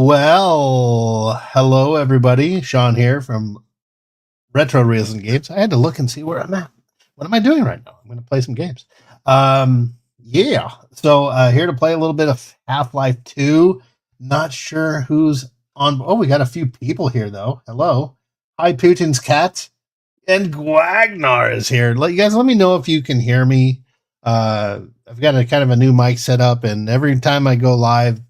Well, hello everybody. Sean here from Retro Reels and Games. I had to look and see where I'm at. What am I doing right now? I'm going to play some games. Yeah. So here to play a little bit of Half-Life 2. Not sure who's on. Oh, we got a few people here though. Hello. Hi, Putin's cat. And Gwagnar is here. You guys, let me know if you can hear me. I've got a kind of a new mic set up, and every time I go live,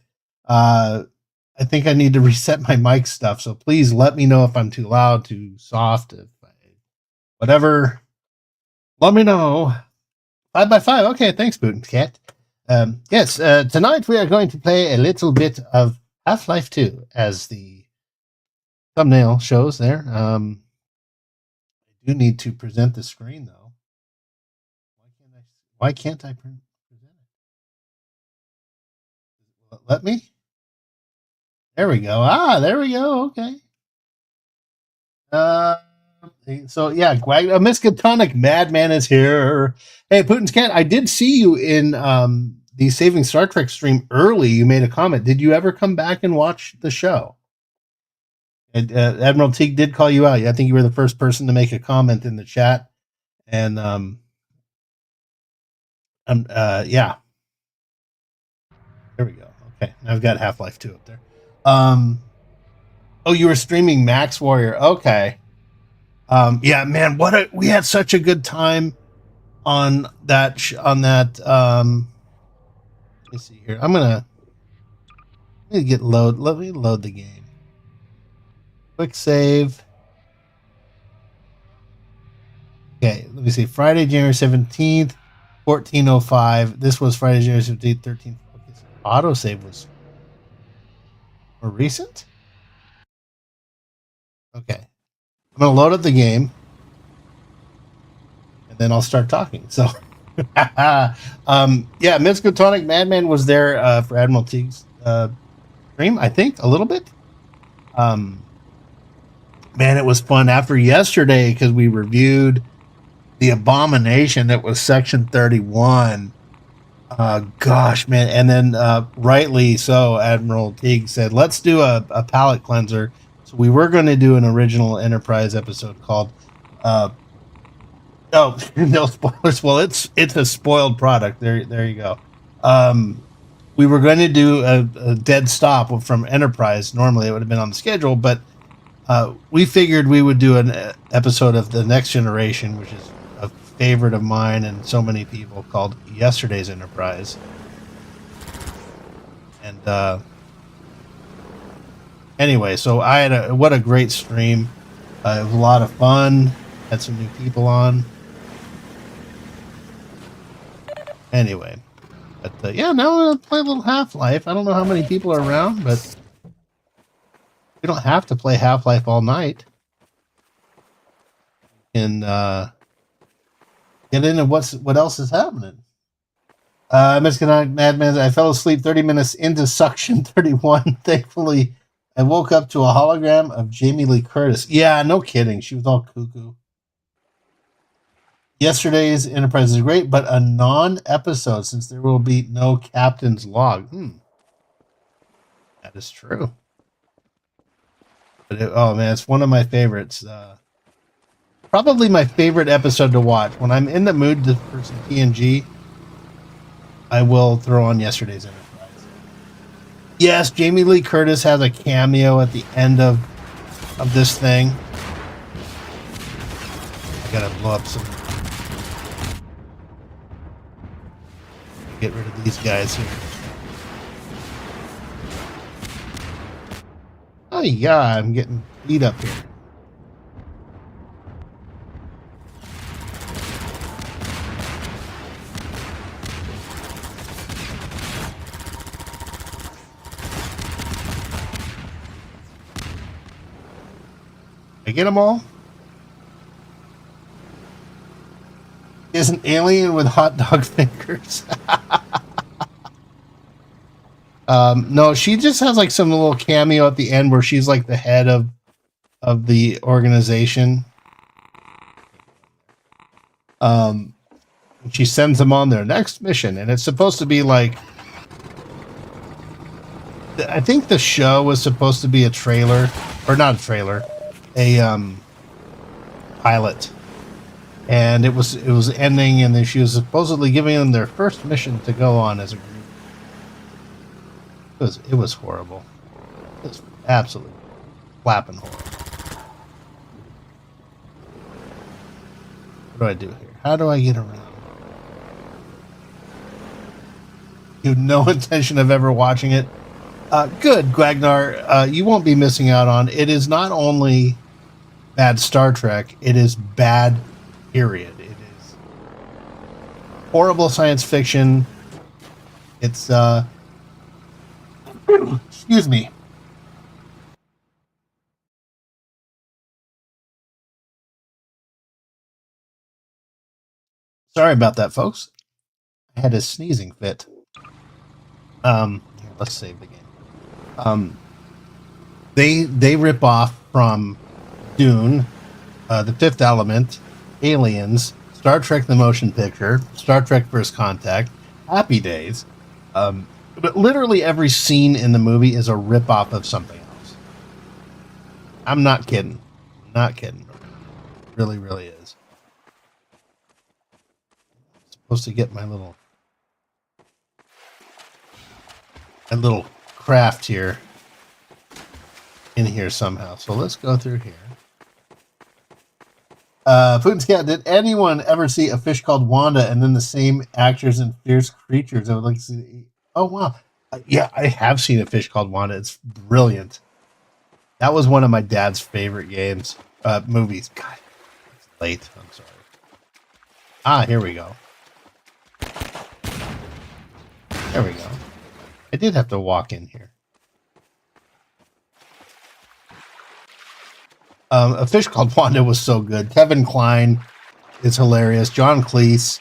I think I need to reset my mic stuff. So please let me know if I'm too loud, too soft, whatever. Let me know. 5x5. Okay, thanks, Putin's cat. Yes, tonight we are going to play a little bit of Half-Life 2, as the thumbnail shows there. I do need to present the screen, though. Why can't I present it? Let me? There we go. There we go. Okay. So yeah, Miskatonic Madman is here. Hey, Putin's cat, I did see you in the Saving Star Trek stream early. You made a comment. Did you ever come back and watch the show? And, Admiral Teague did call you out. I think you were the first person to make a comment in the chat. And yeah. There we go. Okay, I've got Half-Life 2 up there. Oh, you were streaming Max Warrior. Okay. Yeah, man, we had such a good time on that. Let me see here. Let me let me load the game. Quick save. Okay, let me see. Friday, January 17th, 14:05. This was Friday, January 17th, 13th. Okay, so autosave was more recent? Okay. I'm going to load up the game, and then I'll start talking. So, yeah, Miskatonic Madman was there for Admiral Teague's stream, I think, a little bit. Man, it was fun after yesterday because we reviewed the Abomination that was Section 31. Gosh, man. And then rightly so, Admiral Teague said, let's do a palate cleanser. So we were going to do an original Enterprise episode called no spoilers. Well, it's a spoiled product. There you go. We were going to do a dead stop from Enterprise. Normally it would have been on the schedule, but we figured we would do an episode of The Next Generation, which is a favorite of mine and so many people, called Yesterday's Enterprise. And anyway, so I had what a great stream. It was a lot of fun. Had some new people on. Anyway, but yeah, now we're gonna play a little Half-Life. I don't know how many people are around, but we don't have to play Half-Life all night. And get into what else is happening. Miskatonic Madman, I fell asleep 30 minutes into Suction 31. Thankfully, I woke up to a hologram of Jamie Lee Curtis. Yeah, no kidding. She was all cuckoo. Yesterday's Enterprise is great, but a non-episode since there will be no captain's log. That is true. But oh man, it's one of my favorites. Probably my favorite episode to watch. When I'm in the mood for some TNG, I will throw on Yesterday's Enterprise. Yes, Jamie Lee Curtis has a cameo at the end of this thing. I gotta blow up some. Get rid of these guys here. Oh yeah, I'm getting beat up here. I get them all? Is an alien with hot dog fingers. No, she just has like some little cameo at the end where she's like the head of the organization. She sends them on their next mission, and it's supposed to be like I think the show was supposed to be a trailer, or not a trailer, a pilot, and it was ending, and then she was supposedly giving them their first mission to go on as a group. It was horrible. It was absolutely flapping horrible. What do I do here? How do I get around? You have no intention of ever watching it. Good, Gwagnar. You won't be missing out on. It is not only bad Star Trek, it is bad, period. It is horrible science fiction. It's, excuse me. Sorry about that, folks. I had a sneezing fit. Here, let's save the game. They rip off from Dune, The Fifth Element, Aliens, Star Trek: The Motion Picture, Star Trek: First Contact, Happy Days. But literally every scene in the movie is a rip off of something else. I'm not kidding. Not kidding. It really, really is. I'm supposed to get my little craft here in here somehow. So let's go through here. Putin's Cat, did anyone ever see A Fish Called Wanda and then the same actors in Fierce Creatures? I would like to see. Oh, wow. Yeah, I have seen A Fish Called Wanda. It's brilliant. That was one of my dad's favorite movies. God, it's late. I'm sorry. Ah, here we go. There we go. I did have to walk in here. A Fish Called Wanda was so good. Kevin Kline is hilarious. John Cleese,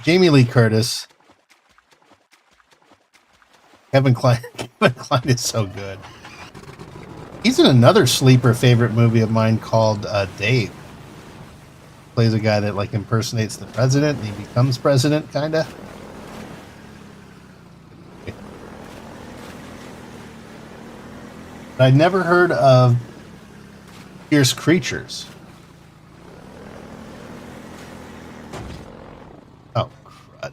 Jamie Lee Curtis. Kevin Kline is so good. He's in another sleeper favorite movie of mine called Dave. Plays a guy that like impersonates the president and he becomes president, kind of. I'd never heard of Fierce Creatures. Oh, crud.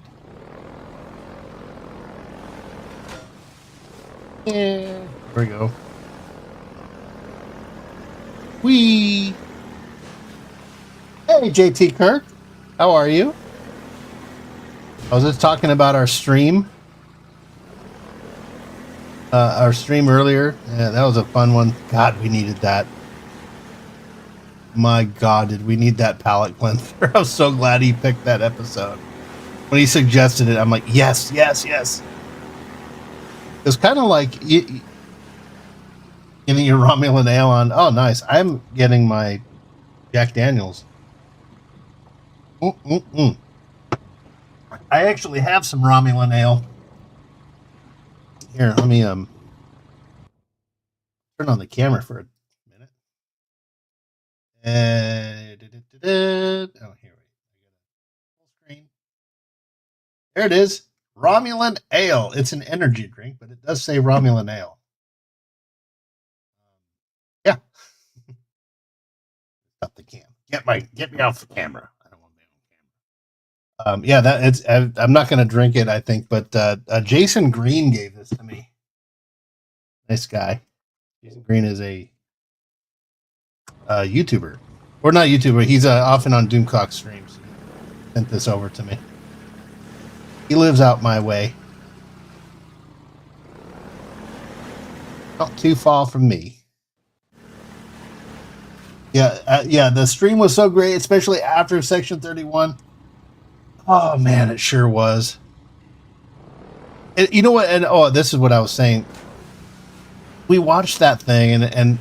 Yeah, here we go. Whee! Hey, JT Kirk. How are you? I was just talking about our stream. Our stream earlier. Yeah, that was a fun one. God, we needed that. My God, did we need that palate cleanser? I was so glad he picked that episode. When he suggested it, I'm like, yes, yes, yes. It's kind of like getting your Romulan ale on. Oh, nice. I'm getting my Jack Daniels. I actually have some Romulan ale. Here, let me turn on the camera for a minute. Oh, here we go. Full screen. There it is. Romulan ale. It's an energy drink, but it does say Romulan ale. Yeah. Stop the cam. Get me off the camera. I don't want to be on camera. Yeah, I'm not going to drink it, I think, but Jason Green gave this to me. Nice guy. Jason Green is a YouTuber, or not YouTuber. He's often on Doomcock streams. He sent this over to me. He lives out my way, not too far from me. Yeah. The stream was so great, especially after Section 31. Oh man, it sure was. You know what? And this is what I was saying. We watched that thing, and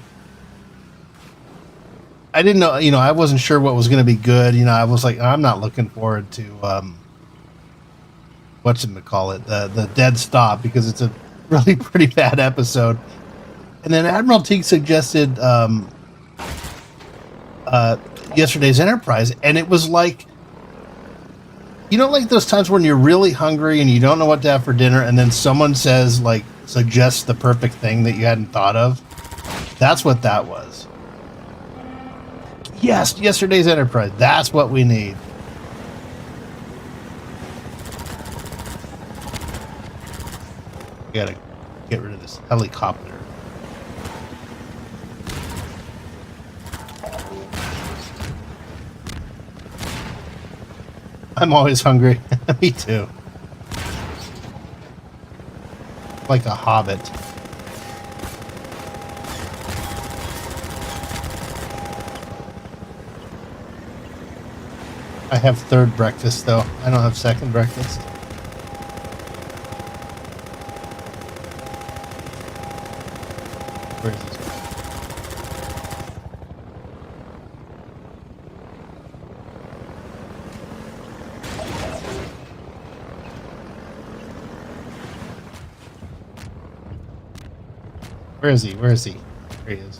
I didn't know. I wasn't sure what was going to be good. I was like, I'm not looking forward to the Dead Stop, because it's a really pretty bad episode. And then Admiral Teague suggested yesterday's Enterprise, and it was like You know, like those times when you're really hungry and you don't know what to have for dinner, and then someone says, like, suggests the perfect thing that you hadn't thought of? That's what that was. Yes, yesterday's Enterprise. That's what we need. We gotta get rid of this helicopter. I'm always hungry. Me too. Like a hobbit. I have third breakfast, though. I don't have second breakfast. Where is this? Where is he? Where is he? There he is.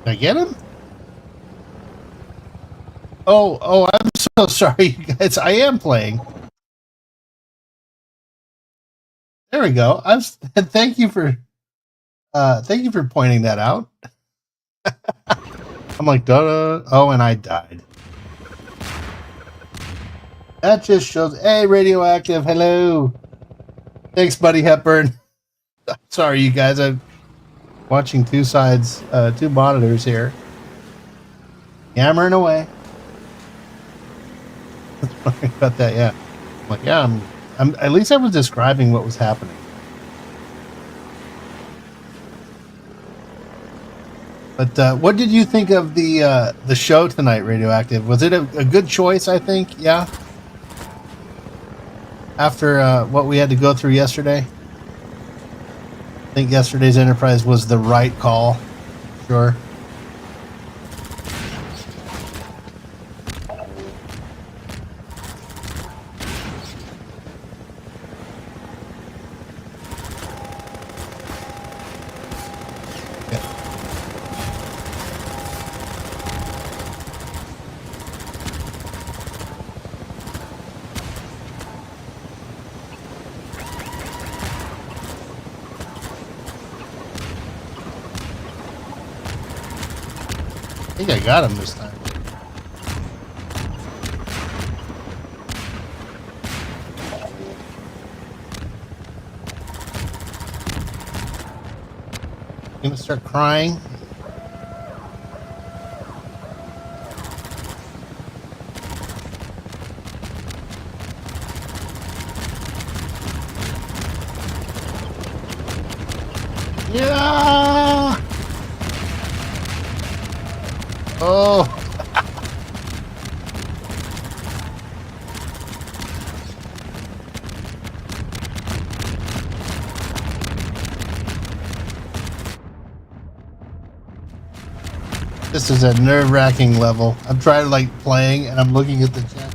Did I get him? Oh, I'm so sorry, you guys. I am playing. There we go. Thank you for pointing that out. I'm like, duh. Oh, and I died. That just shows. Hey, Radioactive. Hello. Thanks, Buddy Hepburn. Sorry, you guys. I'm watching two monitors here. Yammering away. About that, yeah. I'm like, yeah. I'm. At least I was describing what was happening. But what did you think of the show tonight, Radioactive? Was it a good choice? I think, yeah. After what we had to go through yesterday, I think yesterday's Enterprise was the right call. Sure. I think I got him this time. I'm gonna start crying. Yeah. Oh. This is a nerve-wracking level. I'm trying like playing and I'm looking at the chat.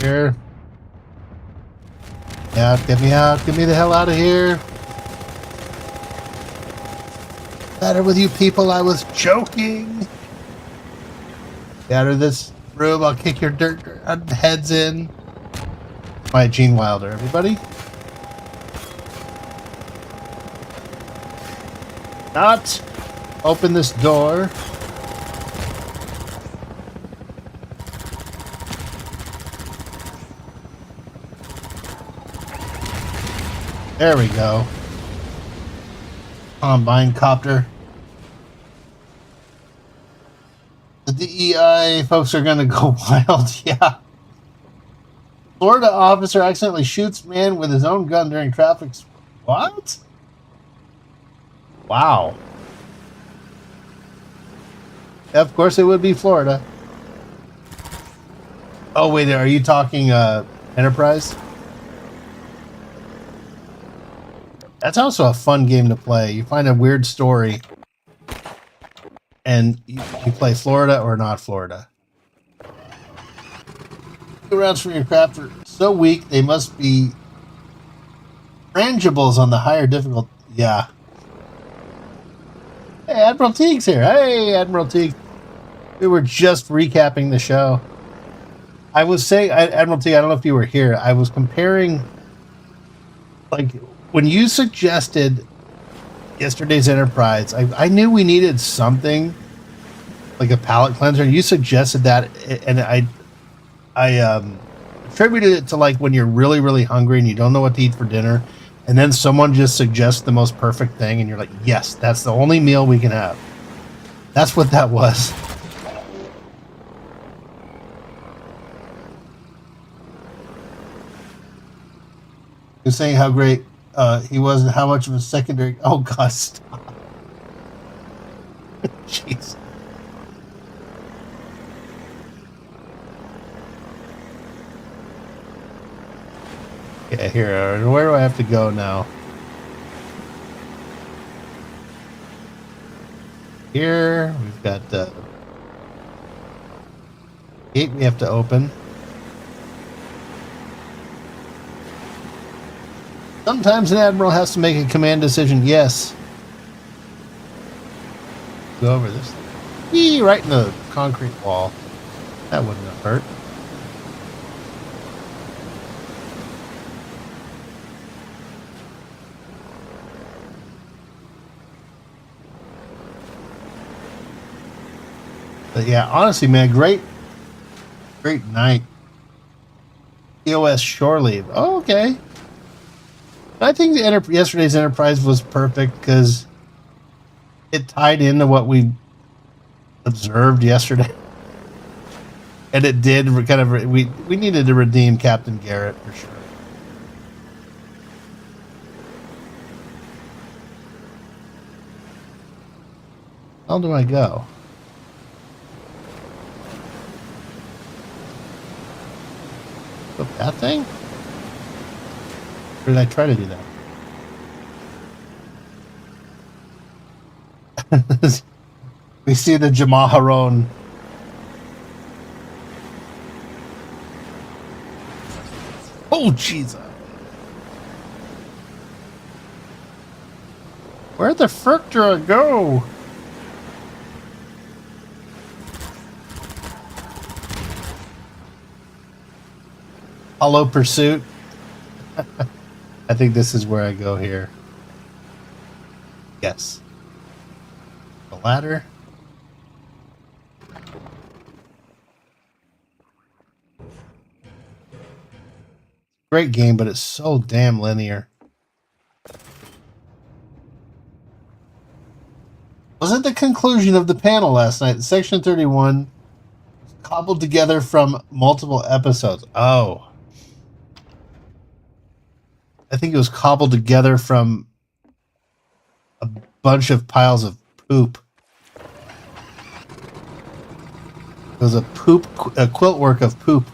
Here. Yeah, get me out. Get me the hell out of here. Better with you people. I was joking. Get out of this room. I'll kick your dirt heads in. My Gene Wilder, everybody. Not open this door. There we go. Combine copter. The DEI folks are gonna go wild, yeah. Florida officer accidentally shoots man with his own gun during traffic. What? Wow. Of course it would be Florida. Oh wait, are you talking Enterprise? That's also a fun game to play. You find a weird story and you play Florida or not Florida. rounds from your craft are so weak they must be frangibles on the higher difficult. Yeah. Hey, Admiral Teague's here. Hey, Admiral Teague. We were just recapping the show. I was saying, Admiral Teague, I don't know if you were here. I was comparing, like, when you suggested yesterday's Enterprise, I knew we needed something like a palate cleanser. You suggested that, and I attributed it to like when you're really, really hungry and you don't know what to eat for dinner, and then someone just suggests the most perfect thing, and you're like, yes, that's the only meal we can have. That's what that was. You're saying how great he was and how much of a secondary. Oh, God, stop. Jeez. Yeah, here. Where do I have to go now? Here, we've got the gate we have to open. Sometimes an admiral has to make a command decision. Yes. Go over this. Eee, right in the concrete wall. That wouldn't have hurt. But yeah, honestly, man, great night. EOS shore leave. Oh, okay. I think yesterday's Enterprise was perfect because it tied into what we observed yesterday, and it did kind of. We needed to redeem Captain Garrett for sure. How do I go? That thing? Or did I try to do that? We see the Jamaharon. Oh, Jesus. Where'd the frick do I go? Hollow Pursuit. I think this is where I go here. Yes. The ladder. Great game, but it's so damn linear. Was it the conclusion of the panel last night? Section 31 was cobbled together from multiple episodes. Oh. I think it was cobbled together from a bunch of piles of poop. It was a quilt work of poop.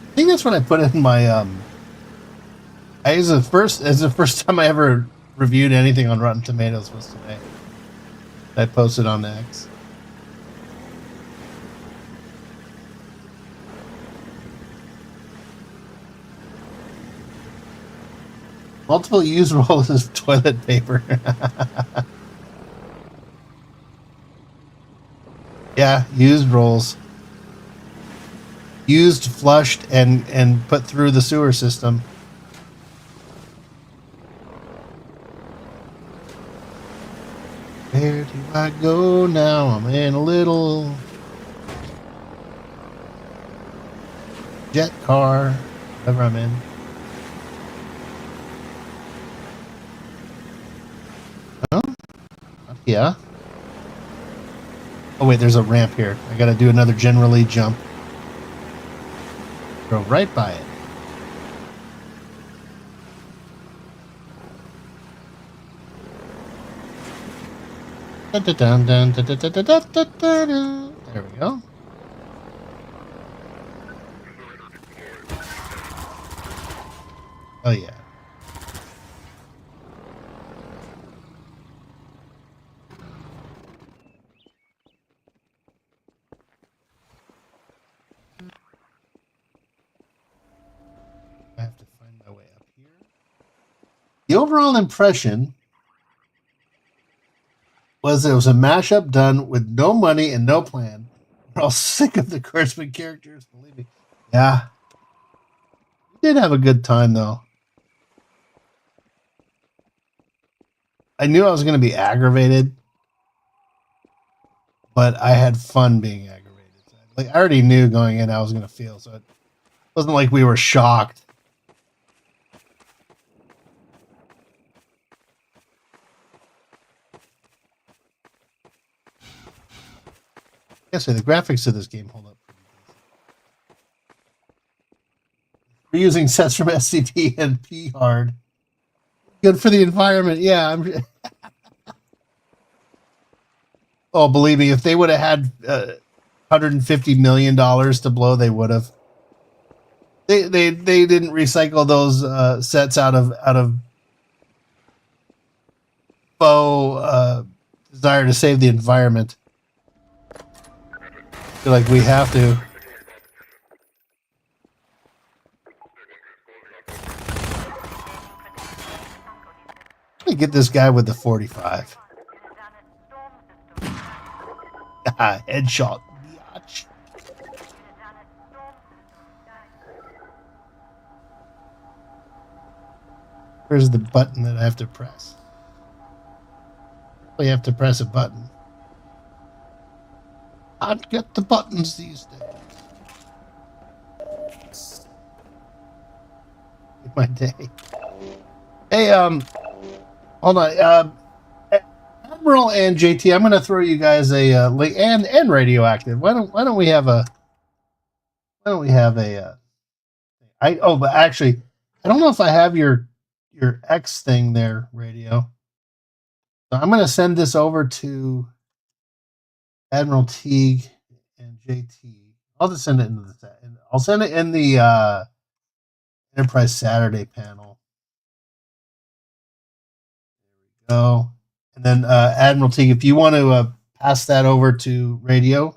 I think that's what I put in my as the first time I ever reviewed anything on Rotten Tomatoes was today. I posted on X. Multiple used rolls of toilet paper. Yeah, used rolls. Used, flushed, and put through the sewer system. Where do I go now? I'm in a little jet car. Whatever I'm in. Oh, yeah. Oh wait, there's a ramp here. I gotta do another generally jump. Go right by it. There we go. Oh yeah. The overall impression was that it was a mashup done with no money and no plan. We're all sick of the Kurtzman characters, believe me. Yeah. We did have a good time, though. I knew I was going to be aggravated, but I had fun being aggravated. Like, I already knew going in how I was going to feel, so it wasn't like we were shocked. I guess the graphics of this game hold up pretty decent. We're using sets from SCP and P hard. Good for the environment. Yeah, oh, believe me, if they would have had $150 million to blow, they would have. They didn't recycle those sets out of faux desire to save the environment. I feel like we have to. Let me get this guy with the 45. Headshot. Biatch. Where's the button that I have to press? Well, you have to press a button. I'd get the buttons these days. My day. Hey, hold on. Admiral and JT, I'm going to throw you guys a link and Radioactive. Why don't we have a? But actually, I don't know if I have your X thing there, Radio. So I'm going to send this over to Admiral Teague and JT. I'll just send it into the. I'll send it in the Enterprise Saturday panel. There we go. And then Admiral Teague, if you want to pass that over to Radio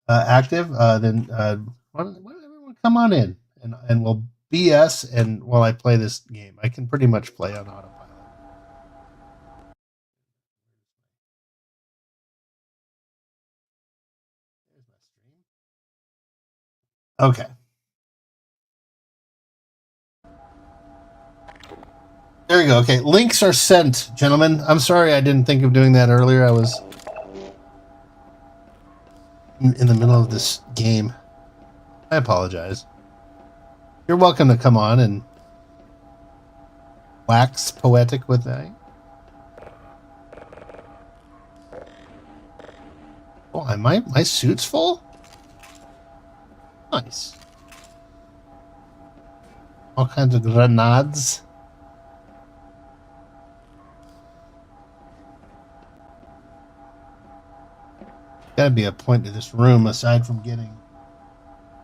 Active, then why don't everyone come on in and we'll BS and while I play this game. I can pretty much play on autopilot. There's my stream. Okay. There you go. Okay, links are sent, gentlemen. I'm sorry I didn't think of doing that earlier. I was in the middle of this game. I apologize. You're welcome to come on and wax poetic with that. Oh, my suit's full? Nice. All kinds of grenades. Gotta be a point to this room aside from getting.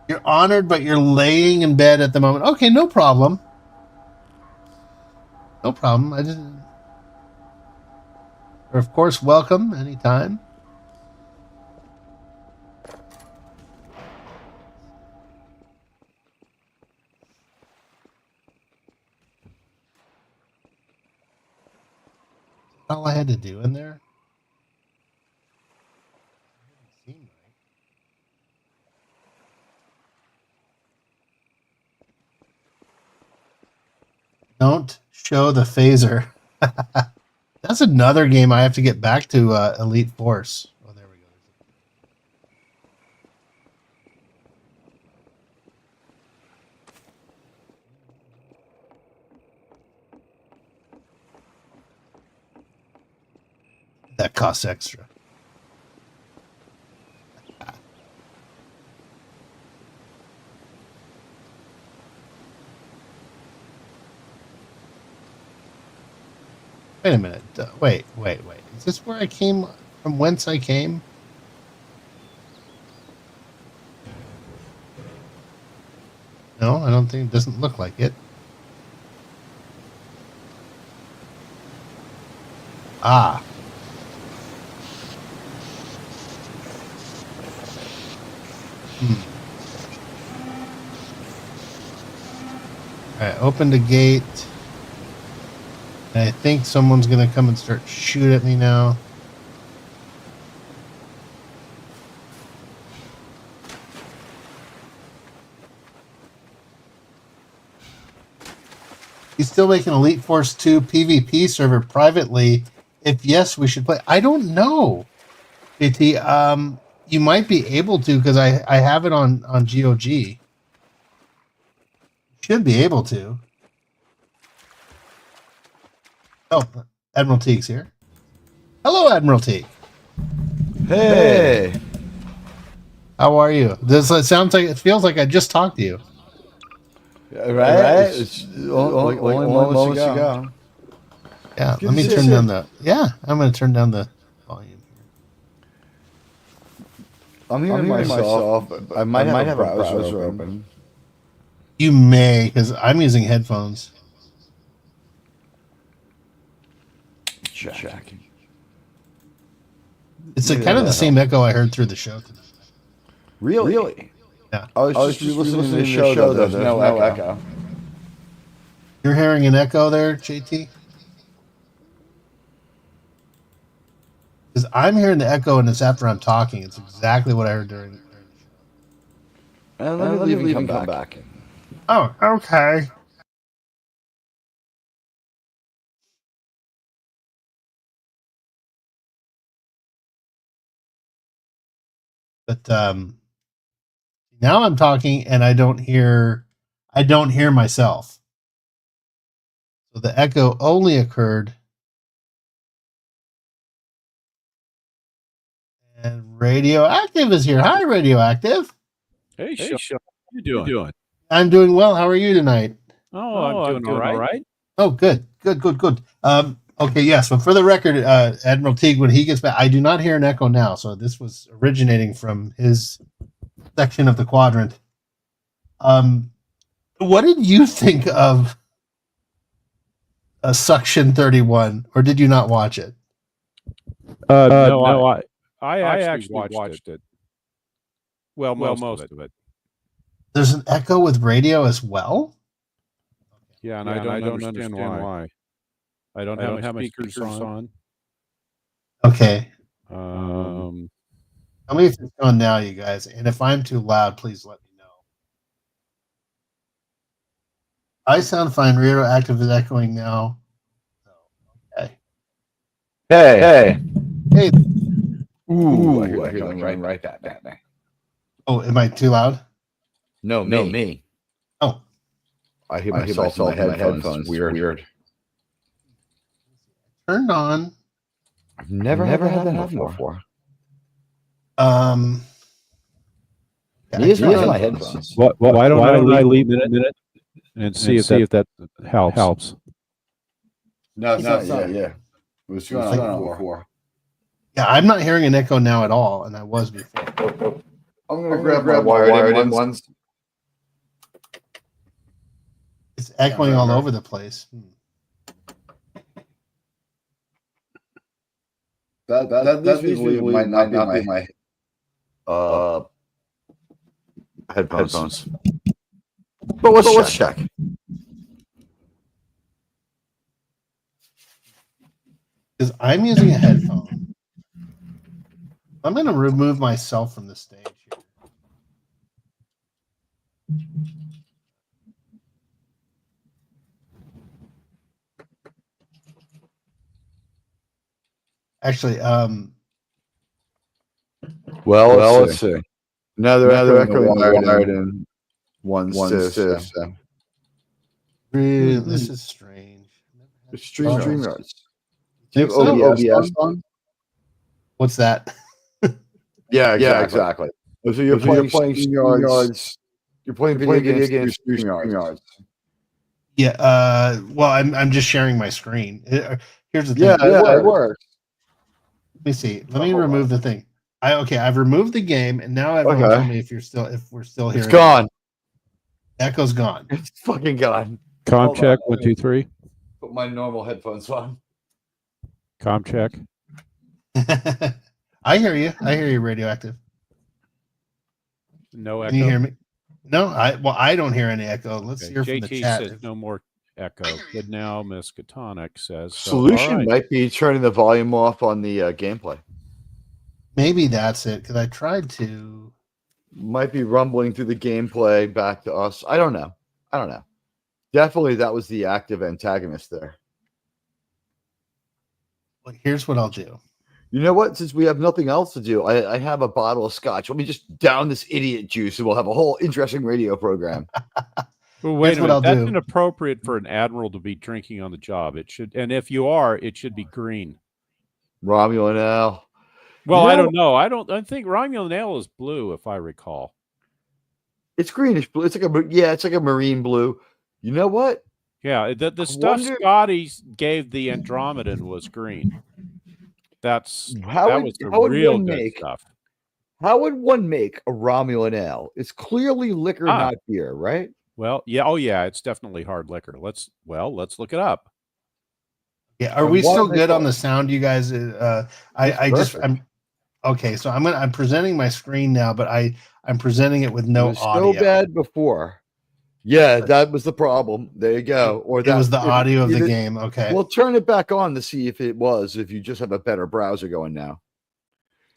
You're honored, but you're laying in bed at the moment. Okay, no problem. No problem. I didn't. You're of course welcome anytime. All I had to do in there. Don't show the phaser. That's another game I have to get back to, Elite Force. Oh, there we go. That costs extra. Wait a minute. Wait. Is this where I came from? Whence I came? No, I don't think it doesn't look like it. Ah. All right, open the gate. And I think someone's going to come and start shoot at me now. He's still making Elite Force 2 PvP server privately. If yes, we should play. I don't know, JT. You might be able to because I have it on GOG. Should be able to. Oh, Admiral Teague's here. Hello, Admiral Teague. Hey. How are you? It feels like I just talked to you. Right? It's only moments ago. Yeah, let me turn down the. Yeah, I'm going to turn down the volume. I'm hearing myself, but I might have a browser open. You may, because I'm using headphones. Checking. It's kind of the same echo I heard through the show today. Really? Yeah. I was just listening to the show, though. There's no echo. You're hearing an echo there, JT? Because I'm hearing the echo, and it's after I'm talking. It's exactly what I heard during the show. And let me leave and come back. Oh, okay. But now I'm talking, and I don't hear myself. So the echo only occurred. And Radioactive is here. Hi, Radioactive. Hey, Sean. How you doing? I'm doing well. How are you tonight? Oh, I'm doing all right. Oh, good. Okay, yes. But for the record, Admiral Teague, when he gets back, I do not hear an echo now. So this was originating from his section of the quadrant. What did you think of Suction 31, or did you not watch it? No, I actually watched it. Well, most of it. There's an echo with radio as well? Yeah, and I don't understand why. I don't have my speakers on. Okay. Tell me if it's on now, you guys. And if I'm too loud, please let me know. I sound fine. Radioactive is echoing now. Okay. Hey. Ooh, I hear them right back. Oh, am I too loud? No, me. Oh. I hear myself in my headphones. Weird. Turned on. I've never had that before. These are my headphones. Why don't I leave in a minute and see if that helps? No, it's not. Yeah. It was going on before. Yeah, I'm not hearing an echo now at all, and I was before. I'm going to grab my wired-in ones. It's echoing all over the place. That usually might not be my headphones. But let's check. Because I'm using a headphone. I'm going to remove myself from the stage here. Actually, well, let's see. Now they're echoing wired in ones too. Really, this is strange. It's StreamYards. Do you have OBS on? What's that? Yeah, exactly. So you're playing StreamYards. You're playing video games through StreamYards. Yeah. Well, I'm just sharing my screen. Here's the thing. Yeah, it works. Let me see. Let me remove the thing. I've removed the game, and now everyone tell me if we're still here. It's gone. Echo's gone. It's fucking gone. Com check 1 2 3. Put my normal headphones on. Com check. I hear you, Radioactive. No echo. Can you hear me? No, I don't hear any echo. Let's hear from the JT chat. says no more echo. Good now, Miskatonic says. So, Solution might be turning the volume off on the gameplay. Maybe that's it, because I tried to. Might be rumbling through the gameplay back to us. I don't know. Definitely that was the active antagonist there. Well, here's what I'll do. You know what? Since we have nothing else to do, I have a bottle of scotch. Let me just down this idiot juice and we'll have a whole interesting radio program. Well, wait a minute. That's inappropriate for an admiral to be drinking on the job. It should, and if you are, it should be green. Romulan ale. Well, I don't know. I think Romulan ale is blue, if I recall. It's greenish blue. It's like a marine blue. You know what? Yeah, the stuff Scotty gave the Andromedan was green. That was real good stuff. How would one make a Romulan ale? It's clearly liquor, not beer, right? Well, yeah. Oh, yeah. It's definitely hard liquor. Let's look it up. Yeah. Are we still good on the sound, you guys? I'm okay. So I'm presenting my screen now, but I'm presenting it with no audio. So bad before. Yeah, that was the problem. There you go. Or that was the audio of the game. Okay. Well, turn it back on to see if you just have a better browser going now.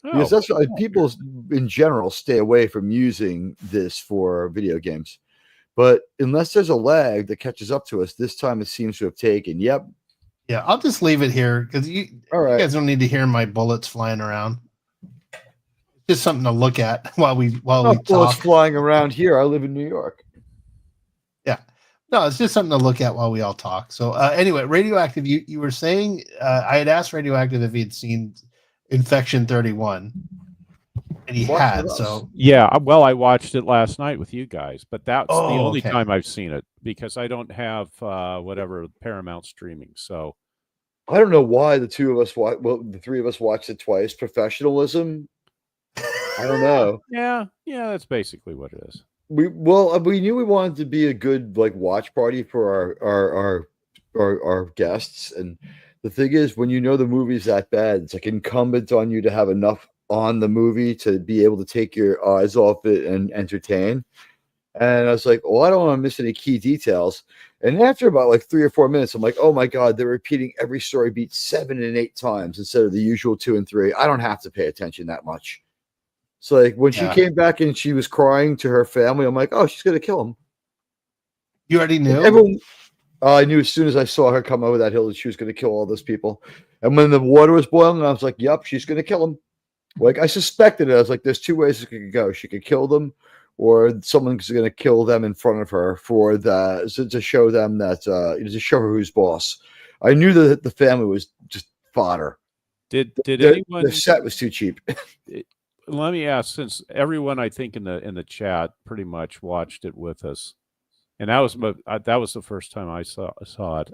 Because that's why people in general stay away from using this for video games. But unless there's a lag that catches up to us, this time it seems to have taken. Yep. Yeah, I'll just leave it here because you guys don't need to hear my bullets flying around. It's just something to look at while we talk. Bullets flying around here. I live in New York. Yeah. No, it's just something to look at while we all talk. So anyway, Radioactive, you were saying I had asked Radioactive if he had seen Infection 31. And he had, so yeah. Well, I watched it last night with you guys, but that's the only time I've seen it because I don't have whatever Paramount streaming. So I don't know why the three of us watched it twice. Professionalism. I don't know. Yeah, that's basically what it is. We knew we wanted to be a good watch party for our guests, and the thing is, when you know the movie's that bad, it's incumbent on you to have enough on the movie to be able to take your eyes off it and entertain. And I was like, well, I don't want to miss any key details. And after about 3 or 4 minutes, I'm like, oh my God, they're repeating every story beat 7 and 8 times instead of the usual 2 and 3. I don't have to pay attention that much. So when she came back and she was crying to her family, I'm like, oh, she's going to kill him. You already knew? I knew as soon as I saw her come over that hill that she was going to kill all those people. And when the water was boiling, I was like, yep, she's going to kill them. I suspected it. I was like, there's 2 ways it could go. She could kill them, or someone's going to kill them in front of her to show them that to show her who's boss. I knew that the family was just fodder. Did anyone? The set was too cheap. Let me ask, since everyone I think in the chat pretty much watched it with us, and that was the first time I saw it.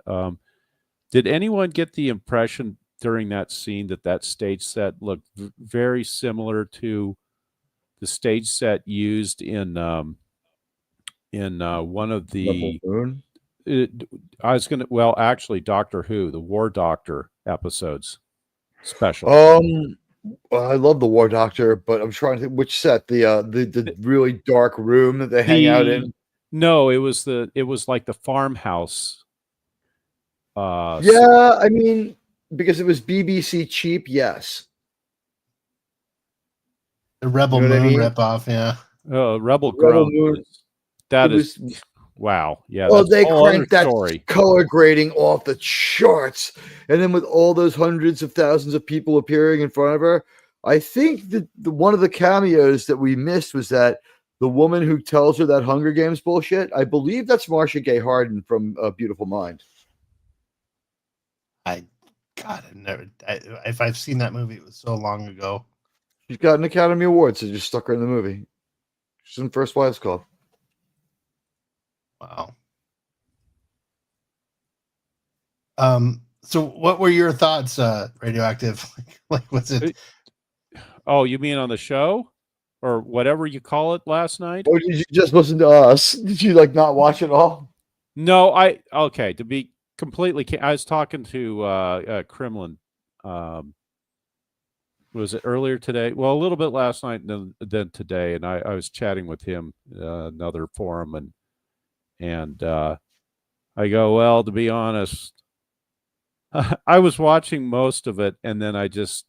Did anyone get the impression during that scene that stage set looked very similar to the stage set used in one of the Doctor Who, the War Doctor episodes special. I love the War Doctor, but I'm trying to think which set, the really dark room that they hang out in. No, it was like the farmhouse. I mean, because it was BBC cheap, yes. The Rebel Moon ripoff, yeah. Rebel Moon. Wow. Yeah. Well, they cranked that color grading off the charts. And then with all those hundreds of thousands of people appearing in front of her, I think that one of the cameos that we missed was that the woman who tells her that Hunger Games bullshit, I believe that's Marcia Gay Harden from A Beautiful Mind. If I've seen that movie, it was so long ago. She's got an Academy Award, so just stuck her in the movie. She's in First Wives Club. Wow. So what were your thoughts, Radioactive? Was it? Oh, you mean on the show? Or whatever you call it last night? Or did you just listen to us? Did you not watch it all? No, to be completely, I was talking to Kremlin. Was it earlier today? Well, a little bit last night and then today, and I was chatting with him, another forum, and I go, well, to be honest, I was watching most of it, and then I just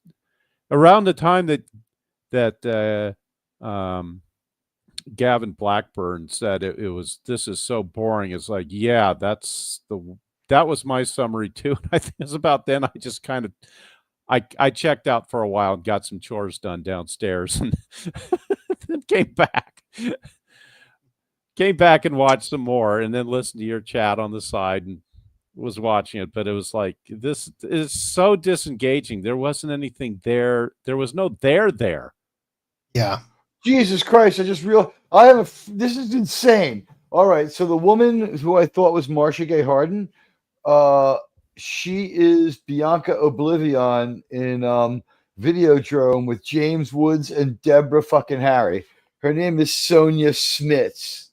around the time that Gavin Blackburn said it was this is so boring. It's like, yeah, that was my summary too. And I think it's about then I just kind of I checked out for a while and got some chores done downstairs and then came back. Came back and watched some more and then listened to your chat on the side and was watching it. But it was like, this is so disengaging. There wasn't anything there. There was no there. Yeah. Jesus Christ! I just realized this is insane. All right, so the woman who I thought was Marcia Gay Harden, she is Bianca Oblivion in Videodrome with James Woods and Deborah fucking Harry. Her name is Sonia Smits.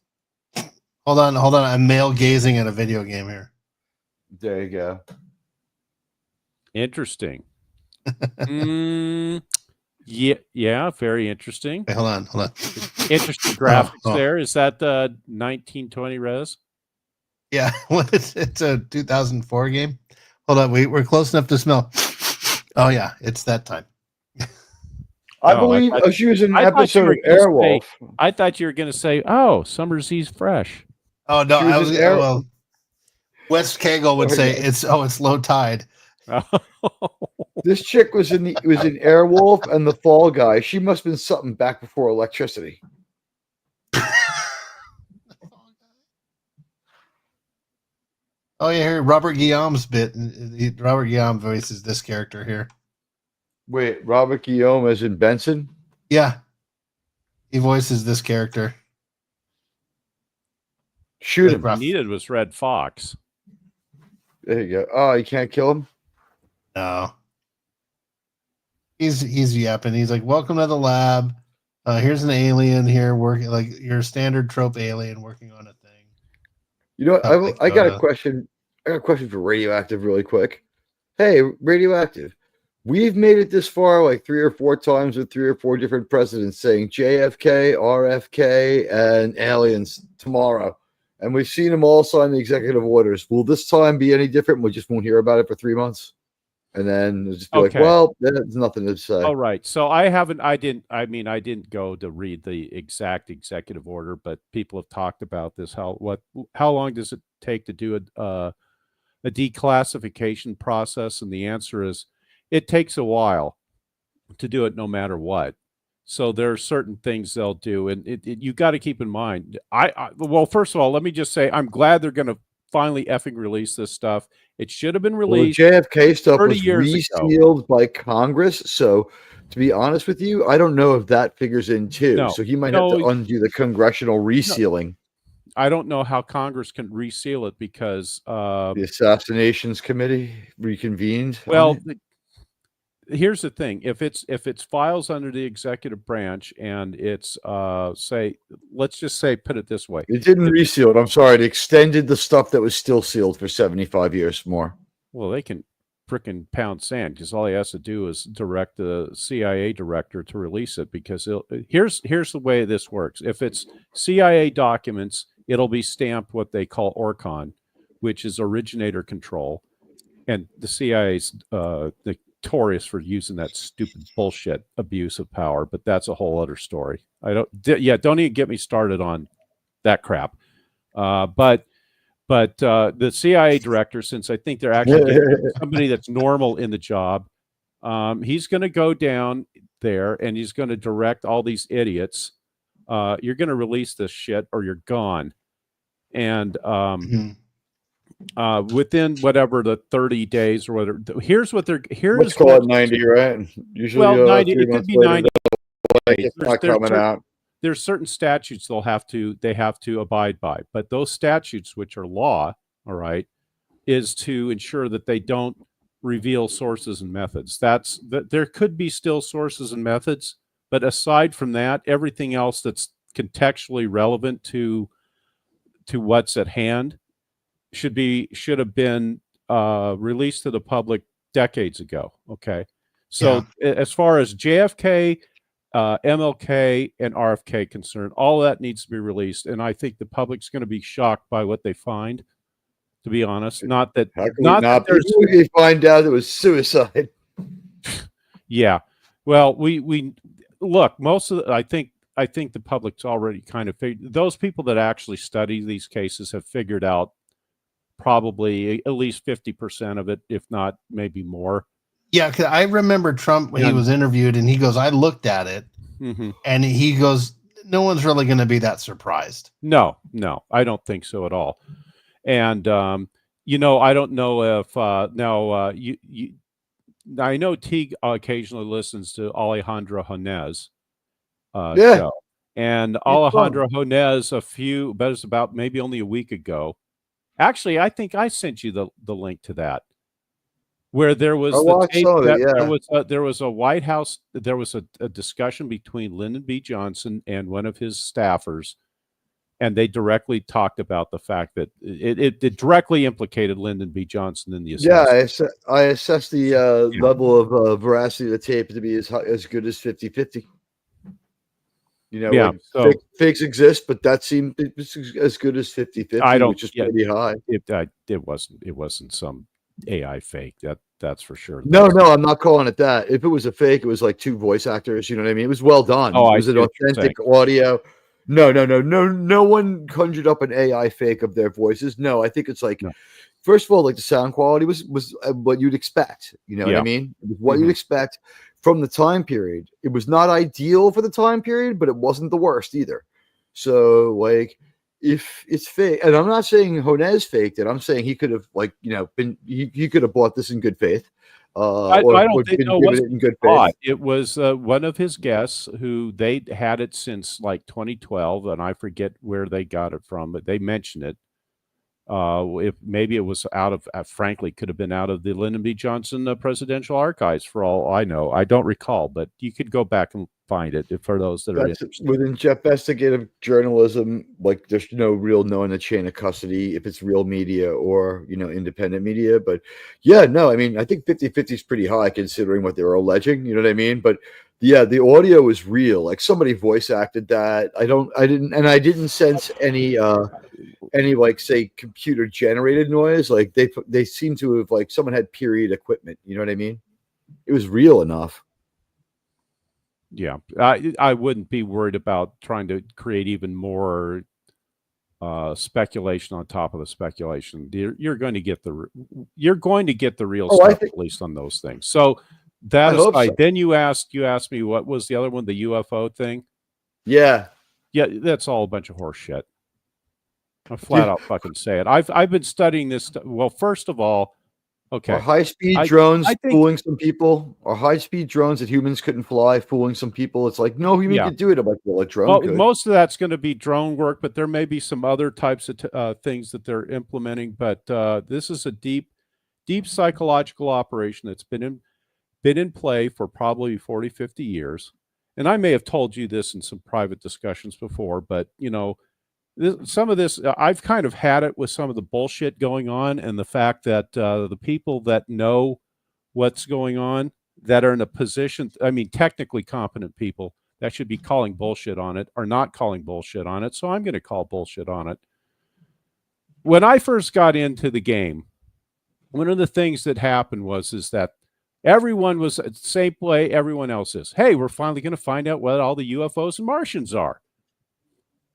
Hold on. I'm male gazing at a video game here. There you go. Interesting. Yeah, very interesting. Wait, hold on. Interesting graphics there. Is that 1920 res? Yeah, it's a 2004 game. Hold on, we're close enough to smell. Oh yeah, it's that time. I believe she was in an episode of Airwolf. I thought you were going to say, "Oh, Summer's Eve fresh." Oh no, I was well. West Kegel would say it's low tide. This chick was in Airwolf and The Fall Guy. She must have been something back before electricity. Oh yeah, here Robert Guillaume's bit. Robert Guillaume voices this character here. Wait, Robert Guillaume as in Benson? Yeah, he voices this character. Shoot him. What he needed was Red Fox. There you go. Oh, you can't kill him? No. He's yapping. He's like, "Welcome to the lab. Here's an alien here working like your standard trope alien working on a thing." You know what? I got a question. I got a question for Radioactive really quick. Hey, Radioactive. We've made it this far like 3 or 4 times with 3 or 4 different presidents saying JFK, RFK, and aliens tomorrow. And we've seen them all sign the executive orders. Will this time be any different? We just won't hear about it for 3 months. And then it'll just be like, well, there's nothing to say. All right. So I didn't go to read the exact executive order, but people have talked about this. How long does it take to do a declassification process? And the answer is it takes a while to do it no matter what. So there are certain things they'll do. And you got to keep in mind, well, first of all, let me just say, I'm glad they're going to finally effing release this stuff. It should have been released. Well, the JFK stuff was resealed by Congress. So to be honest with you, I don't know if that figures in too. No, so he might have to undo the congressional resealing. I don't know how Congress can reseal it because the Assassinations Committee reconvened. Well, here's the thing: if it's files under the executive branch and it's let's just say, put it this way, it didn't reseal it. I'm sorry, it extended the stuff that was still sealed for 75 years more. Well, they can frickin' pound sand because all he has to do is direct the CIA director to release it. Because here's the way this works: if it's CIA documents, it'll be stamped what they call ORCON, which is originator control, and the CIA's notorious for using that stupid bullshit abuse of power, but that's a whole other story. Don't even get me started on that crap. But the CIA director, since I think they're actually getting somebody that's normal in the job, he's going to go down there and he's going to direct all these idiots. You're going to release this shit or you're gone. And within whatever the 30 days or whatever, here's what they're let's call it 90, right? Usually, well, 90. It could be 90. It's not coming out. There's certain statutes they have to abide by, but those statutes, which are law, all right, is to ensure that they don't reveal sources and methods. There could be still sources and methods, but aside from that, everything else that's contextually relevant to what's at hand should have been released to the public decades ago. Okay, so as far as JFK, MLK, and RFK concerned, all that needs to be released, and I think the public's going to be shocked by what they find. to be honest. Not that, How can not we that not there's, we find out it was suicide? yeah. Well, we look, most of the, I think the public's already kind of figured, those people that actually study these cases have figured out probably at least 50% of it, if not maybe more. Yeah, because I remember Trump when he was interviewed, and he goes, "I looked at it," and he goes, "No one's really going to be that surprised." No, I don't think so at all. And you know, I don't know if I know Teague occasionally listens to Alejandro Honez show, and Alejandro Honez but it's about maybe only a week ago. Actually, I think I sent you the link to that, where there was there was a White House, there was a discussion between Lyndon B. Johnson and one of his staffers, and they directly talked about the fact that it directly implicated Lyndon B. Johnson in the assassination. Yeah, I assess the level of veracity of the tape to be as good as 50-50. You know, yeah, so fakes exist, but that seemed as good as 50-50, which is pretty high. It wasn't some AI fake. That's for sure. No, I'm not calling it that. If it was a fake, it was like two voice actors. You know what I mean? It was well done. Oh, it was an authentic audio. No one conjured up an AI fake of their voices. No, I think it's like, first of all, like the sound quality was what you'd expect. You know what I mean? It was what you'd expect from the time period. It was not ideal for the time period, but it wasn't the worst either. So, like, if it's fake, and I'm not saying Honez faked it, I'm saying he could have, like, you know, he could have bought this in good faith. I don't think it was in good faith. It was one of his guests who they had it since like 2012, and I forget where they got it from, but they mentioned it. If maybe it was out of, frankly, could have been out of the Lyndon B. Johnson presidential archives for all I know. I don't recall, but you could go back and find it for those that are interested. Within investigative journalism, like there's no real knowing the chain of custody if it's real media or, you know, independent media. But yeah, no, I mean, I think 50-50 is pretty high considering what they were alleging. You know what I mean? But yeah, the audio is real. Like somebody voice acted that. I didn't sense any like, say, computer generated noise. Like they seem to have, like, someone had period equipment. You know what I mean? It was real enough. Yeah, I wouldn't be worried about trying to create even more speculation on top of the speculation. You're going to get the real stuff, at least on those things. So that aside, then you asked me, what was the other one, the UFO thing? Yeah, that's all a bunch of horse shit. I flat out fucking say it. I've been studying this. Well, first of all, okay, are high-speed drones fooling some people? Are high-speed drones that humans couldn't fly fooling some people? It's like, no human could do it. I'm like, well, a drone could. Most of that's going to be drone work, but there may be some other types of things that they're implementing. But this is a deep psychological operation that's been in play for probably 40, 50 years. And I may have told you this in some private discussions before, but, you know, some of this, I've kind of had it with some of the bullshit going on, and the fact that the people that know what's going on, that are in a position, I mean, technically competent people that should be calling bullshit on it, are not calling bullshit on it. So I'm going to call bullshit on it. When I first got into the game, one of the things that happened is that everyone was the same way everyone else is. Hey, we're finally going to find out what all the UFOs and Martians are.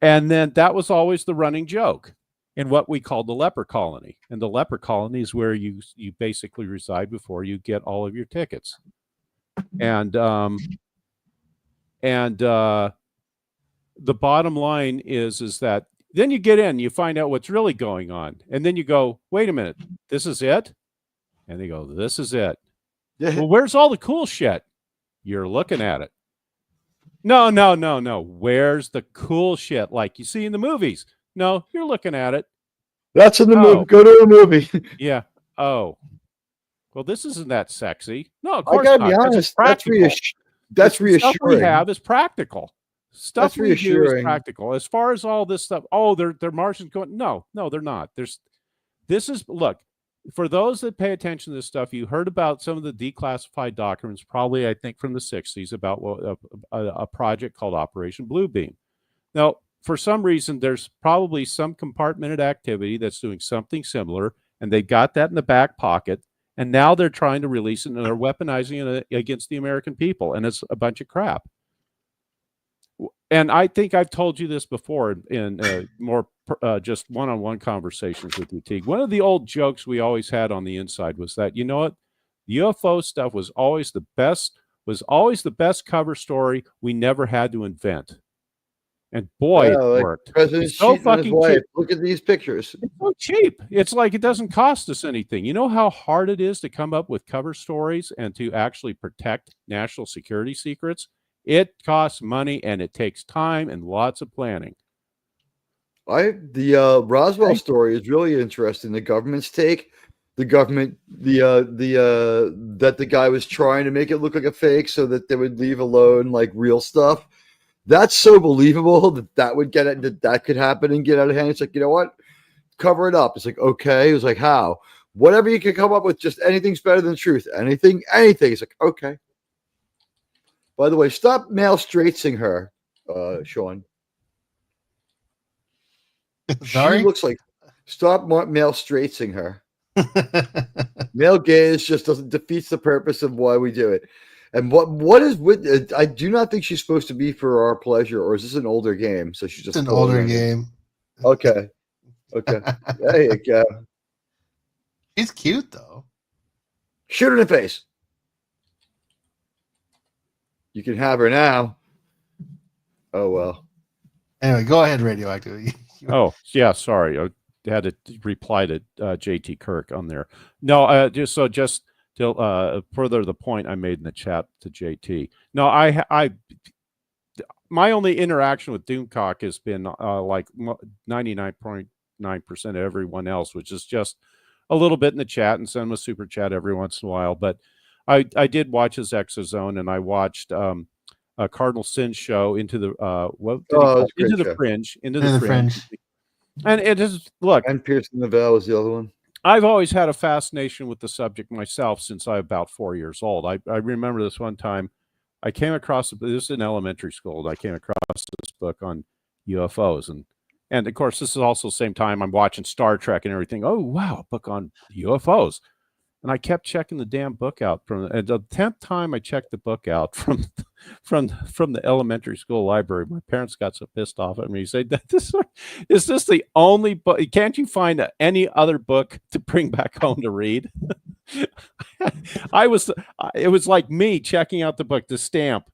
And then that was always the running joke in what we called the leper colony. And the leper colony is where you basically reside before you get all of your tickets. And the bottom line is that then you get in, you find out what's really going on. And then you go, wait a minute, this is it? And they go, this is it. Well, where's all the cool shit? You're looking at it. No. Where's the cool shit like you see in the movies? No, you're looking at it. That's in the movie. Go to a movie. Yeah. Oh. Well, this isn't that sexy. No, of course I gotta be honest. That's reassuring. Stuff we have is practical. Stuff we do is practical. As far as all this stuff, they're Martians going. No, they're not. Look. For those that pay attention to this stuff, you heard about some of the declassified documents, probably, I think, from the 60s, about a project called Operation Bluebeam. Now, for some reason, there's probably some compartmented activity that's doing something similar, and they got that in the back pocket, and now they're trying to release it, and they're weaponizing it against the American people, and it's a bunch of crap. And I think I've told you this before in more just one-on-one conversations with you, Teague. One of the old jokes we always had on the inside was that, you know what, UFO stuff was always the best cover story we never had to invent. And boy, it worked. President so Sheet and his fucking wife. cheap. Look at these pictures. It's so cheap. It's like it doesn't cost us anything. You know how hard it is to come up with cover stories and to actually protect national security secrets? It costs money, and it takes time and lots of planning. The Roswell story is really interesting. The government's take, that the guy was trying to make it look like a fake so that they would leave alone like real stuff. That's so believable that would get it, that could happen and get out of hand. It's like, you know what? Cover it up. It's like, okay. It was like, how? Whatever you can come up with, just anything's better than truth. Anything. It's like, okay. By the way, stop male straightsing her, Sean. Sorry? She looks like, stop male straightsing her. Male gaze just defeats the purpose of why we do it. And what is with? I do not think she's supposed to be for our pleasure, or is this an older game? So she's just an older game. Okay. There you go. She's cute though. Shoot her in the face. You can have her now. Oh well. Anyway, go ahead, Radioactive. Oh yeah, sorry, I had to reply to JT Kirk on there. No, just to further the point I made in the chat to JT. No, my only interaction with Doomcock has been like 99.9% of everyone else, which is just a little bit in the chat and send him a super chat every once in a while. But I did watch his Exozone, and I watched Cardinal Sin show Into the Fringe. And it is, look, and Piercing the Veil was the other one. I've always had a fascination with the subject myself since I was about 4 years old. I remember this one time I came across, this is in elementary school, I came across this book on UFOs. And of course, this is also the same time I'm watching Star Trek and everything. Oh, wow, a book on UFOs. And I kept checking the damn book out. And the 10th time I checked the book out from the elementary school library, my parents got so pissed off at me. He said, is this the only book? Can't you find any other book to bring back home to read? It was like me checking out the book, the stamp,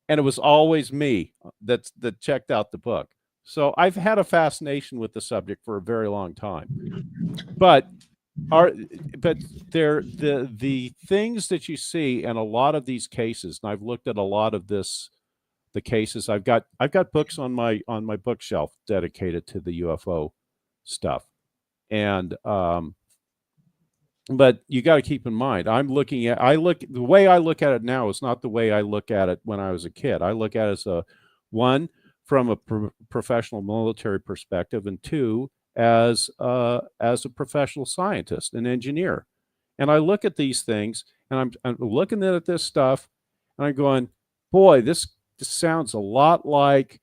and it was always me that checked out the book. So I've had a fascination with the subject for a very long time. But the things that you see in a lot of these cases, and I've looked at a lot of the cases. I've got books on my bookshelf dedicated to the UFO stuff, and but you got to keep in mind, the way I look at it now is not the way I look at it when I was a kid. I look at it as one from a professional military perspective, and two, as a professional scientist and engineer. And I look at these things, and I'm looking at this stuff, and I'm going, boy, this sounds a lot like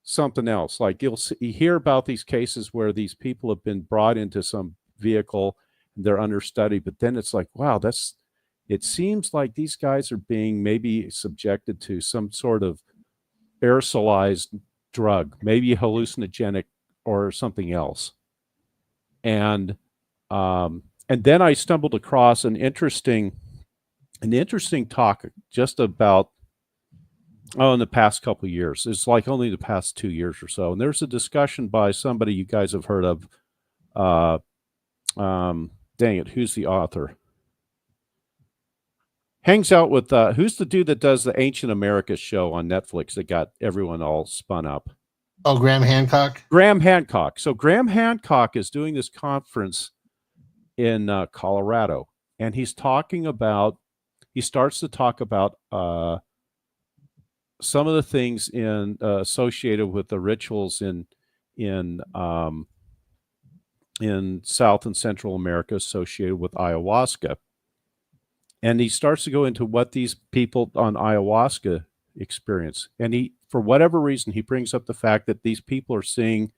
something else. Like you hear about these cases where these people have been brought into some vehicle and they're under study, but then it's like, wow, it seems like these guys are being maybe subjected to some sort of aerosolized drug, maybe hallucinogenic or something else. And then I stumbled across an interesting talk just about in the past couple of years. It's like only the past 2 years or so. And there's a discussion by somebody you guys have heard of. Dang it, who's the author? Hangs out with who's the dude that does the Ancient America show on Netflix that got everyone all spun up? Oh, Graham Hancock? Graham Hancock. So Graham Hancock is doing this conference in Colorado, and he starts to talk about some of the things associated with the rituals in South and Central America associated with ayahuasca. And he starts to go into what these people on ayahuasca experience. And for whatever reason, he brings up the fact that these people are seeing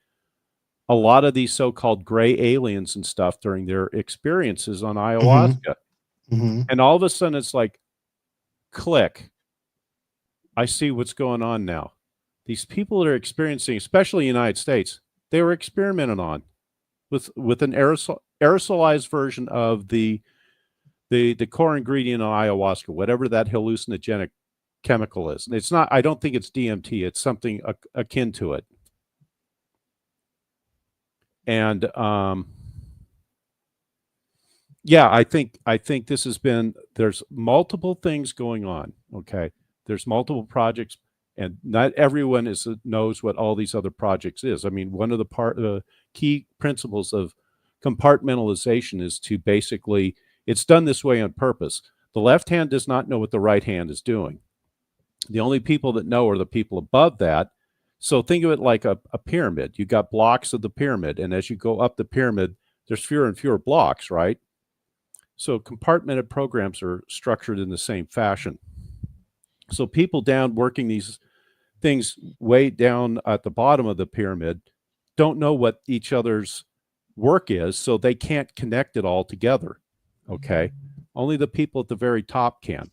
a lot of these so-called gray aliens and stuff during their experiences on ayahuasca. Mm-hmm. And all of a sudden it's like, click. I see what's going on now. These people that are experiencing, especially in the United States, they were experimented on with an aerosolized version of the core ingredient of ayahuasca, whatever that hallucinogenic chemical is. It's not, I don't think it's DMT. It's something akin to it. And yeah, I think this has been, there's multiple things going on. Okay. There's multiple projects, and not everyone knows what all these other projects is. I mean, one of the key principles of compartmentalization is to basically, it's done this way on purpose. The left hand does not know what the right hand is doing. The only people that know are the people above that. So think of it like a pyramid. You got blocks of the pyramid, and as you go up the pyramid, there's fewer and fewer blocks, right? So compartmented programs are structured in the same fashion. So people down working these things way down at the bottom of the pyramid don't know what each other's work is, so they can't connect it all together. Okay. Only the people at the very top can.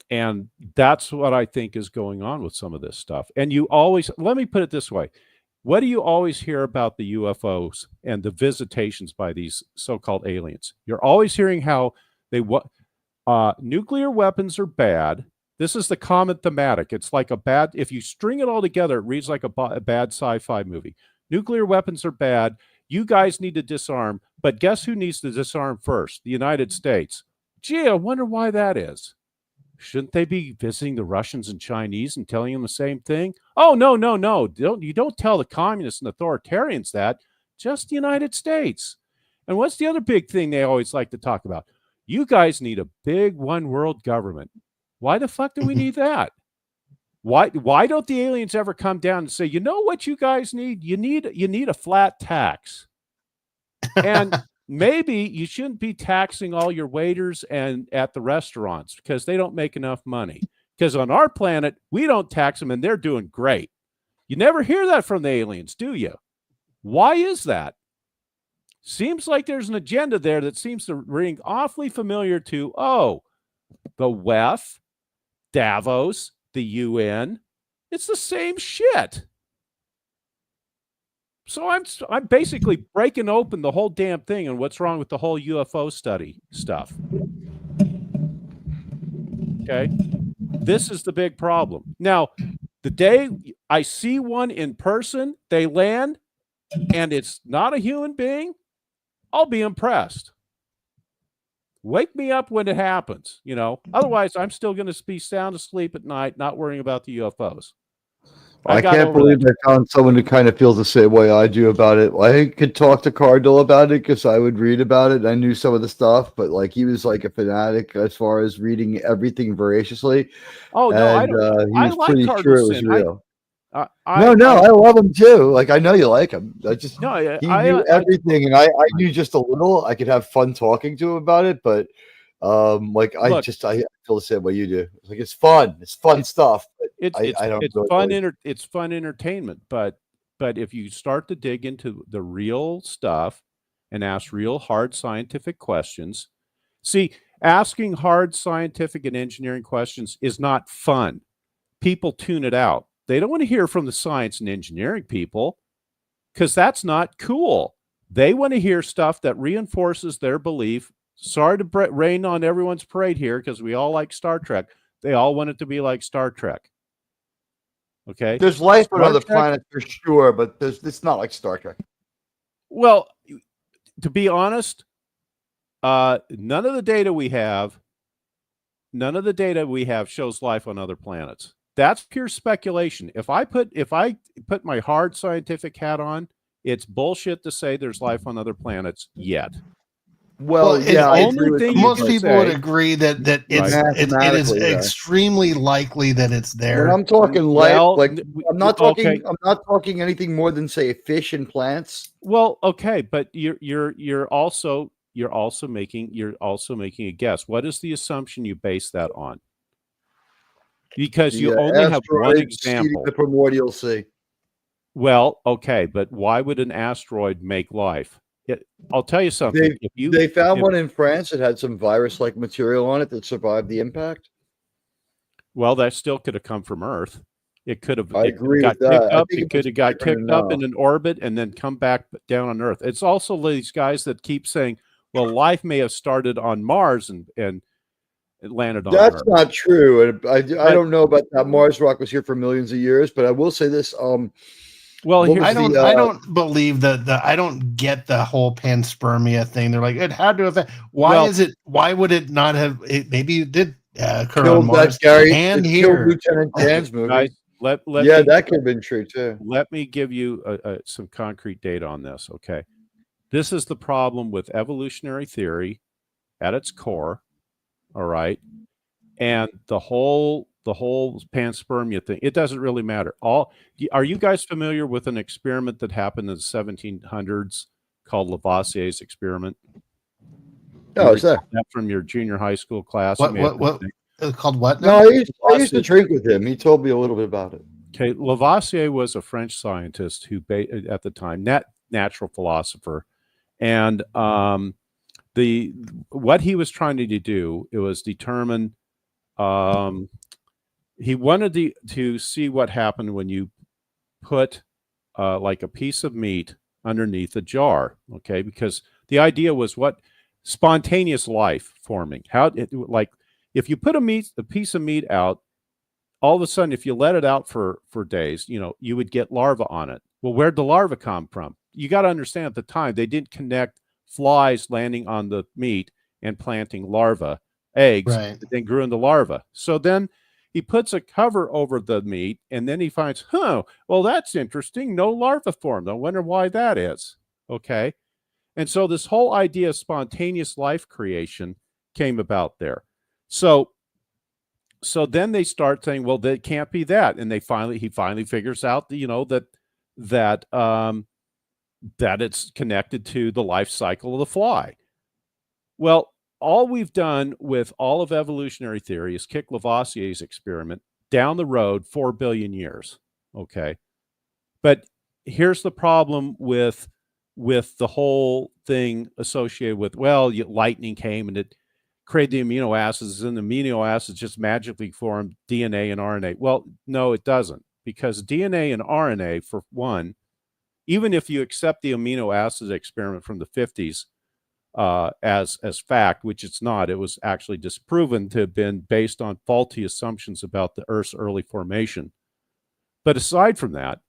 And that's what I think is going on with some of this stuff. And you always, let me put it this way. What do you always hear about the UFOs and the visitations by these so-called aliens? You're always hearing how nuclear weapons are bad. This is the common thematic. It's like if you string it all together, it reads like a bad sci-fi movie. Nuclear weapons are bad. You guys need to disarm. But guess who needs to disarm first? The United States. Gee, I wonder why that is. Shouldn't they be visiting the Russians and Chinese and telling them the same thing? Oh, no. You don't tell the communists and authoritarians that. Just the United States. And what's the other big thing they always like to talk about? You guys need a big one world government. Why the fuck do we need that? Why don't the aliens ever come down and say, you know what you guys need? You need a flat tax. And maybe you shouldn't be taxing all your waiters and at the restaurants because they don't make enough money. Because on our planet, we don't tax them and they're doing great. You never hear that from the aliens, do you? Why is that? Seems like there's an agenda there that seems to ring awfully familiar to, the WEF, Davos, the UN. It's the same shit. So I'm basically breaking open the whole damn thing and what's wrong with the whole UFO study stuff. Okay? This is the big problem. Now, the day I see one in person, they land, and it's not a human being, I'll be impressed. Wake me up when it happens, you know. Otherwise, I'm still going to be sound asleep at night, not worrying about the UFOs. I can't believe I found someone who kind of feels the same way I do about it. I could talk to Cardinal about it because I would read about it. I knew some of the stuff, but like he was like a fanatic as far as reading everything voraciously. Oh no, and, he was like pretty Cardinal sure it was Sin. real. I love him too. Like I know you like him. He knew everything, and I knew just a little. I could have fun talking to him about it, but I feel the same way you do. Like it's fun. It's fun stuff. It's fun entertainment. But if you start to dig into the real stuff and ask real hard scientific questions, see, asking hard scientific and engineering questions is not fun. People tune it out. They don't want to hear from the science and engineering people because that's not cool. They want to hear stuff that reinforces their belief. Sorry to rain on everyone's parade here because we all like Star Trek. They all want it to be like Star Trek. Okay. There's life on other planets for sure, but it's not like Star Trek. Well, to be honest, none of the data we have shows life on other planets. That's pure speculation. If I put my hard scientific hat on, it's bullshit to say there's life on other planets yet. Well, yeah, most people would agree that it is extremely likely that it's there. When I'm talking I'm not talking anything more than say fish and plants. Well, okay, but you're also making a guess. What is the assumption you base that on? Because you only have one example. The primordial sea. Well, okay, but why would an asteroid make life? I'll tell you something. They found one in France that had some virus-like material on it that survived the impact. Well, that still could have come from Earth. It could have. I agree with that. It could have got kicked up in an orbit and then come back down on Earth. It's also these guys that keep saying, "Well, life may have started on Mars and it landed on Earth." That's not true, and I don't know about that. Mars rock was here for millions of years, but I will say this. Well, I don't believe that. I don't get the whole panspermia thing. They're like, it had to have. Why is it? Why would it not have? Maybe it did occur on Mars. And here, Lieutenant Dan's movie. Guys, that could have been true too. Let me give you some concrete data on this. Okay, this is the problem with evolutionary theory at its core. All right, and the whole panspermia thing. It doesn't really matter. Are you guys familiar with an experiment that happened in the 1700s called Lavoisier's experiment? No, is that from your junior high school class? What? Called what? No, I used to drink with him. He told me a little bit about it. Okay, Lavoisier was a French scientist who, at the time, natural philosopher, and what he was trying to do, it was determine. He wanted to see what happened when you put like a piece of meat underneath a jar. Okay, because the idea was what spontaneous life forming. Like if you put a piece of meat out, all of a sudden, if you let it out for days, you would get larvae on it. Well, where'd the larvae come from? You got to understand at the time, they didn't connect flies landing on the meat and planting larvae, eggs, right, that then grew into larvae. So then he puts a cover over the meat and then he finds, well, that's interesting. No larvae formed. I wonder why that is. Okay. And so this whole idea of spontaneous life creation came about there. So then they start saying, well, that can't be that. And he finally figures out, that it's connected to the life cycle of the fly. Well, all we've done with all of evolutionary theory is kick Lavoisier's experiment down the road 4 billion years. Okay. But here's the problem with the whole thing associated with, lightning came and it created the amino acids, and the amino acids just magically formed DNA and RNA. Well, no, it doesn't, because DNA and RNA, for one, even if you accept the amino acid experiment from the 50s as fact, which it's not, it was actually disproven to have been based on faulty assumptions about the Earth's early formation. But aside from that,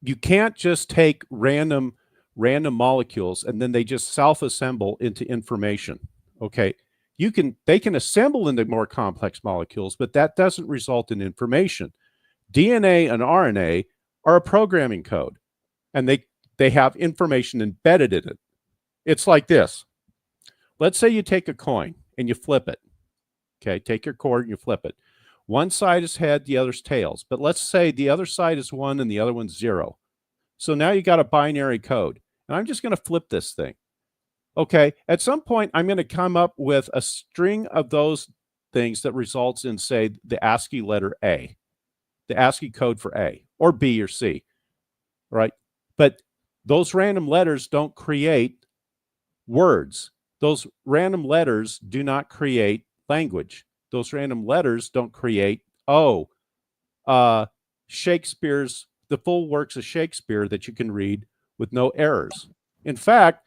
you can't just take random molecules and then they just self-assemble into information. Okay, they can assemble into more complex molecules, but that doesn't result in information. DNA and RNA are a programming code, and they have information embedded in it. It's like this. Let's say you take a coin and you flip it. Okay, take your cord and you flip it. One side is head, the other's tails. But let's say the other side is 1 and the other one's 0. So now you got a binary code. And I'm just going to flip this thing. Okay, at some point, I'm going to come up with a string of those things that results in, say, the ASCII letter A, the ASCII code for A, or B or C, right? But those random letters don't create words. Those random letters do not create language. Those random letters don't create, Shakespeare's, the full works of Shakespeare that you can read with no errors. In fact,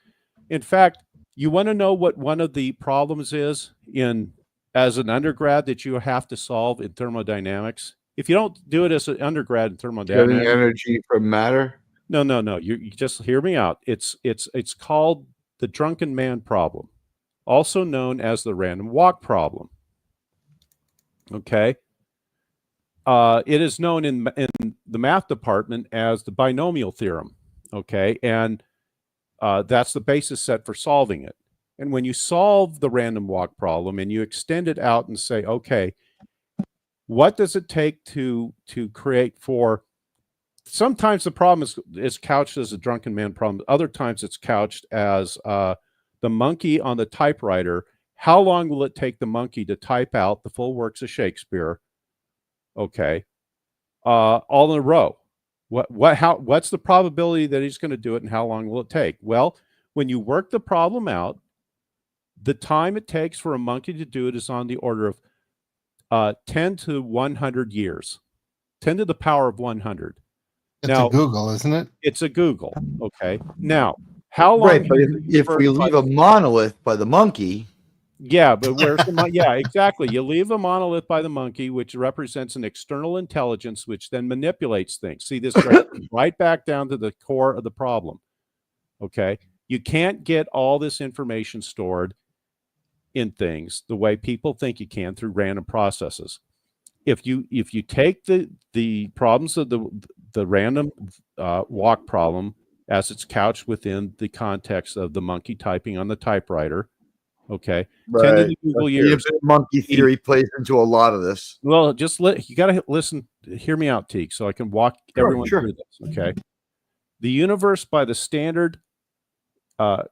you want to know what one of the problems is as an undergrad that you have to solve in thermodynamics? If you don't do it as an undergrad in thermodynamics, getting energy from matter. No. You just hear me out. It's called the drunken man problem, also known as the random walk problem. Okay. It is known in the math department as the binomial theorem. Okay, and that's the basis set for solving it. And when you solve the random walk problem and you extend it out and say, okay, what does it take to create for? Sometimes the problem is couched as a drunken man problem. Other times it's couched as the monkey on the typewriter. How long will it take the monkey to type out the full works of Shakespeare? Okay. all in a row. What's the probability that he's going to do it, and how long will it take? Well, when you work the problem out, the time it takes for a monkey to do it is on the order of 10 to 100 years, 10 to the power of 100. It's Now, a Google, isn't it? It's a Google. Okay. Now, how long? Right, but if we leave a monolith by the monkey, yeah, but where's the yeah, exactly. You leave a monolith by the monkey, which represents an external intelligence, which then manipulates things. See, this goes right back down to the core of the problem. Okay, you can't get all this information stored in things the way people think you can through random processes. If you take the problems of the random walk problem as it's couched within the context of the monkey typing on the typewriter, okay, right. 10 to the Google years. Monkey theory plays into a lot of this. Well, you got to listen, hear me out, Teek, so I can walk everyone through this. Okay, the universe by the standard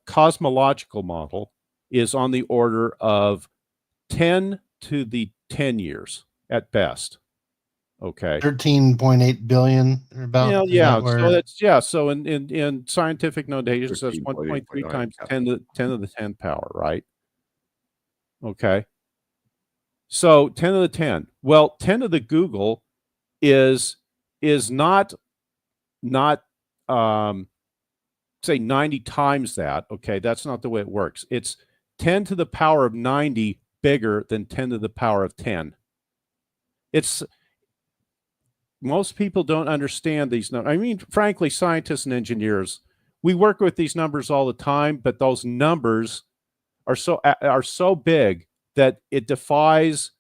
cosmological model is on the order of 10 to the 10 years at best. Okay, 13.8 billion or about. Yeah. So that's So in scientific notation, so that's 1.3 times 10 to the 10th power, right? Okay. So 10 to the 10. Well, 10 to the Google is not say 90 times that. Okay, that's not the way it works. It's 10 to the power of 90 bigger than 10 to the power of 10. Most people don't understand these numbers. I mean, frankly, scientists and engineers, we work with these numbers all the time, but those numbers are so big that it defies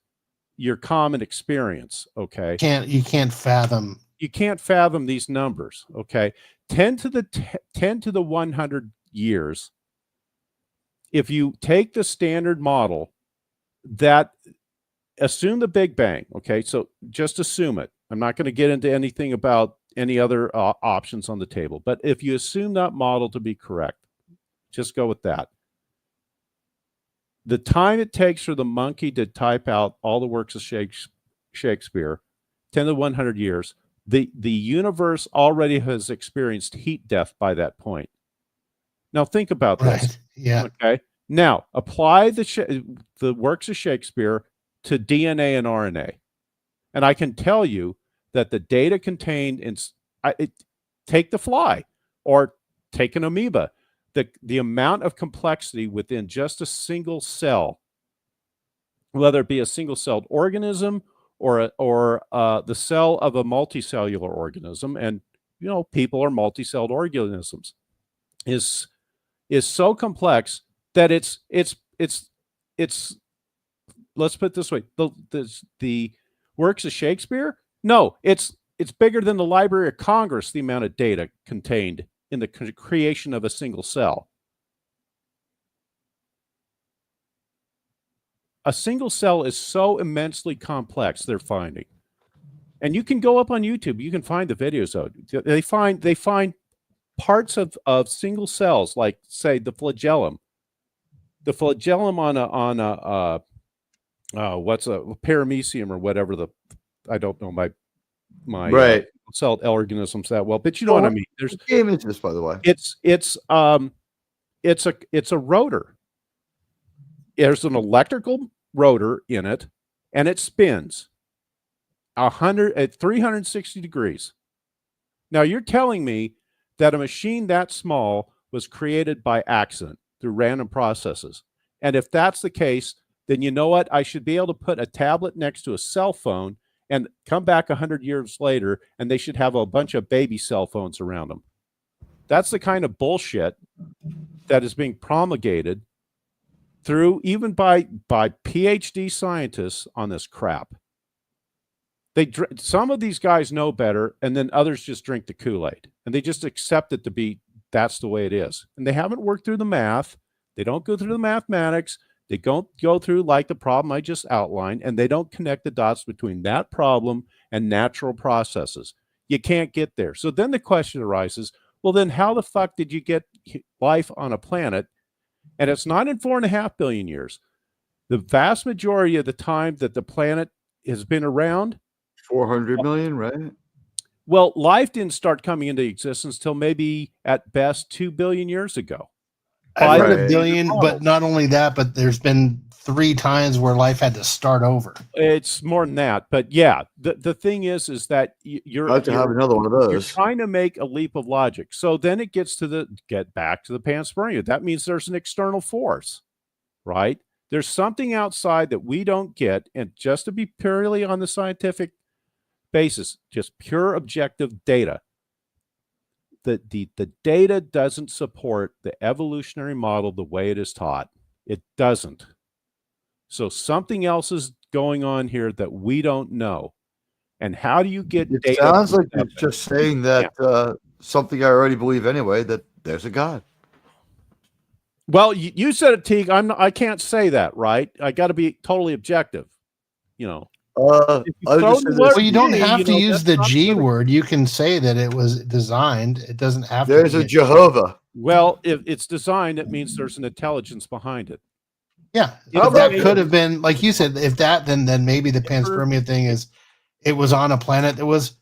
your common experience. Okay, you can't fathom. You can't fathom these numbers. Okay, 10 to the 100 years. If you take the standard model that assume the Big Bang, okay, so just assume it. I'm not going to get into anything about any other options on the table, but if you assume that model to be correct, just go with that. The time it takes for the monkey to type out all the works of Shakespeare, 10 to 100 years, the universe already has experienced heat death by that point. Now think about this. Right. Yeah. Okay. Now apply the works of Shakespeare to DNA and RNA. And I can tell you that the data contained in take the fly or take an amoeba, the amount of complexity within just a single cell, whether it be a single-celled organism or the cell of a multicellular organism, and people are multicelled organisms, is so complex that it's let's put it this way, the works of Shakespeare, no, it's bigger than the Library of Congress, the amount of data contained in the creation of a single cell. A single cell is so immensely complex, they're finding. And you can go up on YouTube, you can find the videos of it. They find parts of single cells, like say the flagellum. The flagellum on a what's a paramecium or whatever, I don't know my right celled organisms that well, but you know what I mean. There's what game is this, by the way? It's a rotor. There's an electrical rotor in it, and it spins 360 degrees. Now you're telling me that a machine that small was created by accident through random processes. And if that's the case, then you know what? I should be able to put a tablet next to a cell phone and come back 100 years later, and they should have a bunch of baby cell phones around them. That's the kind of bullshit that is being promulgated through even by PhD scientists on this crap. Some of these guys know better, and then others just drink the Kool-Aid, and they just accept it to be that's the way it is. And they haven't worked through the math. They don't go through the mathematics. They don't go through like the problem I just outlined, and they don't connect the dots between that problem and natural processes. You can't get there. So then the question arises, well, then how the fuck did you get life on a planet? And it's not in 4.5 billion years. The vast majority of the time that the planet has been around 400 million, right? Well, life didn't start coming into existence till maybe at best 2 billion years ago. I read Right. a billion, but not only that, but there's been 3 times where life had to start over. It's more than that, but yeah, the thing is that you're I have to have another one of you're those. trying to make a leap of logic. So then it gets to get back to the panspermia. That means there's an external force, right? There's something outside that we don't get, and just to be purely on the scientific basis, just pure objective data. The data doesn't support the evolutionary model the way it is taught. It doesn't. So something else is going on here that we don't know. And how do you get It data? sounds like it's just saying that something I already believe anyway, that there's a God. Well, you said it, Teague. I can't say that, right? I got to be totally objective. You know. Well, you don't have to use the G word. You can say that it was designed. It doesn't have there's to. There's a Jehovah. Well, if it's designed, it means there's an intelligence behind it. Yeah, if that could have been, like you said, if that, then maybe the panspermia thing is, it was on a planet that was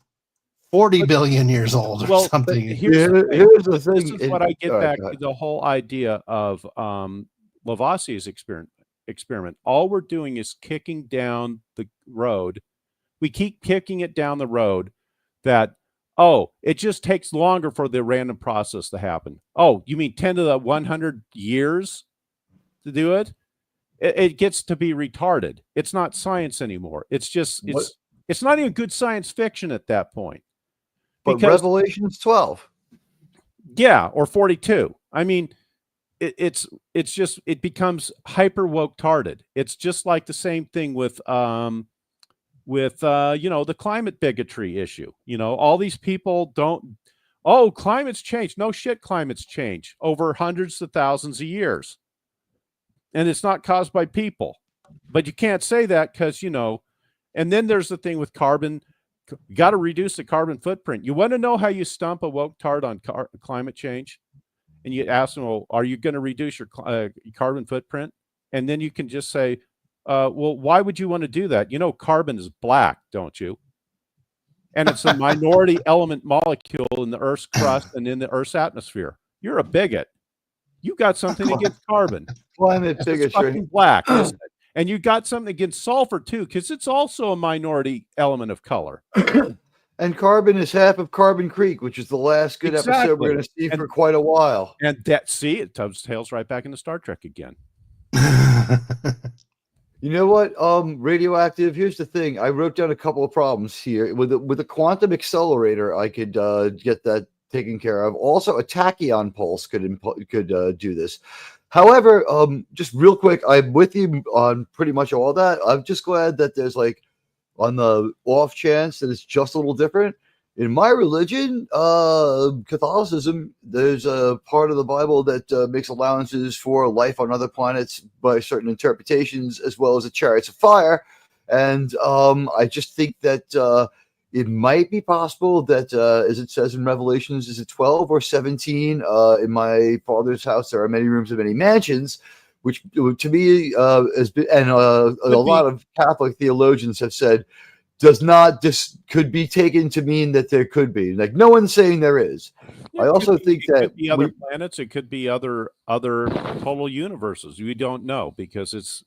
40 billion years old or something. Here's the thing. This is what I get back to the whole idea of Lavoisier's experiment. All we're doing is kicking down the road. We keep kicking it down the road that, oh, it just takes longer for the random process to happen. Oh, you mean 10 to the 100 years to do it? It gets to be retarded. It's not science anymore. It's just, it's not even good science fiction at that point. But Revelation's 12. Yeah, or 42. I mean, it's just, it becomes hyper woke-tarded. It's just like the same thing with you know, the climate bigotry issue. You know, all these people don't, oh, climate's changed. No shit, climate's changed over hundreds of thousands of years. And it's not caused by people. But you can't say that because, you know, and then there's the thing with carbon. You got to reduce the carbon footprint. You want to know how you stump a woke tard on climate change? And you ask them, well, are you going to reduce your carbon footprint? And then you can just say, well, why would you want to do that? You know, carbon is black, don't you? And it's a minority element molecule in the Earth's crust and in the Earth's atmosphere. You're a bigot. You got something against carbon. Climate bigotry. It's fucking black, isn't it? And you got something against sulfur too, because it's also a minority element of color. And carbon is half of Carbon Creek, which is the last good episode we're going to see for quite a while. And that, see, it tails right back into Star Trek again. You know what? Radioactive. Here's the thing. I wrote down a couple of problems here. With a quantum accelerator, I could get that taken care of. Also, a tachyon pulse could do this. However, just real quick, I'm with you on pretty much all that. I'm just glad that there's like, on the off chance that it's just a little different. In my religion, Catholicism, there's a part of the Bible that makes allowances for life on other planets by certain interpretations, as well as the chariots of fire. And I just think that it might be possible that, as it says in Revelations, is it 12 or 17? In my Father's house, there are many rooms and many mansions, which to me has been, and a lot of Catholic theologians have said, could be taken to mean that there could be. Like, no one's saying there is. I also think that it could be other planets, it could be other total universes. We don't know because it's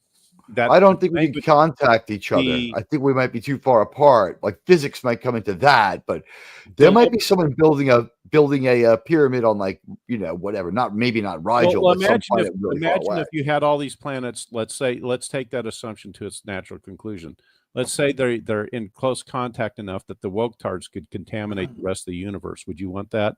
that. I don't think we can contact each other. I think we might be too far apart. Like physics might come into that, but there might be someone building a pyramid on, like, you know, whatever. Maybe not Rigel. Well, but imagine if you had all these planets. Let's take that assumption to its natural conclusion. Let's say they're in close contact enough that the woke tards could contaminate the rest of the universe. Would you want that?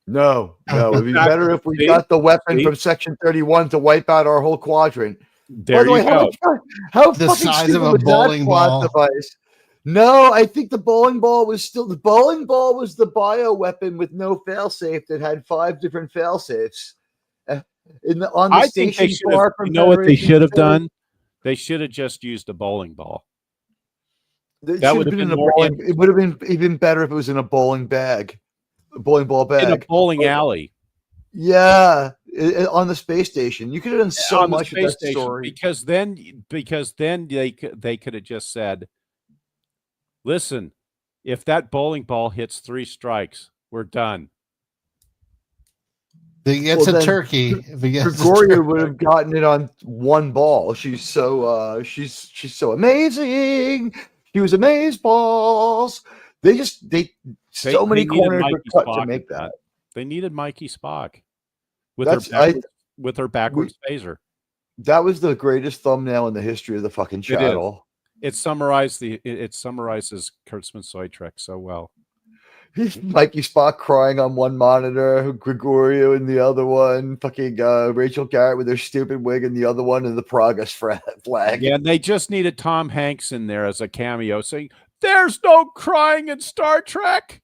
No. It'd be better if we got the weapon from Section 31 to wipe out our whole quadrant. There you go. How the size of a bowling ball device? No, I think the bowling ball was the bio weapon with no failsafe that had 5 different failsafes. On the station bar. You know what they should have done? They should have just used a bowling ball. That would have been it would have been even better if it was in a bowling bag, a bowling ball bag, in a bowling alley. Yeah, on the space station, you could have done so much with that story. Because then they could have just said, Listen, if that bowling ball hits 3 strikes, we're done. If he gets Well, a then turkey. If he gets Gregoria would have gotten it on one ball. She's so she's so amazing. She was amaze balls. They so many needed corners were Mikey cut Spock to at make that. that. They needed Mikey Spock with her backwards phaser. That was the greatest thumbnail in the history of the fucking channel. It summarizes Kurtzman Soy Trek so well. Mikey Spock crying on one monitor, Gregorio in the other one, fucking Rachel Garrett with her stupid wig in the other one, and the progress flag. Yeah, and they just needed Tom Hanks in there as a cameo saying, "There's no crying in Star Trek."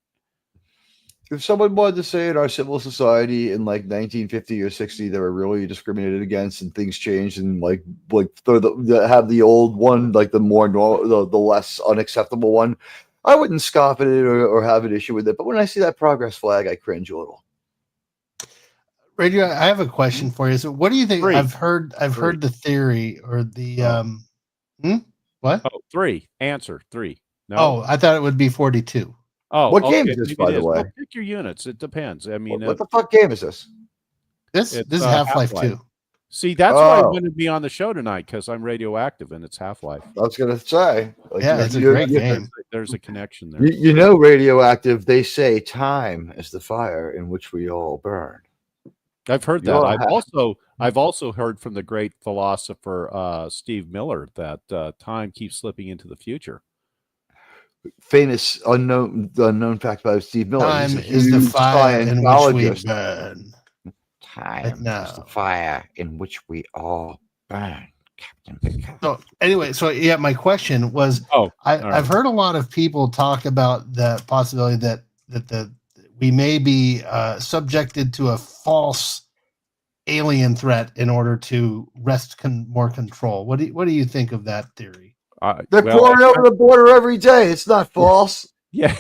If someone wanted to say in our civil society in like 1950 or 60 they were really discriminated against and things changed and like have the old one, like the more normal, the less unacceptable one, I wouldn't scoff at it or have an issue with it. But when I see that progress flag, I cringe a little. Radio, I have a question for you. So what do you think? 3. I've heard the theory or the what? Oh, 3. Answer 3. No. Oh, I thought it would be 42. Oh, what game is this, by the way? Well, pick your units. It depends. I mean, what the fuck game is this? This is Half-Life 2. See, that's why I wanted to be on the show tonight, because I'm radioactive and it's Half-Life. I was gonna say, it's a great game. There's a connection there. You know, radioactive. They say time is the fire in which we all burn. I've heard that. I've also heard from the great philosopher Steve Miller that time keeps slipping into the future. Famous unknown fact about Steve Miller. Time is the fire in which we burn. Time is the fire in which we all burn, Captain Picard. So anyway, yeah, my question was, I've heard a lot of people talk about the possibility that we may be subjected to a false alien threat in order to wrest more control. What do you think of that theory? They're pouring over the border every day. It's not false. Yeah.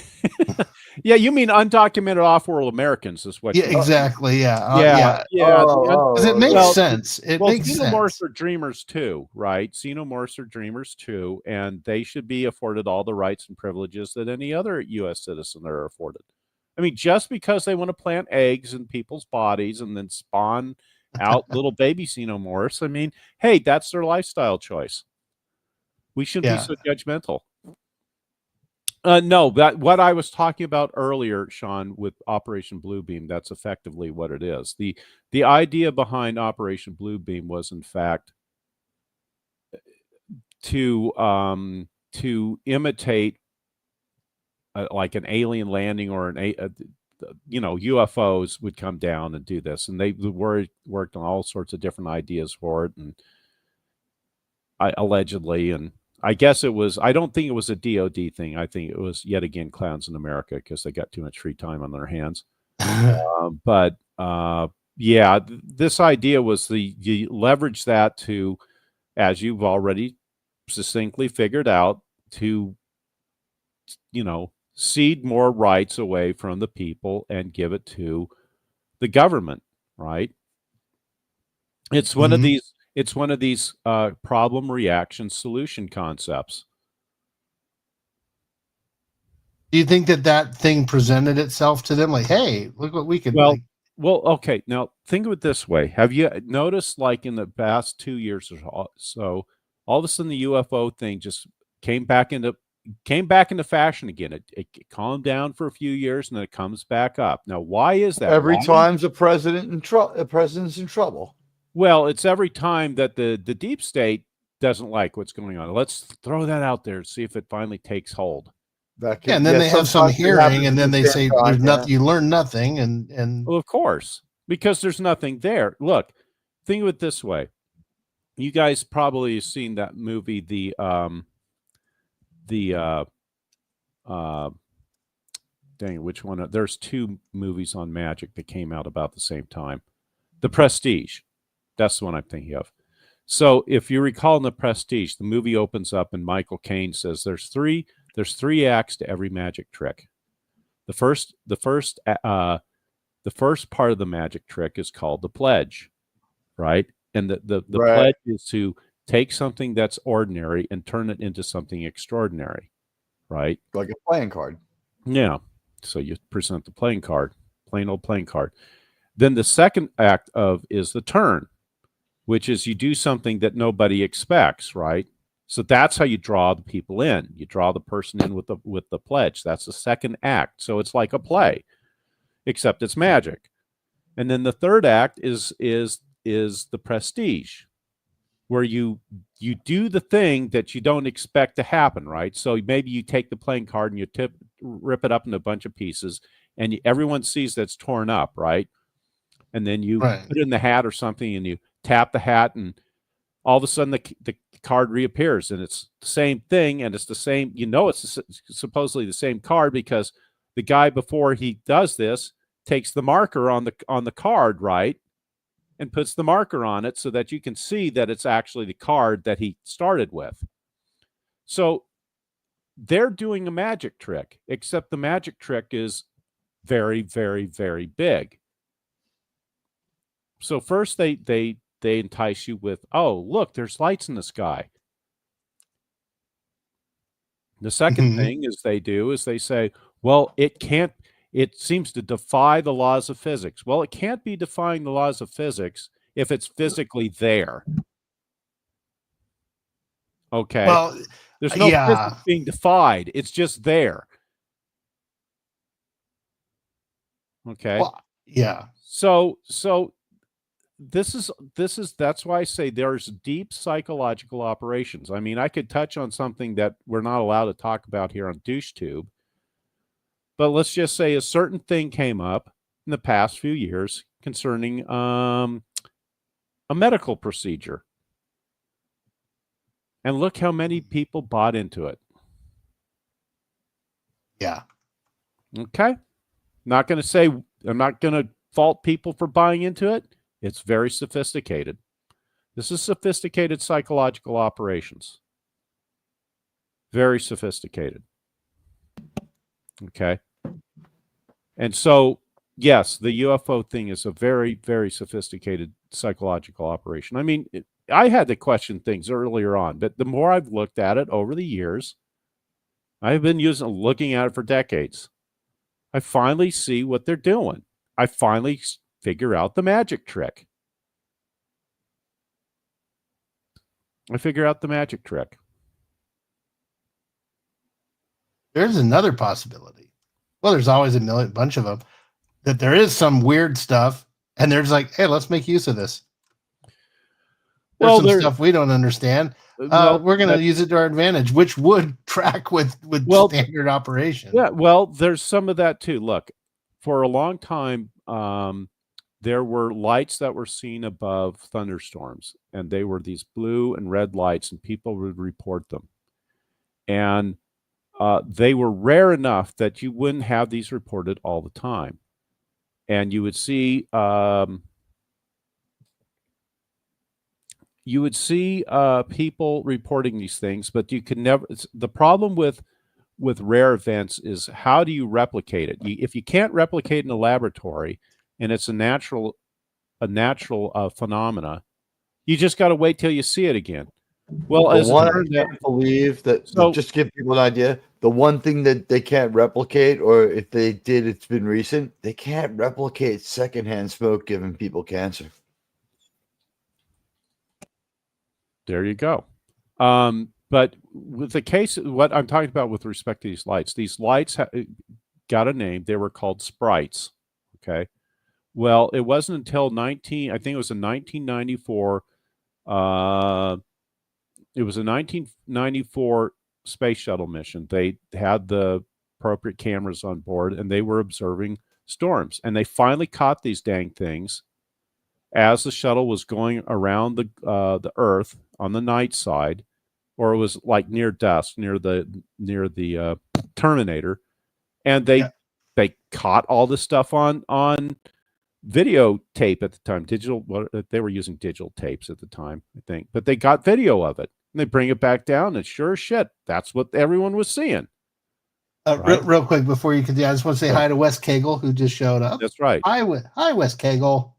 Yeah, you mean undocumented off-world Americans is what? Yeah, exactly. Yeah. Because it makes sense. It makes sense. Xenomorphs are dreamers too, right? Xenomorphs are dreamers too, and they should be afforded all the rights and privileges that any other U.S. citizen are afforded. I mean, just because they want to plant eggs in people's bodies and then spawn out little baby xenomorphs, I mean, hey, that's their lifestyle choice. We shouldn't be so judgmental. No, what I was talking about earlier, Sean, with Operation Bluebeam, that's effectively what it is. The idea behind Operation Bluebeam was, in fact, to imitate like an alien landing or UFOs would come down and do this, and they worked on all sorts of different ideas for it, and allegedly, and I guess it was, I don't think it was a DOD thing. I think it was, yet again, clowns in America because they got too much free time on their hands. Yeah, this idea was you leverage that to, as you've already succinctly figured out, to, cede more rights away from the people and give it to the government, right? It's one of these. It's one of these problem, reaction, solution concepts. Do you think that thing presented itself to them? Like, hey, look what we can do. Well, okay. Now, think of it this way. Have you noticed, like, in the past 2 years or so, all of a sudden the UFO thing just came back into fashion again? It calmed down for a few years, and then it comes back up. Now, why is that? Every time's a president's in trouble. Well, it's every time that the deep state doesn't like what's going on. Let's throw that out there and see if it finally takes hold. And then they have some hearing, and then they say there's nothing. You learn nothing, and well, of course, because there's nothing there. Look, think of it this way: you guys probably have seen that movie, dang, which one? There's 2 movies on magic that came out about the same time. The Prestige. That's the one I'm thinking of. So if you recall in The Prestige, the movie opens up and Michael Caine says there's three acts to every magic trick. The first part of the magic trick is called the pledge, right? And the pledge is to take something that's ordinary and turn it into something extraordinary, right? Like a playing card. Yeah. So you present the playing card, plain old playing card. Then the second act is the turn, which is you do something that nobody expects, right? So that's how you draw the people in. You draw the person in with the pledge. That's the second act. So it's like a play, except it's magic. And then the third act is the prestige, where you do the thing that you don't expect to happen, right? So maybe you take the playing card and you rip it up into a bunch of pieces, and everyone sees that's torn up, right? And then you put it in the hat or something, and you tap the hat, and all of a sudden the card reappears, and it's the same thing, and it's the same. It's supposedly the same card because the guy before he does this takes the marker on the card, right, and puts the marker on it so that you can see that it's actually the card that he started with. So they're doing a magic trick, except the magic trick is very, very, very big. So first they entice you with, oh, look, there's lights in the sky. The second thing they say, well, it seems to defy the laws of physics. Well, it can't be defying the laws of physics if it's physically there. Okay. Well, there's no physics being defied. It's just there. Okay. Well, yeah. So that's why I say there's deep psychological operations. I mean, I could touch on something that we're not allowed to talk about here on DoucheTube, but let's just say a certain thing came up in the past few years concerning a medical procedure. And look how many people bought into it. Yeah. Okay. I'm not going to fault people for buying into it. It's very sophisticated. This is sophisticated psychological operations. Very sophisticated. Okay. And so, yes, the UFO thing is a very, very sophisticated psychological operation. I mean, I had to question things earlier on, but the more I've looked at it over the years, I've been looking at it for decades. I finally see what they're doing. I finally figure out the magic trick. There's another possibility. Well, there's always a bunch of them, that there is some weird stuff, and there's like, hey, let's make use of this. There's stuff we don't understand. We're going to use it to our advantage, which would track with standard operation. Yeah, well, there's some of that too. Look, for a long time, there were lights that were seen above thunderstorms, and they were these blue and red lights, and people would report them. And they were rare enough that you wouldn't have these reported all the time. And you would see people reporting these things, but you can never. The problem with rare events is, how do you replicate it? If you can't replicate in a laboratory and it's a natural phenomena, you just got to wait till you see it again. Well, as I can't believe that. So, just to give people an idea, the one thing that they can't replicate, or if they did, it's been recent, they can't replicate secondhand smoke giving people cancer. There you go. But with the case, what I'm talking about with respect to these lights got a name. They were called sprites. Okay. Well, it wasn't until I think it was in 1994. It was a 1994 space shuttle mission. They had the appropriate cameras on board, and they were observing storms. And they finally caught these dang things as the shuttle was going around the Earth on the night side, or it was like near dusk, near the Terminator, and they caught all this stuff on videotape at the time. They were using digital tapes at the time, I think, but they got video of it, and they bring it back down, and sure as shit, that's what everyone was seeing. Right? Real quick before you continue, I just want to say hi to Wes Cagle, who just showed up. That's right. Hi, Wes Cagle.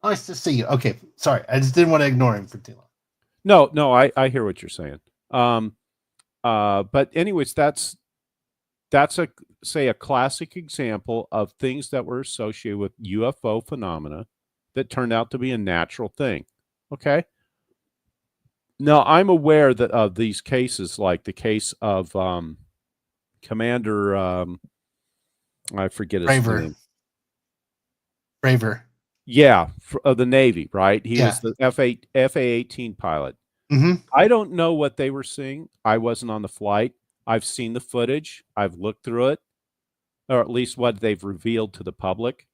Nice to see you. Okay, sorry, I just didn't want to ignore him for too long. No, I hear what you're saying. But anyways, that's a classic example of things that were associated with UFO phenomena that turned out to be a natural thing. Okay. Now I'm aware that of these cases, like the case of Commander, I forget his name. Braver. Yeah, of the Navy, right? He Yeah. was the FA-18 pilot. Mm-hmm. I don't know what they were seeing. I wasn't on the flight. I've seen the footage. I've looked through it, or at least what they've revealed to the public.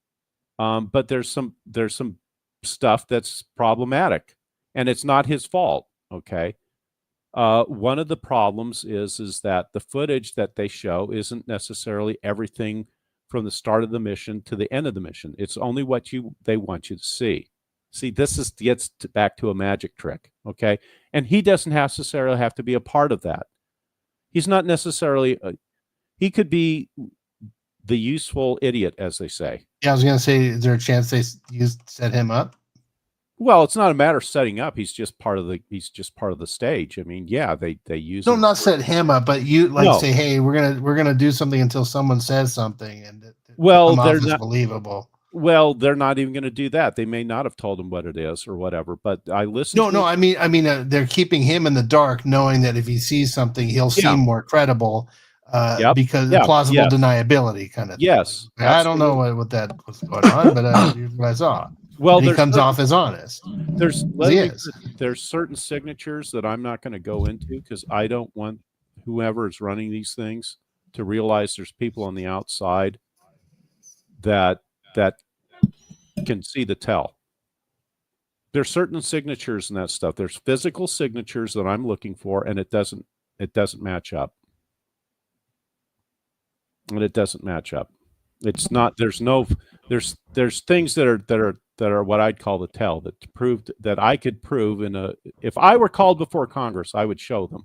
But there's some stuff that's problematic, and it's not his fault. Okay. One of the problems is that the footage that they show isn't necessarily everything from the start of the mission to the end of the mission. It's only what they want you to see. See, this gets back to a magic trick, okay? And he doesn't necessarily have to be a part of that. He's not necessarily he could be the useful idiot, as they say. Yeah, I was gonna say, is there a chance they set him up? Well, it's not a matter of setting up. He's just part of the stage. I mean, yeah, they use. No, not set him up, but you say, hey, we're gonna do something until someone says something, and they're not believable. Well, they're not even going to do that. They may not have told him what it is or whatever. But I listened. I mean, they're keeping him in the dark, knowing that if he sees something, he'll seem more credible. Because plausible deniability kind of thing. Yes, I don't know what that was going on, but here's what I saw. Well, he comes off as honest. There's certain signatures that I'm not going to go into because I don't want whoever is running these things to realize there's people on the outside that can see the tell. There's certain signatures and that stuff. There's physical signatures that I'm looking for, and it doesn't match up. And it doesn't match up. It's not. There's things that are what I'd call the tell that proved that I could prove if I were called before Congress, I would show them.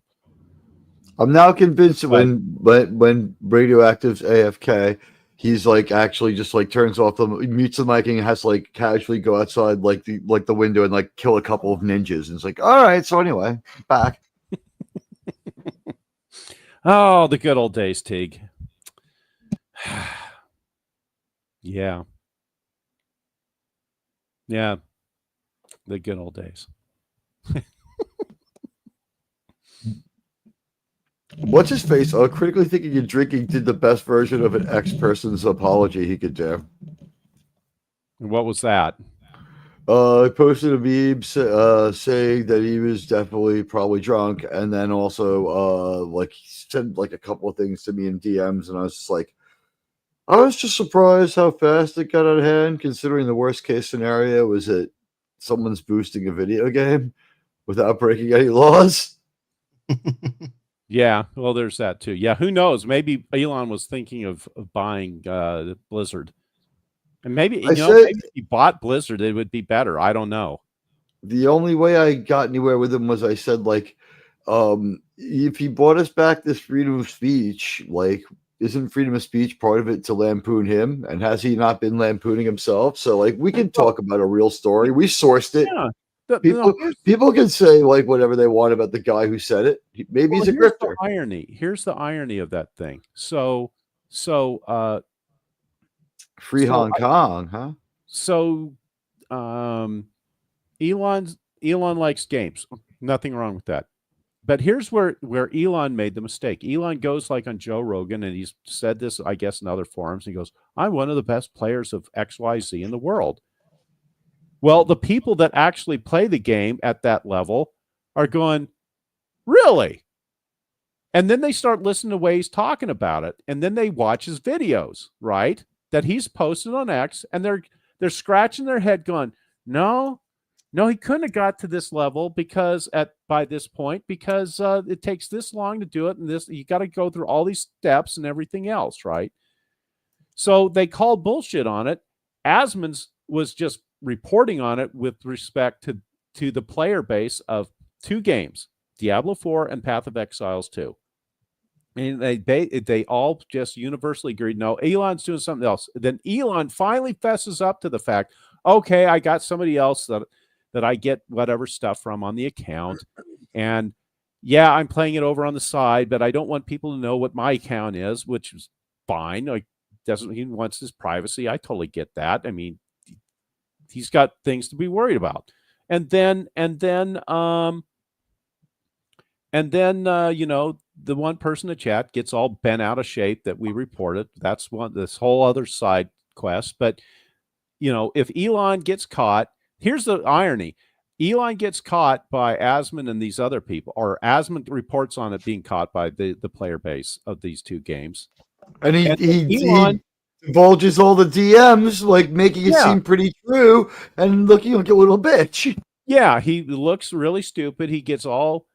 I'm now convinced when Radioactive's AFK, he's like actually just like turns off mutes the mic and has to like casually go outside like the window and like kill a couple of ninjas. And it's like, all right, so anyway, back. Oh, the good old days, Teague. Yeah. Yeah. The good old days. What's his face? Critically thinking and drinking did the best version of an ex-person's apology he could do. What was that? I posted a meme saying that he was definitely probably drunk, and then also like sent like a couple of things to me in DMs, and I was just like, I was just surprised how fast it got out of hand, considering the worst case scenario was that someone's boosting a video game without breaking any laws. Yeah, well, there's that too. Yeah, who knows? Maybe Elon was thinking of buying Blizzard. And maybe, maybe if he bought Blizzard, it would be better. I don't know. The only way I got anywhere with him was I said, like, if he bought us back this freedom of speech, like, isn't freedom of speech part of it to lampoon him? And has he not been lampooning himself? So, like, we can talk about a real story. We sourced it. Yeah. People can say like whatever they want about the guy who said it. Maybe he's a grifter. Here's the irony of that thing. Free Hong Kong, huh? So, Elon likes games. Nothing wrong with that. But here's where Elon made the mistake. Elon goes like on Joe Rogan, and he's said this, I guess, in other forums. He goes, "I'm one of the best players of XYZ in the world." Well, the people that actually play the game at that level are going, really? And then they start listening to the way he's talking about it. And then they watch his videos, right? That he's posted on X, and they're scratching their head going, no, he couldn't have got to this level by this point, because it takes this long to do it. And you got to go through all these steps and everything else, right? So they called bullshit on it. Asmon's was just reporting on it with respect to the player base of two games, Diablo 4 and Path of Exiles 2. And they all just universally agreed, no, Elon's doing something else. Then Elon finally fesses up to the fact, okay, I got somebody else that I get whatever stuff from on the account. And yeah, I'm playing it over on the side, but I don't want people to know what my account is, which is fine. Like, he wants his privacy. I totally get that. I mean, he's got things to be worried about. And then you know, the one person in the chat gets all bent out of shape that we reported. That's this whole other side quest. But, you know, if Elon gets caught, here's the irony. Elon gets caught by Asmund and these other people, or Asmund reports on it being caught by the player base of these two games. And he divulges all the DMs, like making it seem pretty true, and looking like a little bitch. Yeah, he looks really stupid. He gets all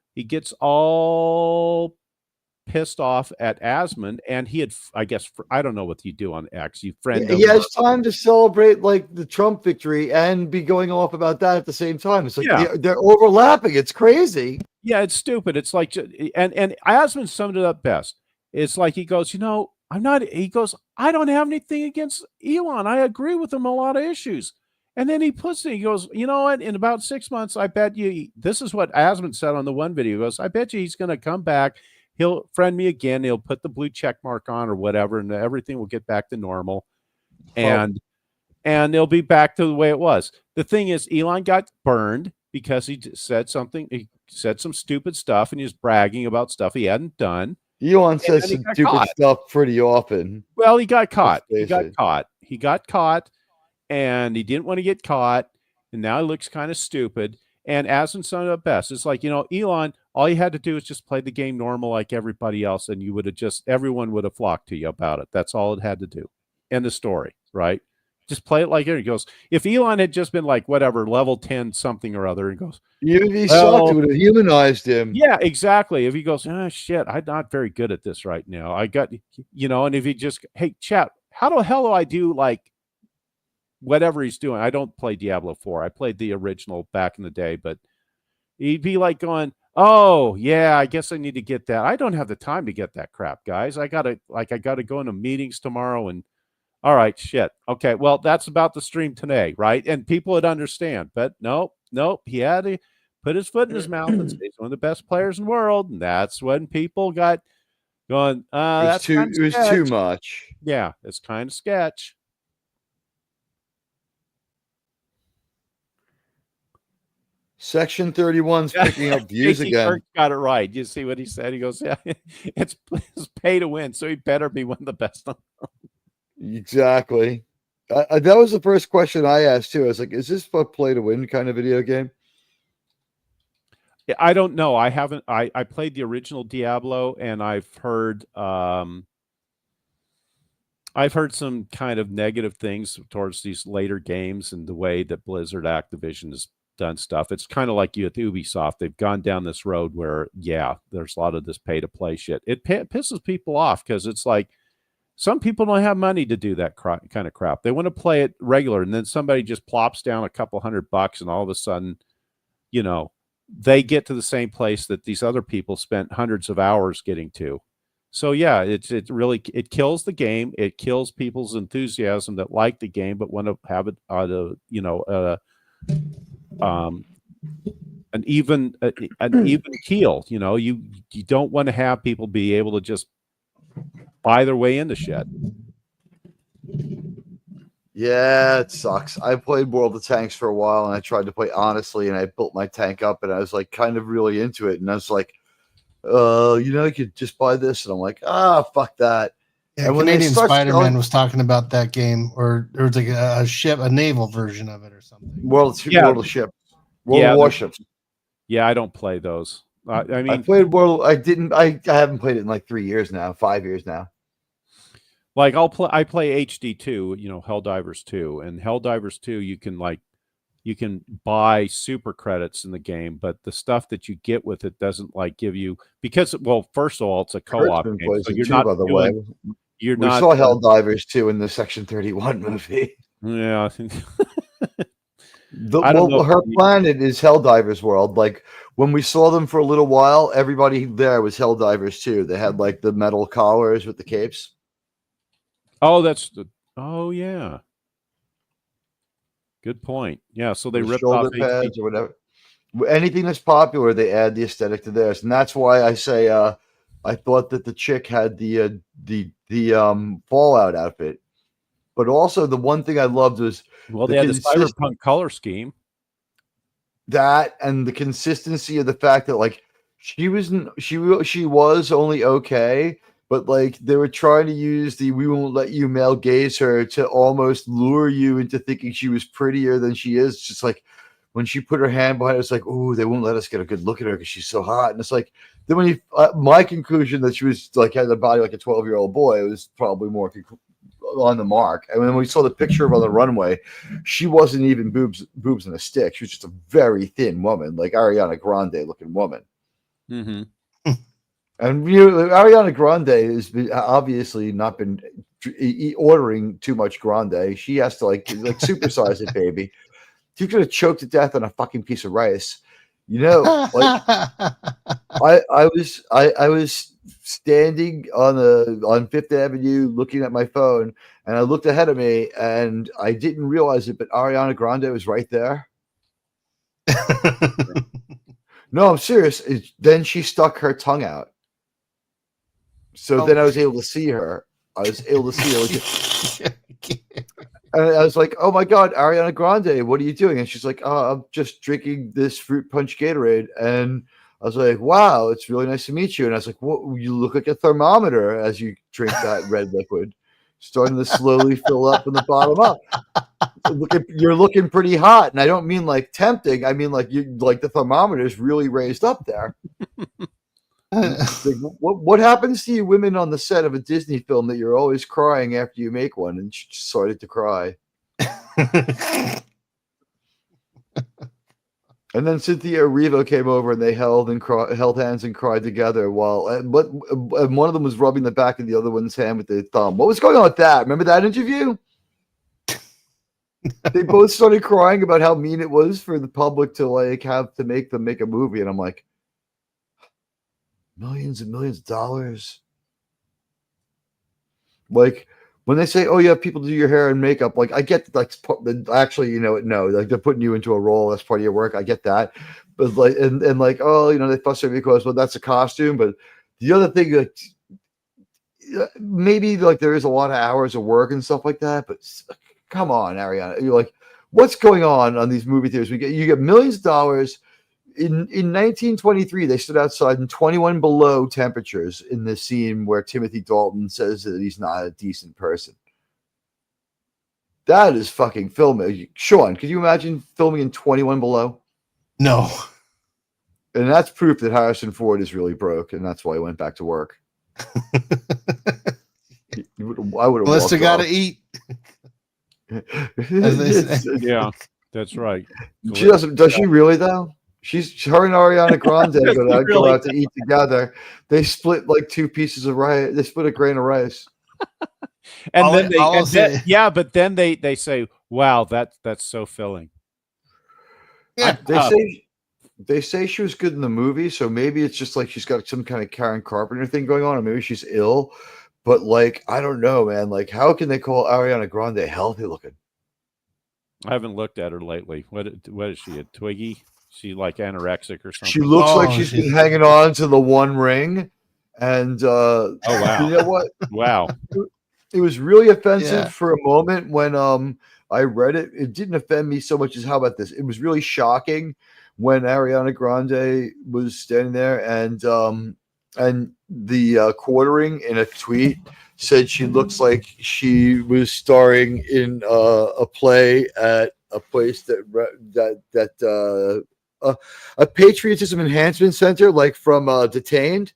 pissed off at Asmund, and he had, I guess, I don't know what you do on X. You friend him. He has time to celebrate like the Trump victory and be going off about that at the same time. It's like they're overlapping. It's crazy. Yeah, it's stupid. It's like, and Asmund summed it up best. It's like he goes, you know, he goes, I don't have anything against Elon. I agree with him on a lot of issues. And then he goes, you know what? In about 6 months, I bet you, this is what Asmund said on the one video. He goes, I bet you he's going to come back. He'll friend me again. He'll put the blue check mark on or whatever, and everything will get back to normal. And it'll be back to the way it was. The thing is, Elon got burned because he said something. He said some stupid stuff, and he was bragging about stuff he hadn't done. Elon says some stupid stuff pretty often. Well, he got caught. He got caught, and he didn't want to get caught, and now he looks kind of stupid. And Asmund summed it up best. It's like, you know, Elon, all you had to do is just play the game normal like everybody else, and you would have everyone would have flocked to you about it. That's all it had to do. End of story, right? Just play it like it. He goes, if Elon had just been like, whatever, level 10 something or other, he goes, he sucked, would have humanized him. Yeah, exactly. If he goes, oh, shit, I'm not very good at this right now. I got, you know, and if he just, hey, chat, how the hell do I do like whatever he's doing? I don't play Diablo 4. I played the original back in the day, but he'd be like going, oh, yeah, I guess I need to get that. I don't have the time to get that crap, guys. I got to go into meetings tomorrow and, all right, shit. Okay, well, that's about the stream today, right? And people would understand, but nope. He had to put his foot in his mouth and say he's one of the best players in the world, and that's when people got going. It was too much. Yeah, it's kind of sketch. Section 31's picking up views again. Kirk got it right. You see what he said? He goes, "Yeah, it's pay to win, so he better be one of the best." Exactly. That was the first question I asked too. I was like, "Is this a play to win kind of video game?" I don't know. I haven't. I played the original Diablo, and I've heard some kind of negative things towards these later games and the way that Blizzard Activision has done stuff. It's kind of like you at Ubisoft. They've gone down this road where, yeah, there's a lot of this pay to play shit. It pisses people off because it's like some people don't have money to do that kind of crap. They want to play it regular, and then somebody just plops down a couple $100, and all of a sudden, you know, they get to the same place that these other people spent hundreds of hours getting to. So yeah, it really kills the game. It kills people's enthusiasm that like the game but want to have it an even keel. You know, you don't want to have people be able to just buy their way into shit. Yeah, it sucks. I played World of Tanks for a while, and I tried to play honestly, and I built my tank up, and I was like kind of really into it, and I was like, you could just buy this, and I'm like, fuck that. Yeah, Canadian Spider-Man was talking about that game, or there was like a naval version of it or something. World of Warships. Yeah, I don't play those. I mean, I played World. I haven't played it in like 3 years now, 5 years now. Like I play HD2, you know, Helldivers 2, and Helldivers 2, you can buy super credits in the game, but the stuff that you get with it doesn't like give you, because, well, first of all, it's a co-op game, so you're not, by the way. We saw Helldivers 2 in the Section 31 movie. Yeah. Her planet is Helldivers World. Like when we saw them for a little while, everybody there was Helldivers 2. They had like the metal collars with the capes. Oh, yeah. Good point. Yeah, so they ripped off pads or whatever. anything that's popular, they add the aesthetic to theirs, and that's why I say I thought that the chick had the Fallout outfit, but also the one thing I loved was they had the cyberpunk color scheme. That and the consistency of the fact that like she was only okay, but like they were trying to use the "we won't let you male gaze her" to almost lure you into thinking she was prettier than she is. Just like when she put her hand behind her, it's like, oh, they won't let us get a good look at her because she's so hot. And it's like, then when you my conclusion that she was like had a body like a 12-year-old boy, it was probably more on the mark. And when we saw the picture of her on the runway, she wasn't even boobs in a stick. She was just a very thin woman, like Ariana Grande looking woman. Mm-hmm. And Ariana Grande has obviously not been ordering too much grande. She has to like supersize it, baby. She could have choked to death on a fucking piece of rice. Like I was standing on Fifth Avenue looking at my phone, and I looked ahead of me, and I didn't realize it, but Ariana Grande was right there. No, I'm serious. Then she stuck her tongue out. So then I was able to see her. And I was like, oh my God, Ariana Grande, what are you doing? And she's like, oh, I'm just drinking this fruit punch Gatorade. And I was like, wow, it's really nice to meet you. And I was like, well, you look like a thermometer as you drink that red liquid, starting to slowly fill up from the bottom up. You're looking pretty hot. And I don't mean like tempting. I mean like the thermometer is really raised up there. Like, what happens to you women on the set of a Disney film that you're always crying after you make one? And she just started to cry. And then Cynthia Erivo came over and they held hands and cried together while one of them was rubbing the back of the other one's hand with their thumb. What was going on with that? Remember that interview? They both started crying about how mean it was for the public to like have to make them make a movie. And I'm like, millions and millions of dollars. Like when they say, "Oh, you have people do your hair and makeup," like I get like actually, no, like they're putting you into a role that's part of your work. I get that, but like and like, oh, they fuss at me because that's a costume. But the other thing, like maybe like there is a lot of hours of work and stuff like that. But come on, Ariana, you're like, what's going on these movie theaters? You get millions of dollars. In 1923, they stood outside in 21 below temperatures in the scene where Timothy Dalton says that he's not a decent person. That is fucking filming. Sean, could you imagine filming in 21 below? No. And that's proof that Harrison Ford is really broke, and that's why he went back to work. I would have. Melissa got to eat. Yeah, that's right. She doesn't. Does she really though? Her and Ariana Grande go out to eat together. They split like 2 pieces of rice. They split a grain of rice. And but then they say, "Wow, that's so filling." Yeah, they say she was good in the movie, so maybe it's just like she's got some kind of Karen Carpenter thing going on, or maybe she's ill. But like, I don't know, man. Like, how can they call Ariana Grande healthy looking? I haven't looked at her lately. What is she? A Twiggy? She like anorexic or something? She looks like she's been hanging on to the one ring. And oh wow, you know what? Wow, it was really offensive for a moment when I read it. It didn't offend me so much as how about this? It was really shocking when Ariana Grande was standing there and the quartering in a tweet said she looks like she was starring in a play at a place that a patriotism enhancement center, like from Detained.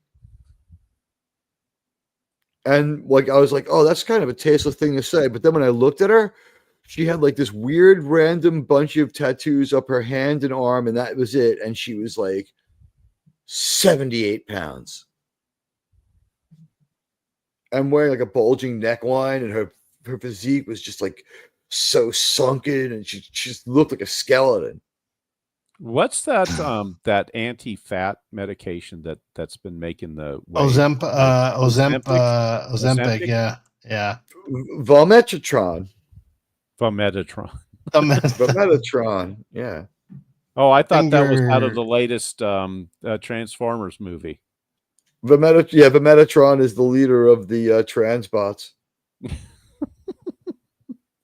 And like I was like, oh, that's kind of a tasteless thing to say. But then when I looked at her, she had like this weird random bunch of tattoos up her hand and arm, and that was it. And she was like 78 pounds. And wearing like a bulging neckline, and her physique was just like so sunken, and she just looked like a skeleton. What's that that anti-fat medication that's been making the Ozempic, yeah. Valmetron, Valmetron, Valmetron, yeah. Oh, I thought that was out of Finger- the latest Transformers movie. Vemetatron is the leader of the Transbots.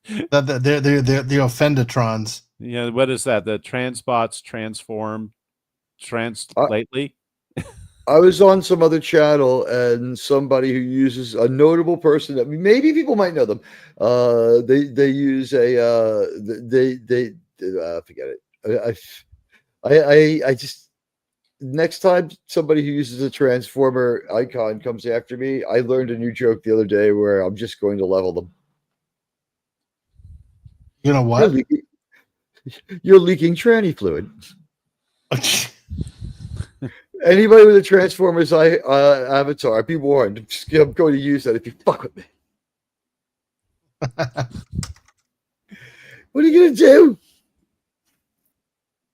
The Offendatrons. Yeah, what is that? The Transbots transform lately? I was on some other channel and somebody who uses a notable person that maybe people might know them. They use a they forget it. I just next time somebody who uses a Transformer icon comes after me, I learned a new joke the other day where I'm just going to level them. You know what? You're leaking tranny fluid. Anybody with a Transformers avatar, be warned. I'm going to use that if you fuck with me. What are you going to do?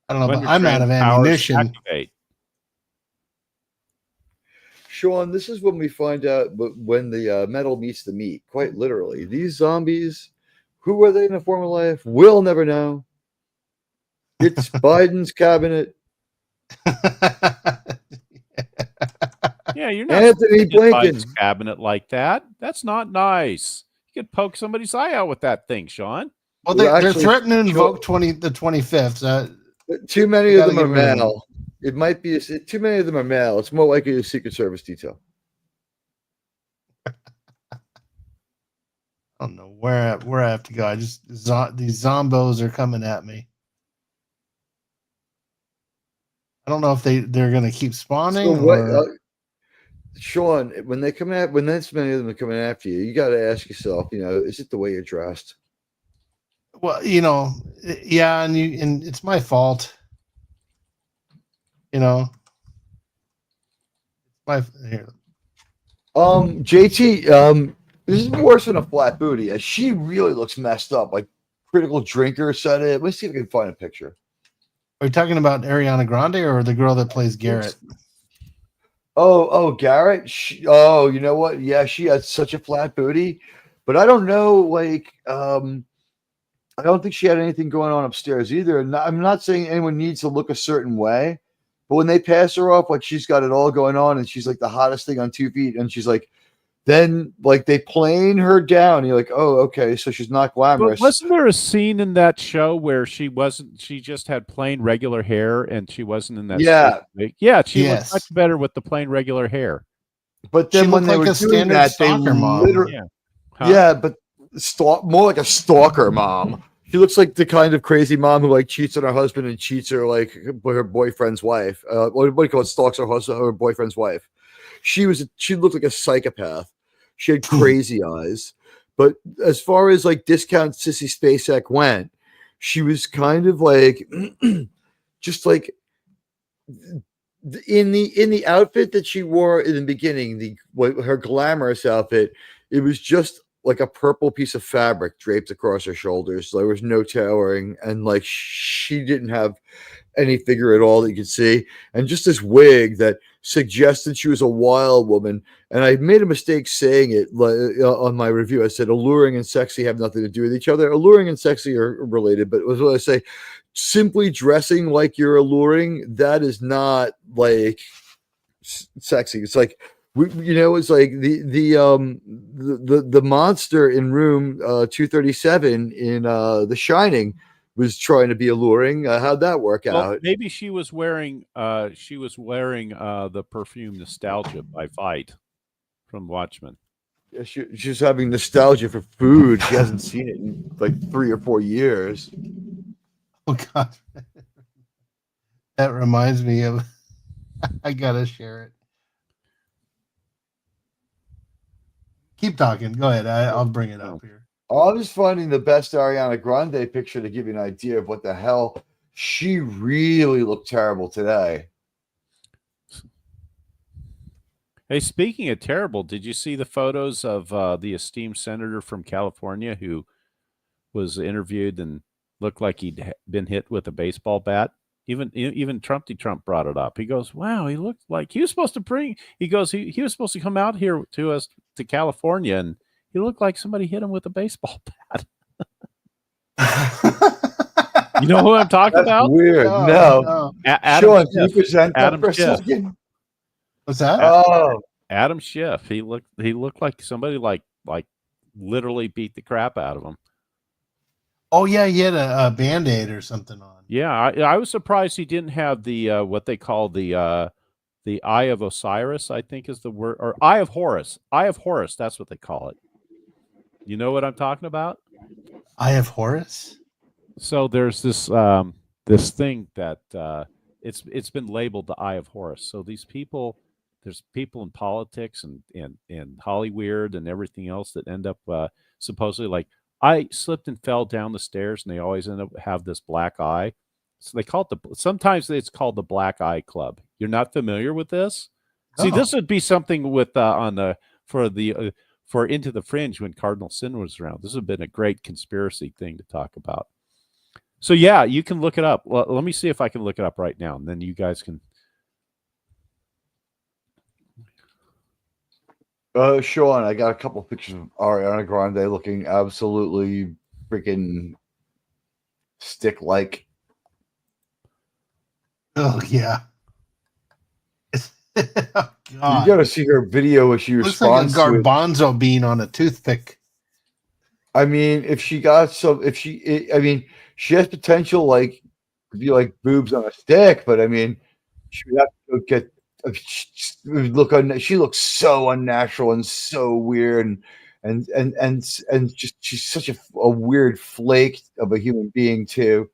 I don't know, When but your I'm out of trans powers ammunition. activate. Sean, this is when we find out when the metal meets the meat. Quite literally. These zombies, who are they in a former life? We'll never know. It's Biden's cabinet. Yeah, you're not Anthony Blinken. cabinet like that. That's not nice. You could poke somebody's eye out with that thing, Sean. Well, they're threatening to invoke the 25th. Too many of them are male. It might be too many of them are male. It's more likely a Secret Service detail. I don't know where I have to go. These zombos are coming at me. I don't know if they're going to keep spawning. So Sean, when this many of them are coming after you, you got to ask yourself, is it the way you're dressed? Well, yeah, and it's my fault. JT, this is worse than a flat booty. As she really looks messed up, like Critical Drinker said it. Let's see if we can find a picture. Are you talking about Ariana Grande or the girl that plays Garrett? Oh, Garrett. You know what? Yeah, she has such a flat booty, but I don't know. I don't think she had anything going on upstairs either. And I'm not saying anyone needs to look a certain way, but when they pass her off, like she's got it all going on, and she's like the hottest thing on 2 feet, and she's like, then like they plane her down. And you're like, oh, okay, so she's not glamorous. But wasn't there a scene in that show where she just had plain regular hair and she wasn't in that? Yeah, she looked much better with the plain regular hair. But then when they were doing that, they literally, but more like a stalker mom. She looks like the kind of crazy mom who like cheats on her husband and cheats her like her boyfriend's wife. What do you call it? Stalks her husband or her boyfriend's wife. She looked like a psychopath. She had crazy eyes. But as far as like discount Sissy Spacek went, she was kind of like just like in the outfit that she wore in the beginning, her glamorous outfit, it was just like a purple piece of fabric draped across her shoulders. There was no towering, and like she didn't have any figure at all that you could see, and just this wig that suggested she was a wild woman. And I made a mistake saying it on my review. I said alluring and sexy have nothing to do with each other. Alluring and sexy are related, but what I say, simply dressing like you're alluring, that is not like sexy. It's like it's like the monster in room 237 in The Shining was trying to be alluring. How'd that work out? Maybe she was wearing the perfume Nostalgia by Fight from Watchmen. Yeah, she's having nostalgia for food. She hasn't seen it in like 3 or 4 years. Oh God, that reminds me of. I gotta share it. Keep talking. Go ahead. I'll bring it up here. I was finding the best Ariana Grande picture to give you an idea of what the hell she really looked terrible today. Hey, speaking of terrible, did you see the photos of the esteemed senator from California who was interviewed and looked like he'd been hit with a baseball bat? Even Trump brought it up. He goes, "Wow, he looked like he was supposed to bring." He goes, "He was supposed to come out here to California, and he looked like somebody hit him with a baseball bat." You know who I'm talking That's about? weird. No. Adam Sean, can you Schiff. present that Adam for a Schiff. second? What's that? Oh, Adam Schiff. He looked like somebody like literally beat the crap out of him. Oh yeah, he had a Band-Aid or something on. Yeah, I was surprised he didn't have the what they call the Eye of Osiris, I think is the word, or Eye of Horus. Eye of Horus, that's what they call it. You know what I'm talking about? Eye of Horus? So there's this this thing that it's been labeled the Eye of Horus. So these people, there's people in politics and Hollywood and everything else that end up supposedly like, I slipped and fell down the stairs, and they always end up have this black eye. So they call it sometimes it's called the Black Eye Club. You're not familiar with this? See, this would be something with for Into the Fringe when Cardinal Sin was around. This would have been a great conspiracy thing to talk about. So yeah, you can look it up. Well, let me see if I can look it up right now, and then you guys can. Sean, I got a couple of pictures of Ariana Grande looking absolutely freaking stick-like. Oh yeah. Oh, God. You got to see her video where she Looks like a responds to it. garbanzo bean on a toothpick. I mean, if she has potential like to be like boobs on a stick, but I mean, she would have to get. She looks so unnatural and so weird, and just she's such a weird flake of a human being too.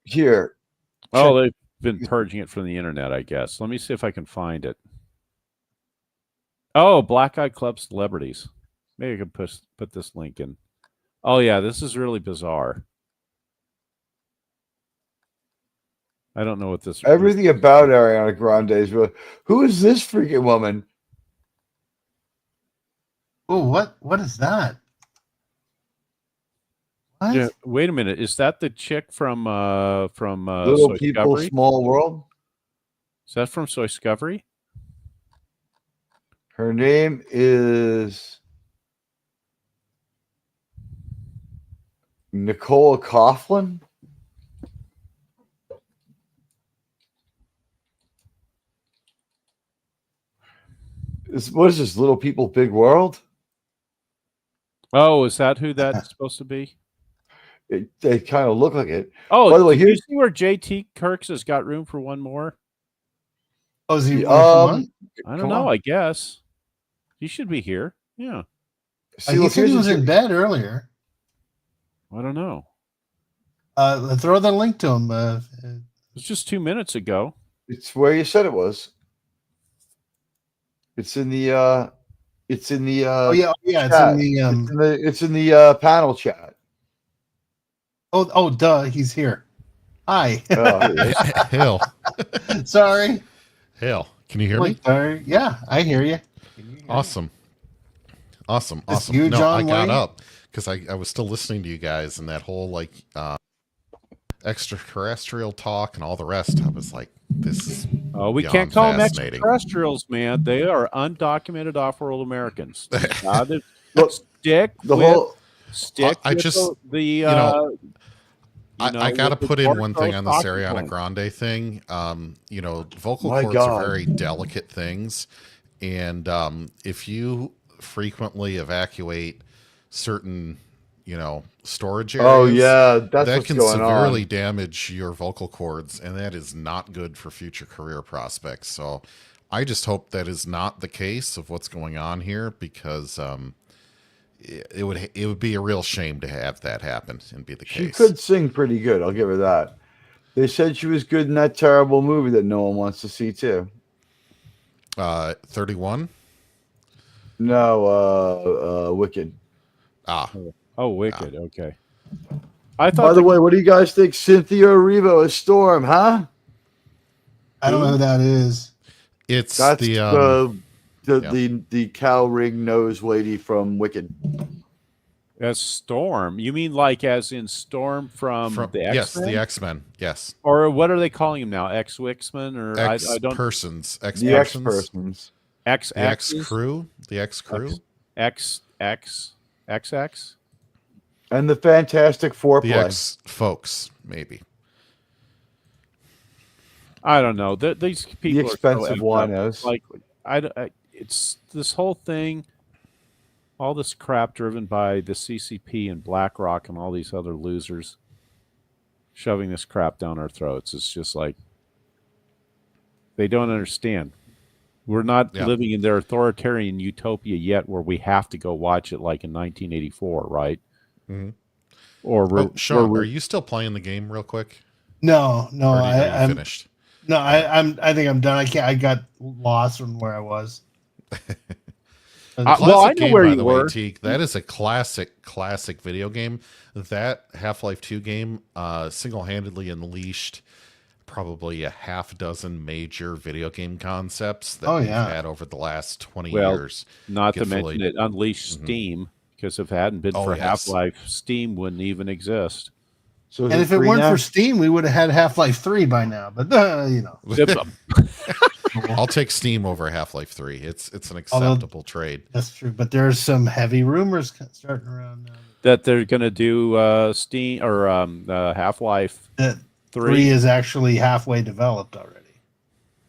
Here. Oh, they've been purging it from the internet, I guess. Let me see if I can find it. Oh, Black Eye Club celebrities. Maybe I can put this link in. Oh yeah, this is really bizarre. I don't know what this. Everything about Ariana Grande is really. Who is this freaking woman? Oh, what is that? What? Yeah, wait a minute. Is that the chick from Little Soy People, Discovery? Small World? Is that from Soy Discovery? Her name is Nicola Coughlan. What is this? Little People, Big World? Oh, is that who that's supposed to be? They kind of look like it. Oh, by the way, did you here's see where JT Kirks has got room for one more? Oh, is he? I don't know. I guess he should be here. Yeah. He said he was in bed earlier. I don't know. Throw the link to him. It's just 2 minutes ago. It's where you said it was. It's in the. Oh yeah. Chat. It's in the panel chat. Oh, duh. He's here. Hi. Hell. Sorry. Hell. Can you hear me? Sorry. Yeah, I hear you. Awesome. You, No, John I got Wayne? up because I was still listening to you guys and that whole extraterrestrial talk and all the rest. I was like, this is we beyond can't call them fascinating. extraterrestrials, man. They are undocumented off-world Americans. Look, stick I with just- the I got to with the put in one thing North on this Coast Ariana talking Grande thing. Vocal My cords God. are very delicate things. And if you frequently evacuate certain, storage areas, oh yeah, that's that what's can going severely on. damage your vocal cords. And that is not good for future career prospects. So I just hope that is not the case of what's going on here, because it would be a real shame to have that happen and be the case. She could sing pretty good. I'll give her that. They said she was good in that terrible movie that no one wants to see too. 31. No, Wicked. Oh, Wicked. Okay. I thought. By the way, what do you guys think? Cynthia Erivo as Storm, huh? I don't know who that is. It's That's the the cow ring nose lady from Wicked. as Storm. You mean like as in Storm from the X-Men? yes, the X-Men. Yes, Or what are they calling him now? Ex-Wixmen or I don't X-persons. The X-persons. The X-crew. The X-crew. XX. And the Fantastic Four The play. X folks, maybe. I don't know. These people The expensive are so winos. like it's this whole thing, all this crap driven by the CCP and BlackRock and all these other losers shoving this crap down our throats. It's just like they don't understand. We're not living in their authoritarian utopia yet, where we have to go watch it like in 1984, right? Mm-hmm. Or Sean, are you still playing the game real quick? No, I'm finished. No, I think I'm done. I got lost from where I was. Well, I know game, where by you the were. Way, Teak. That is a classic video game. That Half-Life 2 game single-handedly unleashed probably a half dozen major video game concepts that we've had over the last 20 years. Not to mention it unleashed Steam, because if it hadn't been for Half-Life, Steam wouldn't even exist. So and if it weren't for Steam, we would have had Half-Life 3 by now. But you know, I'll take Steam over Half-Life 3. It's an acceptable trade. That's true, but there's some heavy rumors starting around now that they're going to do Steam or Half-Life 3 is actually halfway developed already.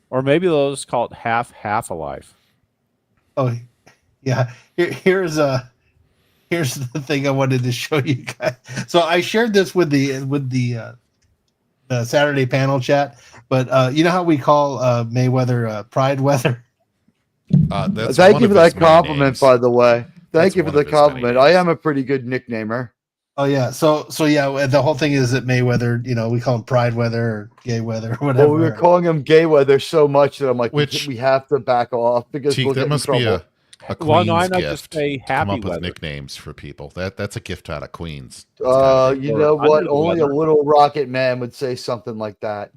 Or maybe they'll just call it Half-Alive. Oh, yeah. Here's the thing I wanted to show you guys. So I shared this with the Saturday panel chat, but you know how we call Mayweather Pride Weather? Thank you for that compliment, by the way. Thank you for the compliment. I am a pretty good nicknamer. Oh yeah, so yeah, the whole thing is that Mayweather, you know, we call him Pride Weather or Gay Weather or whatever. Well, we were calling him Gay Weather so much that I'm like, we have to back off because we'll get in trouble. Be a Queen's gift. Just say happy come up weather. with nicknames for people. That's a gift out of Queens. You know what? Only a little rocket man would say something like that.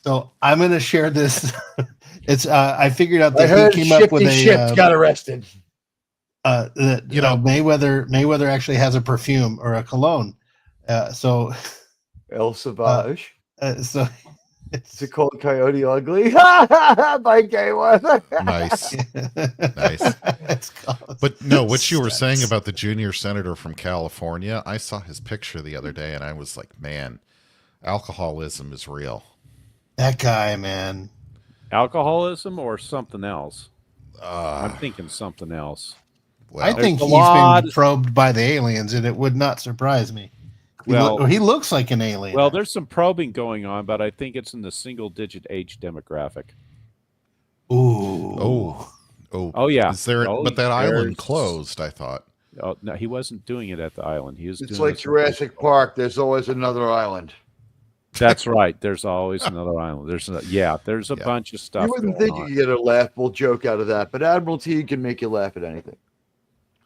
So I'm going to share this. It's I figured out that he came up with a got arrested. Mayweather actually has a perfume or a cologne. So El Savage. So it's called Coyote Ugly by Gay Weather. Nice. But no, what you were saying about the junior senator from California, I saw his picture the other day and I was like, man, alcoholism is real. That guy, man. Alcoholism or something else? I'm thinking something else. Well, I think he's been probed by the aliens, and it would not surprise me. He looks like an alien. Well, there's some probing going on, but I think it's in the single-digit age demographic. Oh, yeah. Is there? But that island closed. I thought. Oh no, he wasn't doing it at the island. He was. It's like Jurassic Park. There's always another island. That's right. There's always another island. There's a bunch of stuff. You wouldn't think you could get a laughable joke out of that, but Admiralty can make you laugh at anything.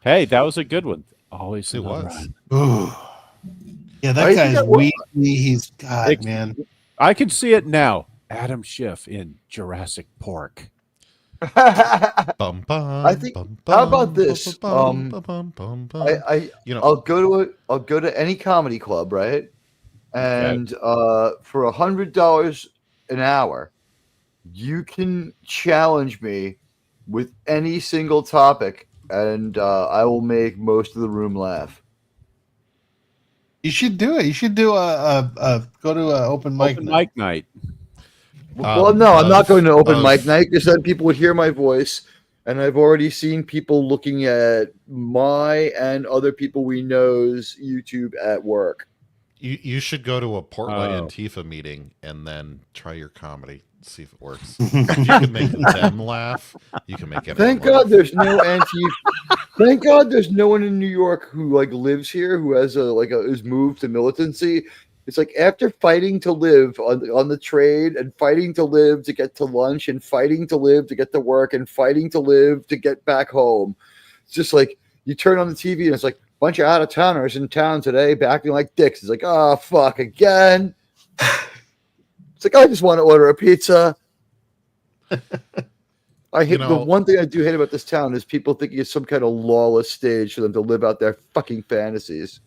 Hey, that was a good one. Always it was. Yeah, that guy's weak. He's God, man. I can see it now. Adam Schiff in Jurassic Park. I think. How about this? I'll go to any comedy club, right? And for $100 an hour, you can challenge me with any single topic, and I will make most of the room laugh. You should do it. You should do go to an open mic night. Well, no, I'm not going to open mic night because then people would hear my voice, and I've already seen people looking at my and other people we know's YouTube at work. You should go to a Portland Antifa meeting and then try your comedy. See if it works. If you can make them laugh, you can make it. Thank God there's no Antifa. Thank God there's no one in New York who lives here who has is moved to militancy. It's like after fighting to live on the trade and fighting to live to get to lunch and fighting to live to get to work and fighting to live to get back home. It's just like you turn on the TV and it's like a bunch of out-of-towners in town today acting like dicks. It's like, oh, fuck, again. It's like, I just want to order a pizza. I hate the one thing I do hate about this town is people thinking it's some kind of lawless stage for them to live out their fucking fantasies.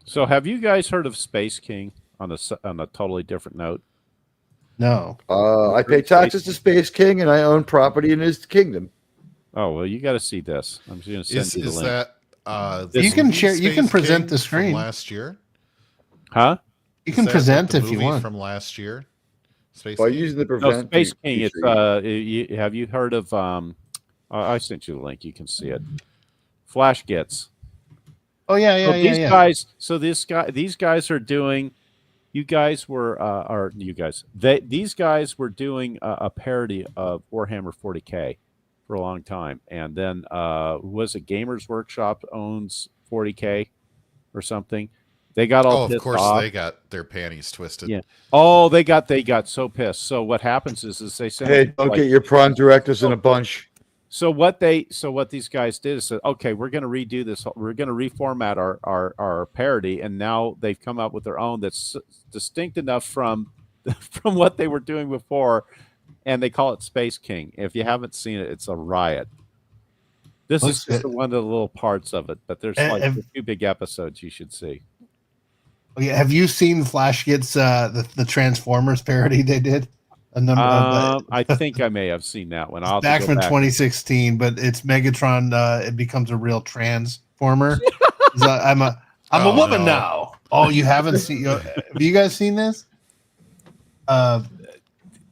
So, have you guys heard of Space King on a totally different note? No. I pay taxes to Space King, and I own property in his kingdom. Oh well, you got to see this. I'm just going to send you the link. You can share. You can Space present King the from screen. last year. Huh? You Is can that present the if you movie want. from last year. Space By King? using the No, prevent Space King. It's feature, have you heard of I sent you the link. You can see it. Flash Gets. Oh yeah, So yeah, these yeah. guys. So these guys are doing. You guys were, or you guys. These guys were doing a parody of Warhammer 40K for a long time, and then was it Gamers Workshop owns 40K or something? They got all Oh, of pissed course, off. they got their panties twisted. Yeah. Oh, they got so pissed. So what happens is they send. hey, don't get your prime directors in a bunch. So what these guys did is said, okay, we're going to redo this. We're going to reformat our parody, and now they've come up with their own that's distinct enough from what they were doing before, and they call it Space King. If you haven't seen it, it's a riot. This is just one of the little parts of it, but there's like 2 big episodes you should see. Okay, have you seen Flash Gets the Transformers parody they did? I think I may have seen that one. I'll back from 2016, but it's Megatron. It becomes a real transformer. I'm a woman now. Oh, you haven't seen? Have you guys seen this?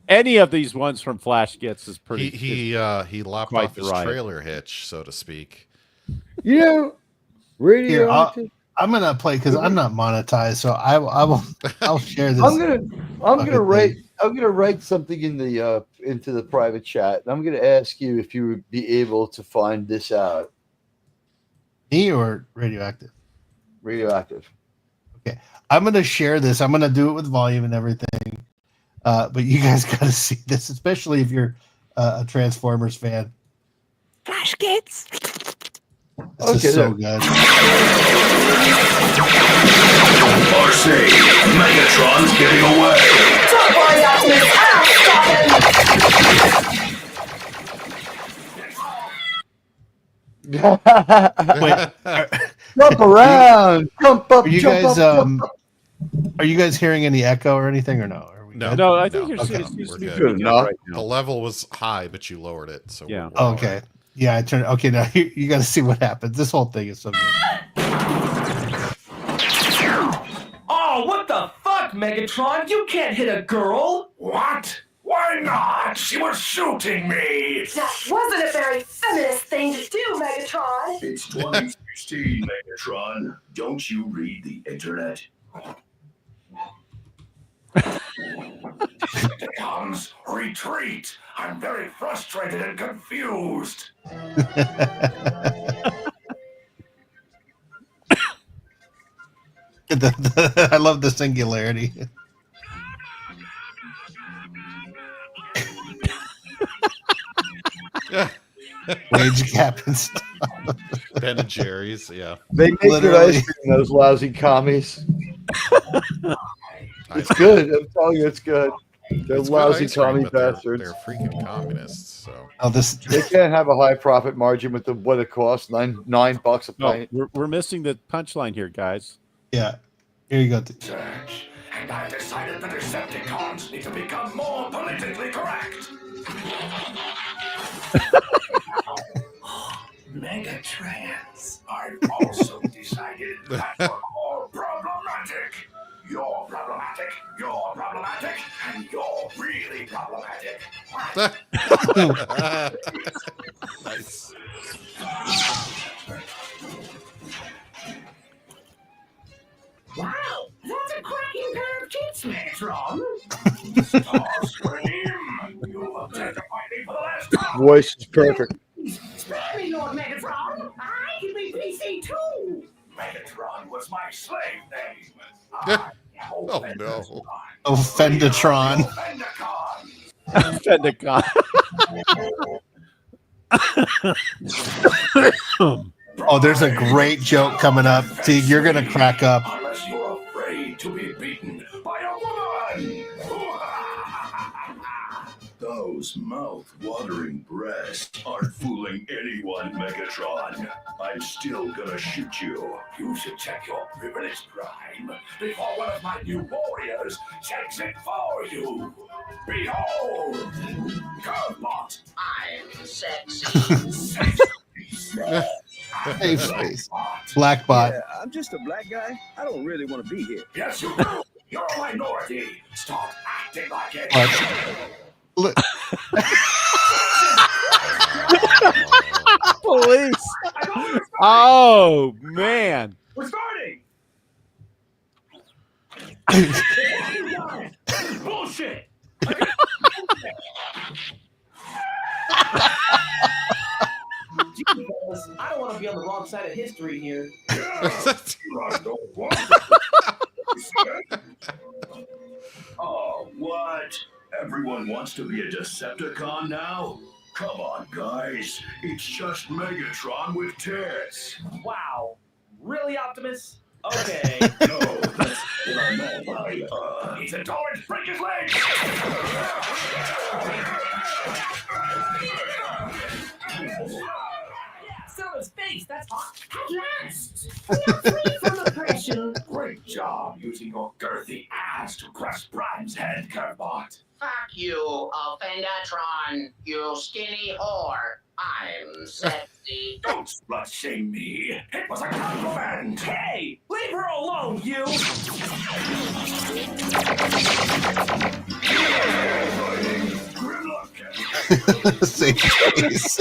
Any of these ones from Flash Gets is pretty. He lopped off his trailer hitch, so to speak. Radioactive. I'm gonna play because I'm not monetized, so I'll share this. I'm gonna write something in the into the private chat, and I'm gonna ask you if you would be able to find this out. Me or Radioactive? Radioactive. Okay, I'm gonna share this. I'm gonna do it with volume and everything, but you guys gotta see this, especially if you're a Transformers fan. Flash Gets. This is so good. RC, Megatron's getting away. Don't worry, Optimus. I'll stop him. Jump around, jump up. Are you jump guys up, jump up. are you guys hearing any echo or anything or no? Are we No. good? No, I think No. you're Okay. seems We're to be good. good enough. right The now. level was high, but you lowered it. So Yeah. we're all Okay. right. Yeah, I turned. Okay, now you got to see what happens. This whole thing is so good. Oh, what the fuck, Megatron? You can't hit a girl. What? Why not? She was shooting me. That wasn't a very feminist thing to do, Megatron. It's 2016, Megatron. Don't you read the internet? Decepticons, retreat! I'm very frustrated and confused. I love the singularity. Wage cap and stuff. Ben and Jerry's, yeah. They make good Literally. ice cream, those lousy commies. It's good. I'm telling you, it's good. They're It's good lousy ice cream, commie but they're bastards. freaking communists. So Oh, this. They can't have a high profit margin with what it costs $9 a No, pint. we're missing the punchline here, guys. Yeah. Here you go. Search, and I've decided the Decepticons need to become more politically correct. Megatrans. I've also decided that we're more problematic. You're problematic, you're problematic, and you're really problematic. nice. Wow, that's a cracking pair of tits, Megatron. Starscream, you have terrified me for the last time. Voice is perfect. Spare me, Lord Megatron. I can be PC too. Megatron was my slave name. Oh, no. Oh, Fendatron. Fendicon. Oh, there's a great joke coming up. See, you're gonna crack up. Unless you're afraid to be beaten by a woman. Those mouth-watering breasts aren't fooling anyone, Megatron. I'm still gonna shoot you. You should check your privilege crime before one of my new warriors checks it for you. Behold, Curvebot. I'm sexy. Safe space. Black bot. Yeah, I'm just a black guy. I don't really want to be here. Yes, you do. You're a minority. Stop acting like it. Look. Police. Oh man. We're starting. Bullshit. I don't want to be on the wrong side of history here. Oh, what? Everyone wants to be a Decepticon now? Come on, guys. It's just Megatron with tits. Wow. Really, Optimus? Okay. No, that's what I meant by, he's intolerant. Break his legs! Son of space, that's hot. At last! We are free from oppression. Great job using your girthy ass to crush Prime's head, Kerbot. Fuck you, Offendatron, you skinny whore. I'm sexy. Don't slut shame me. It was a compliment. Hey! Leave her alone, you! Grimlock. Same face.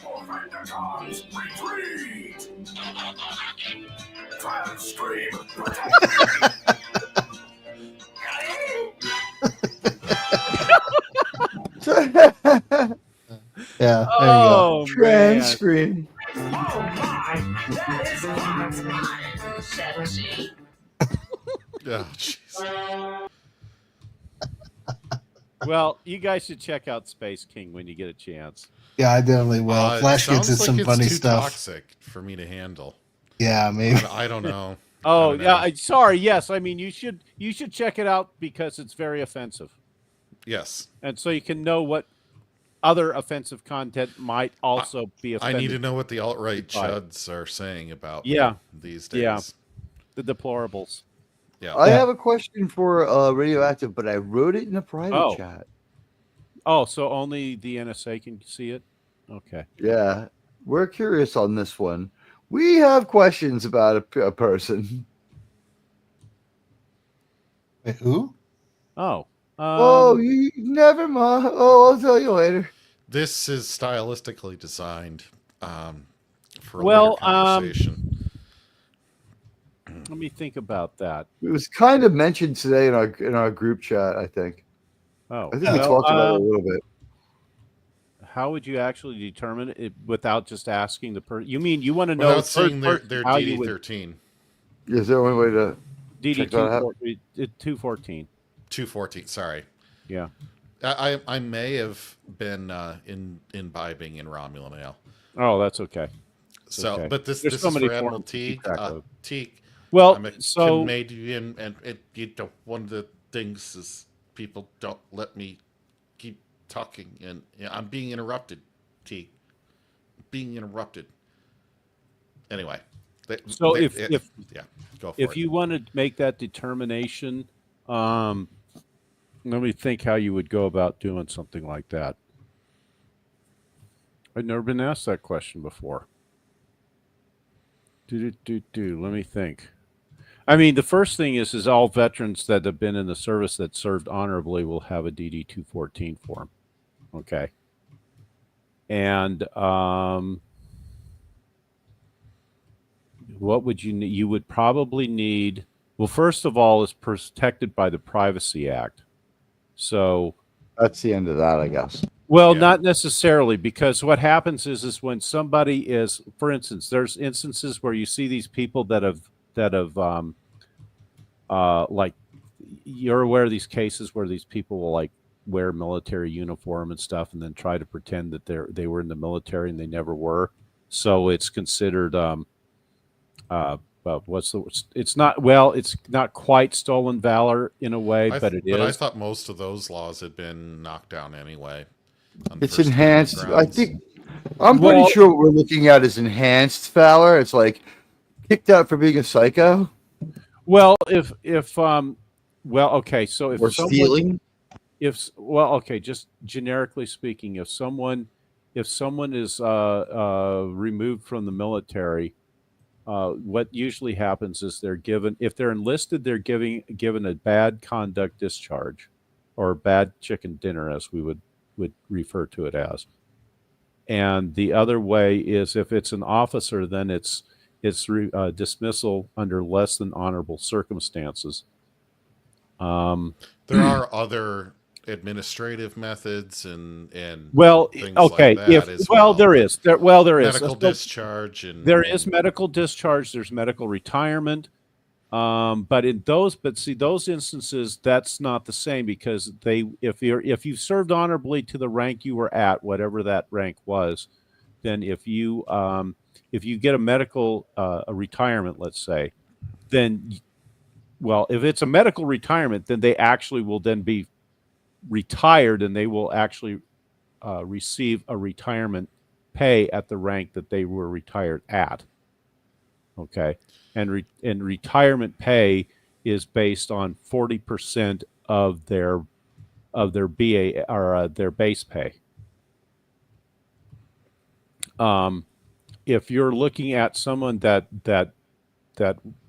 Offendatons, retreat! Triumph stream. Yeah. There Oh man. Transcreen. Oh my! That is hot! Sexy. Oh, jeez. Well, you guys should check out Space King when you get a chance. you go. Yeah, I definitely will. It Flash gets in sounds some like funny it's too stuff. toxic for me to handle. Yeah, maybe. I don't know. Oh I don't yeah, know. sorry. Yes, I mean you should check it out because it's very offensive, Yes. and so you can know what other offensive content might also be I offended. need to know what the alt-right Right. chuds are saying about Yeah. these days. Yeah. The deplorables. Yeah. I Yeah. have a question for Radioactive, but I wrote it in a private Oh. chat. Oh, so only the NSA can see it? Okay. Yeah, we're curious on this one. We have questions about a person. Wait, who? Oh. Never mind. Oh, I'll tell you later. This is stylistically designed for a Well, later conversation. let me think about that. It was kind of mentioned today in our group chat. I think. Oh. I think we talked about it a little bit. How would you actually determine it without just asking the person? You mean you want to know Without seeing their how you would DD13. Is there any way to? DD check that out? 214? 214, sorry. Yeah. I may have been imbibing in Romulan ale. Oh, that's okay. So, okay. but this There's is so many for Admiral forms to T. keep track of. Teak. Well, I'm a so Canadian, and one of the things is people don't let me keep talking, and I'm being interrupted. Teak, being interrupted. Anyway, So if go for if it. you want to make that determination, let me think how you would go about doing something like that. I've never been asked that question before. Let me think. I mean, the first thing is all veterans that have been in the service that served honorably will have a DD 214 form. Okay. And what would you need? You would probably need, well, first of all, is protected by the Privacy Act. So That's the end of that, I guess. well, Yeah. not necessarily, because what happens is when somebody is, for instance, there's instances where you see these people that have like, you're aware of these cases where these people will like wear military uniform and stuff, and then try to pretend that they were in the military and they never were. So it's considered it's not quite stolen valor in a way, but it is. But I thought most of those laws had been knocked down anyway. on It's First enhanced. Amendment I grounds. think I'm pretty Well- sure what we're looking at is enhanced valor. It's like kicked out for being a psycho Well, okay, so if or someone, stealing. just generically speaking, if someone if someone is removed from the military, what usually happens is they're given, if they're enlisted, they're given a bad conduct discharge, or bad chicken dinner, as we would refer to it as. And the other way is, if it's an officer, then it's dismissal under less than honorable circumstances. There are other administrative methods and well, things okay, like that as well. There is medical discharge, and there is medical discharge. There's medical retirement. But those instances, that's not the same, because if you served honorably to the rank you were at, whatever that rank was, then if you get a medical a retirement, let's say, then, well, if it's a medical retirement, then they actually will then be retired, and they will actually receive a retirement pay at the rank that they were retired at. Okay. And retirement pay is based on 40% of their BA, or their base pay. If you're looking at someone that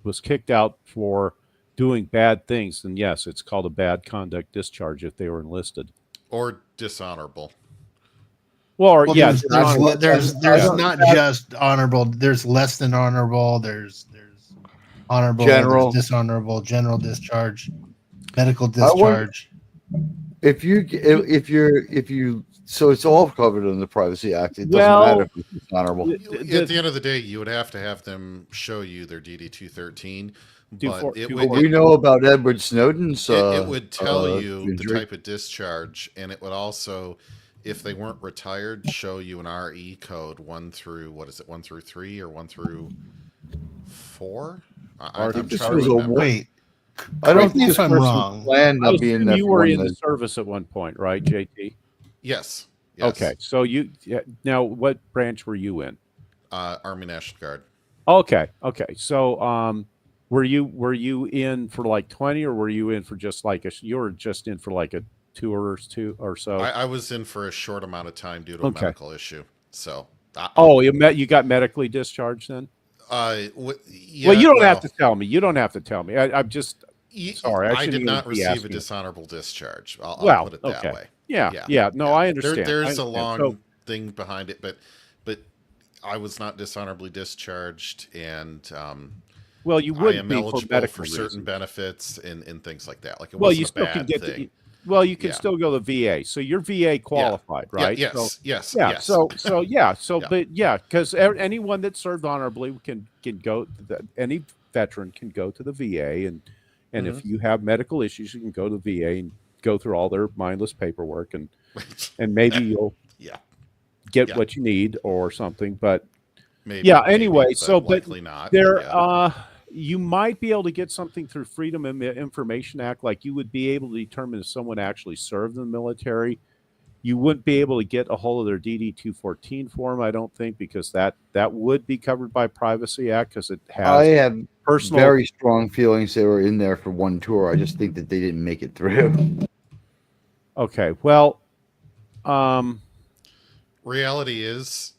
was kicked out for doing bad things, then yes, it's called a bad conduct discharge if they were enlisted, or dishonorable. Well, yeah, there's not just honorable. There's less than honorable. There's honorable, general, there's dishonorable, general discharge, medical discharge. If you, so it's all covered in the Privacy Act. It doesn't matter if it's dishonorable. At the end of the day, you would have to have them show you their DD-213. But we know about Edward Snowden's. It would tell you the type of discharge, and it would also, if they weren't retired, show you an RE code 1 through 3 or 1 through 4. I'm trying to remember. Wait, I don't think I'm wrong. You were in the service at one point, right, JT? Yes. Okay, so now what branch were you in? Army National Guard. Okay. So were you in for like 20, or were you in for just like you were just in for like a 2 or so? I was in for a short amount of time due to a medical issue. So. You got medically discharged then? Yeah, well, you don't have to tell me. You don't have to tell me. I'm just sorry. I did not receive a dishonorable discharge. I'll put it that way. Yeah. No, I understand. There's a long thing behind it, but I was not dishonorably discharged, and well, you would I am be eligible for certain benefits and things like that. Like, it wasn't a bad thing. You can still go to VA. So you're VA qualified, right? Yes. But because anyone that served honorably can go. Any veteran can go to the VA, and if you have medical issues, you can go to the VA and go through all their mindless paperwork, and maybe you'll get what you need or something. But anyway, but not. You might be able to get something through Freedom of Information Act, like you would be able to determine if someone actually served in the military. You wouldn't be able to get a hold of their DD-214 form, I don't think, because that would be covered by Privacy Act, because it has. I have very strong feelings they were in there for one tour. I just think that they didn't make it through. Okay, well, reality is,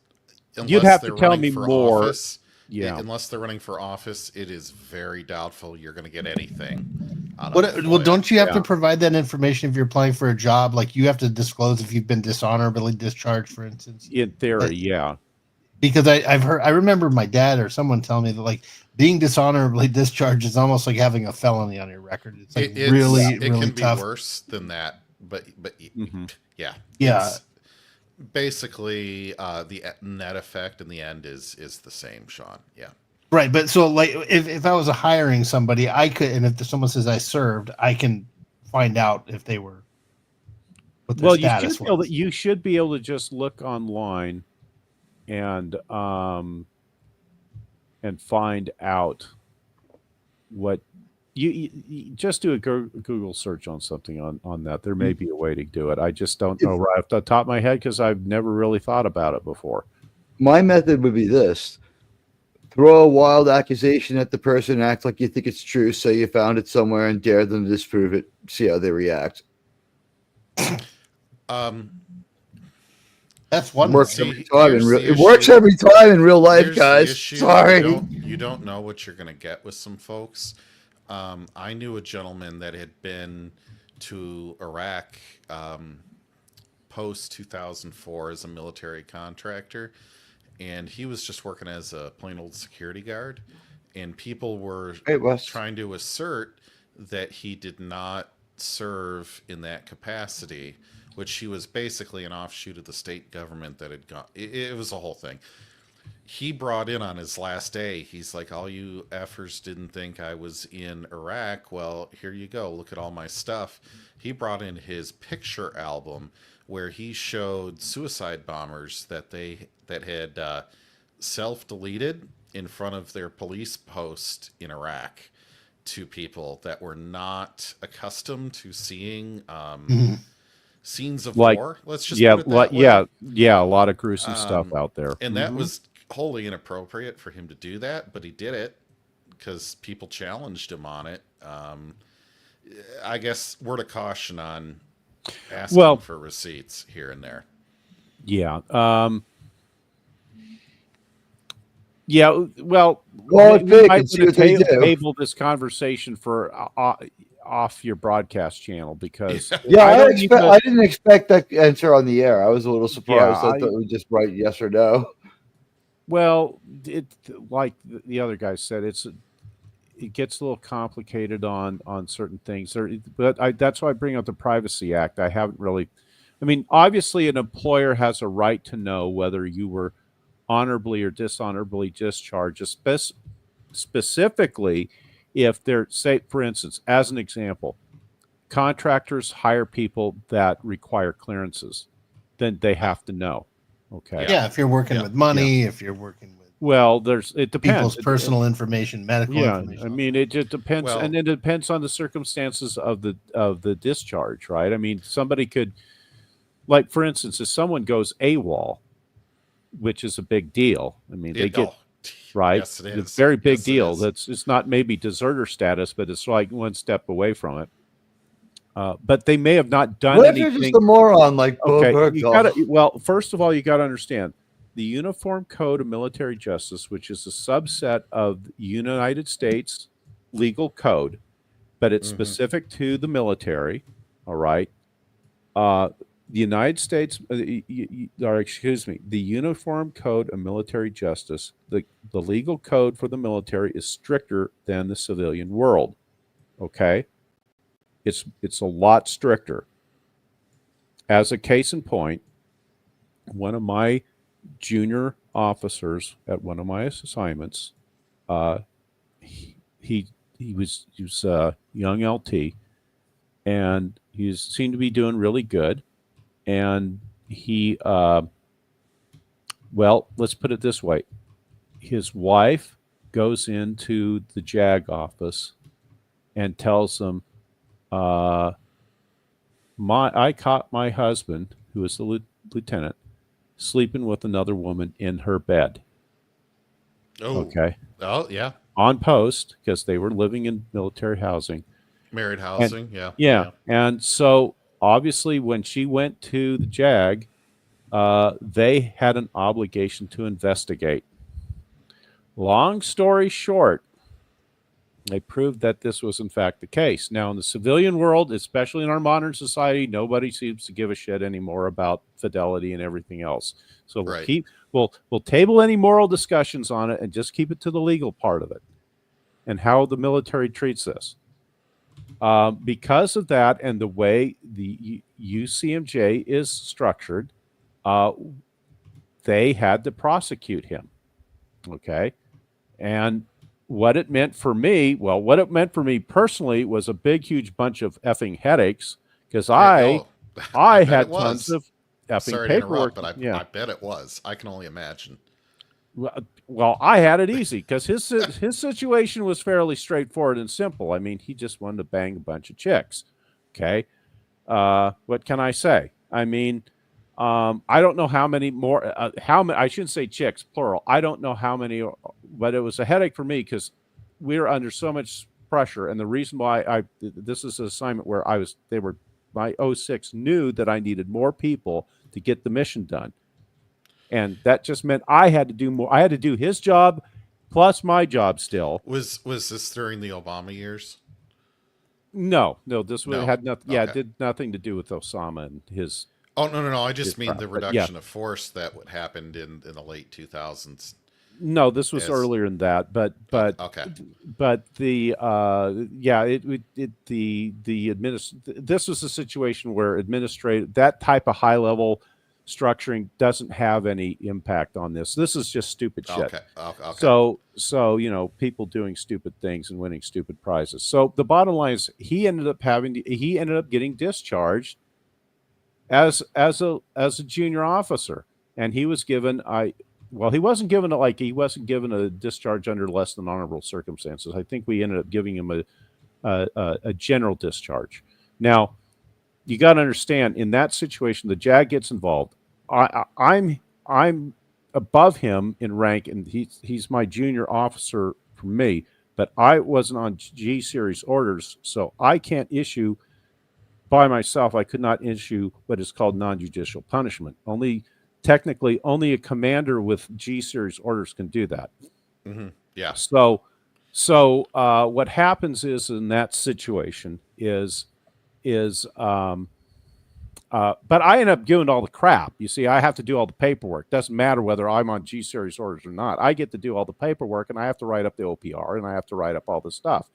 you'd have to tell me more. Office, unless they're running for office, it is very doubtful you're going to get anything. Well, don't you have to provide that information if you're applying for a job? Like, you have to disclose if you've been dishonorably discharged, for instance. In theory, yeah. Because I remember my dad or someone telling me that, like, being dishonorably discharged is almost like having a felony on your record. It's like really tough. Be worse than that, but yeah. Basically, the net effect in the end is the same, Sean. Yeah. Right, but so, like, if I was hiring somebody, I could, and if someone says I served, I can find out if they were. What their status was. You should be able to just look online, and find out what you just do a Google search on something on that. There may be a way to do it. I just don't know right off the top of my head, because I've never really thought about it before. My method would be this: throw a wild accusation at the person, act like you think it's true, say you found it somewhere, and dare them to disprove it. See how they react. That's one. Works See, every time in here's real, the it works issue. every time in real life, Here's the guys. issue. Sorry. You don't know what you're going to get with some folks. I knew a gentleman that had been to Iraq post 2004 as a military contractor, and he was just working as a plain old security guard, and people were trying to assert that he did not serve in that capacity, which he was basically an offshoot of the state government that had gone. It was a whole thing. He brought in on his last day, he's like, all you effers didn't think I was in Iraq. Well, here you go. Look at all my stuff. He brought in his picture album where he showed suicide bombers that had self-deleted in front of their police post in Iraq to people that were not accustomed to seeing scenes of war. Let's just put it that way. Yeah, a lot of gruesome stuff out there. And that was wholly inappropriate for him to do that, but he did it because people challenged him on it. I guess word of caution on asking for receipts here and there. Yeah. Well, we might table this conversation for off your broadcast channel because I didn't expect that answer on the air. I was a little surprised. I thought we just write yes or no. Well, like the other guy said, it gets a little complicated on certain things. But that's why I bring up the Privacy Act. I haven't really. I mean, obviously, an employer has a right to know whether you were honorably or dishonorably discharged, specifically if they're, say, for instance, as an example, contractors hire people that require clearances, then they have to know. Okay. Yeah, if you're working with money, if you're working with it depends. People's personal information, medical information. I mean, it just depends, and it depends on the circumstances of the discharge, right? I mean, somebody could, like, for instance, if someone goes AWOL, which is a big deal. I mean, they get right. Yes, it is. It's a very big deal. It's not maybe deserter status, but it's like one step away from it. But they may have not done anything. You're just a moron like Bo Bergdahl. Well, first of all, you got to understand the Uniform Code of Military Justice, which is a subset of the United States legal code, but it's specific to the military. All right. The United States, the Uniform Code of Military Justice, the legal code for the military is stricter than the civilian world. Okay? It's a lot stricter. As a case in point, one of my junior officers at one of my assignments, he was young LT, and he seemed to be doing really good. And he, let's put it this way. His wife goes into the JAG office and tells them, I caught my husband, who is the lieutenant, sleeping with another woman in her bed. Oh, okay. Oh, yeah. On post, because they were living in military housing. Married housing, yeah. And so, obviously, when she went to the JAG, they had an obligation to investigate. Long story short, they proved that this was, in fact, the case. Now, in the civilian world, especially in our modern society, nobody seems to give a shit anymore about fidelity and everything else. So we'll table any moral discussions on it and just keep it to the legal part of it and how the military treats this. Because of that and the way the UCMJ is structured, they had to prosecute him. Okay. And what it meant for me personally was a big, huge bunch of effing headaches because I had tons of effing paperwork. But I bet it was. I can only imagine. Well, I had it easy because his situation was fairly straightforward and simple. I mean, he just wanted to bang a bunch of chicks. Okay. What can I say? I mean, I don't know how many more, I shouldn't say chicks, plural. I don't know how many, but it was a headache for me because we were under so much pressure. And the reason why this is an assignment where my 06 knew that I needed more people to get the mission done. And that just meant I had to do more. I had to do his job plus my job still. Was this during the Obama years? No, this No. had nothing. Yeah, Okay. it did nothing to do with Osama and his. Oh, no. I just His mean the crap, but yeah. reduction of force that would happened in the late 2000s. No, this was Yes. earlier than that, but Okay. the this was a situation where that type of high level structuring doesn't have any impact on this. This is just stupid shit. Okay. So people doing stupid things and winning stupid prizes. So the bottom line is he ended up getting discharged as a junior officer, and he was given he wasn't given a discharge under less than honorable circumstances. I think we ended up giving him a general discharge. Now, you got to understand, in that situation, the JAG gets involved. I'm above him in rank, and he's my junior officer for me. But I wasn't on G series orders, so I can't issue by myself. I could not issue what is called non-judicial punishment. Technically, only a commander with G series orders can do that. Mm-hmm. Yeah. So what happens is in that situation but I end up doing all the crap. You see, I have to do all the paperwork. Doesn't matter whether I'm on G series orders or not. I get to do all the paperwork, and I have to write up the OPR, and I have to write up all this stuff.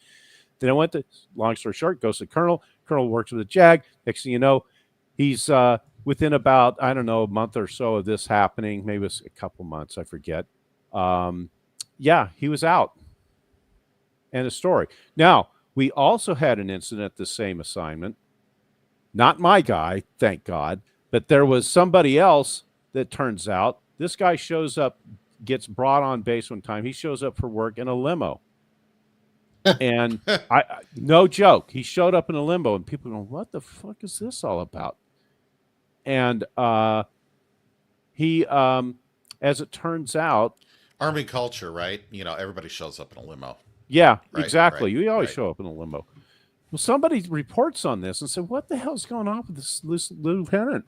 Then I went to, long story short, goes to the colonel. Colonel works with the JAG. Next thing you know, he's within about, I don't know, a month or so of this happening, maybe it was a couple months, I forget. He was out. End of story. Now, we also had an incident at the same assignment. Not my guy, thank God, but there was somebody else that turns out this guy shows up, gets brought on base one time. He shows up for work in a limo. And no joke, he showed up in a limo, and people go, what the fuck is this all about? And he, as it turns out, Army culture, right? Everybody shows up in a limo. Yeah, Right, exactly. right, We always right. show up in a limo. Well, somebody reports on this and said, what the hell's going on with this lieutenant?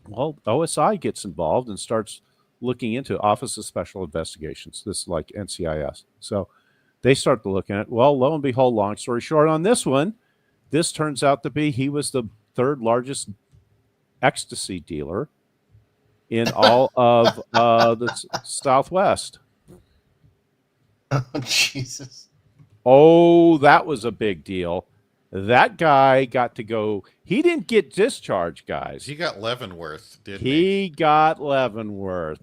Well, OSI gets involved and starts looking into Office of Special Investigations. This is like NCIS. So they start to look at it. Well, lo and behold, long story short on this one, this turns out to be he was the third largest ecstasy dealer in all of the Southwest. Oh, Jesus. Oh, that was a big deal. That guy got to go. He didn't get discharged, guys. He got Leavenworth, didn't He got Leavenworth.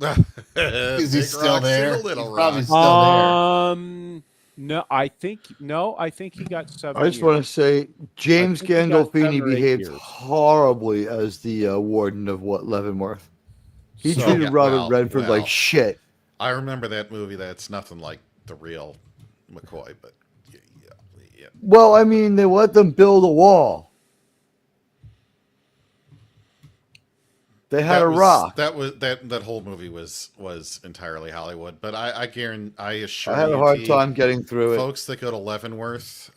Is he Big still rocks in there? a little He's probably rock. still No, I think he got 7 I just want to say James I think he got 7 Gandolfini or 8 behaved years. horribly as the warden of Leavenworth. He So- treated Yeah, Robert well, Redford well. like shit. I remember that movie. That's nothing like the real McCoy, but yeah. Well, I mean, they let them build a wall. They had a rock. That whole movie was entirely Hollywood. But I guarantee, I assure I had you, a hard T, time getting through it. folks that go to Leavenworth,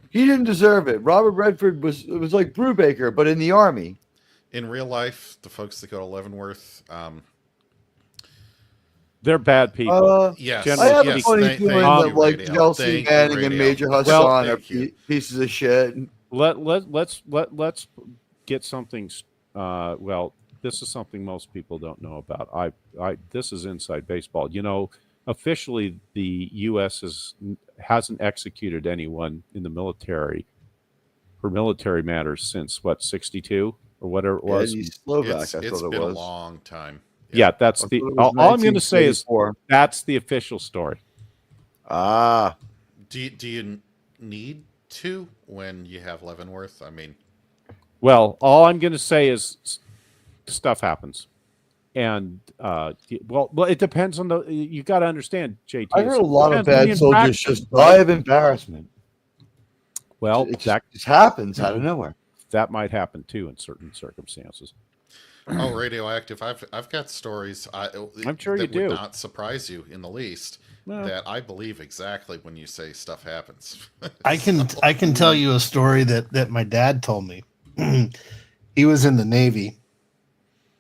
He didn't deserve it. Robert Redford was like Brubaker, but in the army. in real life, the folks that go to Leavenworth, They're bad people. yes, Generally I have speaking. a funny thank feeling you, that like Radio. Chelsea Thank you, Manning and Radio. Major Hassan Well, are thank you. pieces of shit. Let's get something. This is something most people don't know about. This is inside baseball. Officially, the U.S. hasn't executed anyone in the military for military matters since 62 or whatever it was. Eddie Slovak, It's I thought it been was. a long time. Yeah, that's I the. thought it was All I'm going to say is 1984. that's the official story. Ah, Do you need to when you have Leavenworth? I mean, Well, all I'm going to say is stuff happens, and it depends on the. You got to understand, JT. I heard a lot of depends on the bad soldiers infraction, just die of embarrassment. Well, It that just happens out of nowhere. that might happen too in certain circumstances. oh, radioactive! I've got stories. I'm sure that you would do. not surprise you in the least. Well. That I believe exactly when you say stuff happens. I can tell you a story that my dad told me. He was in the Navy,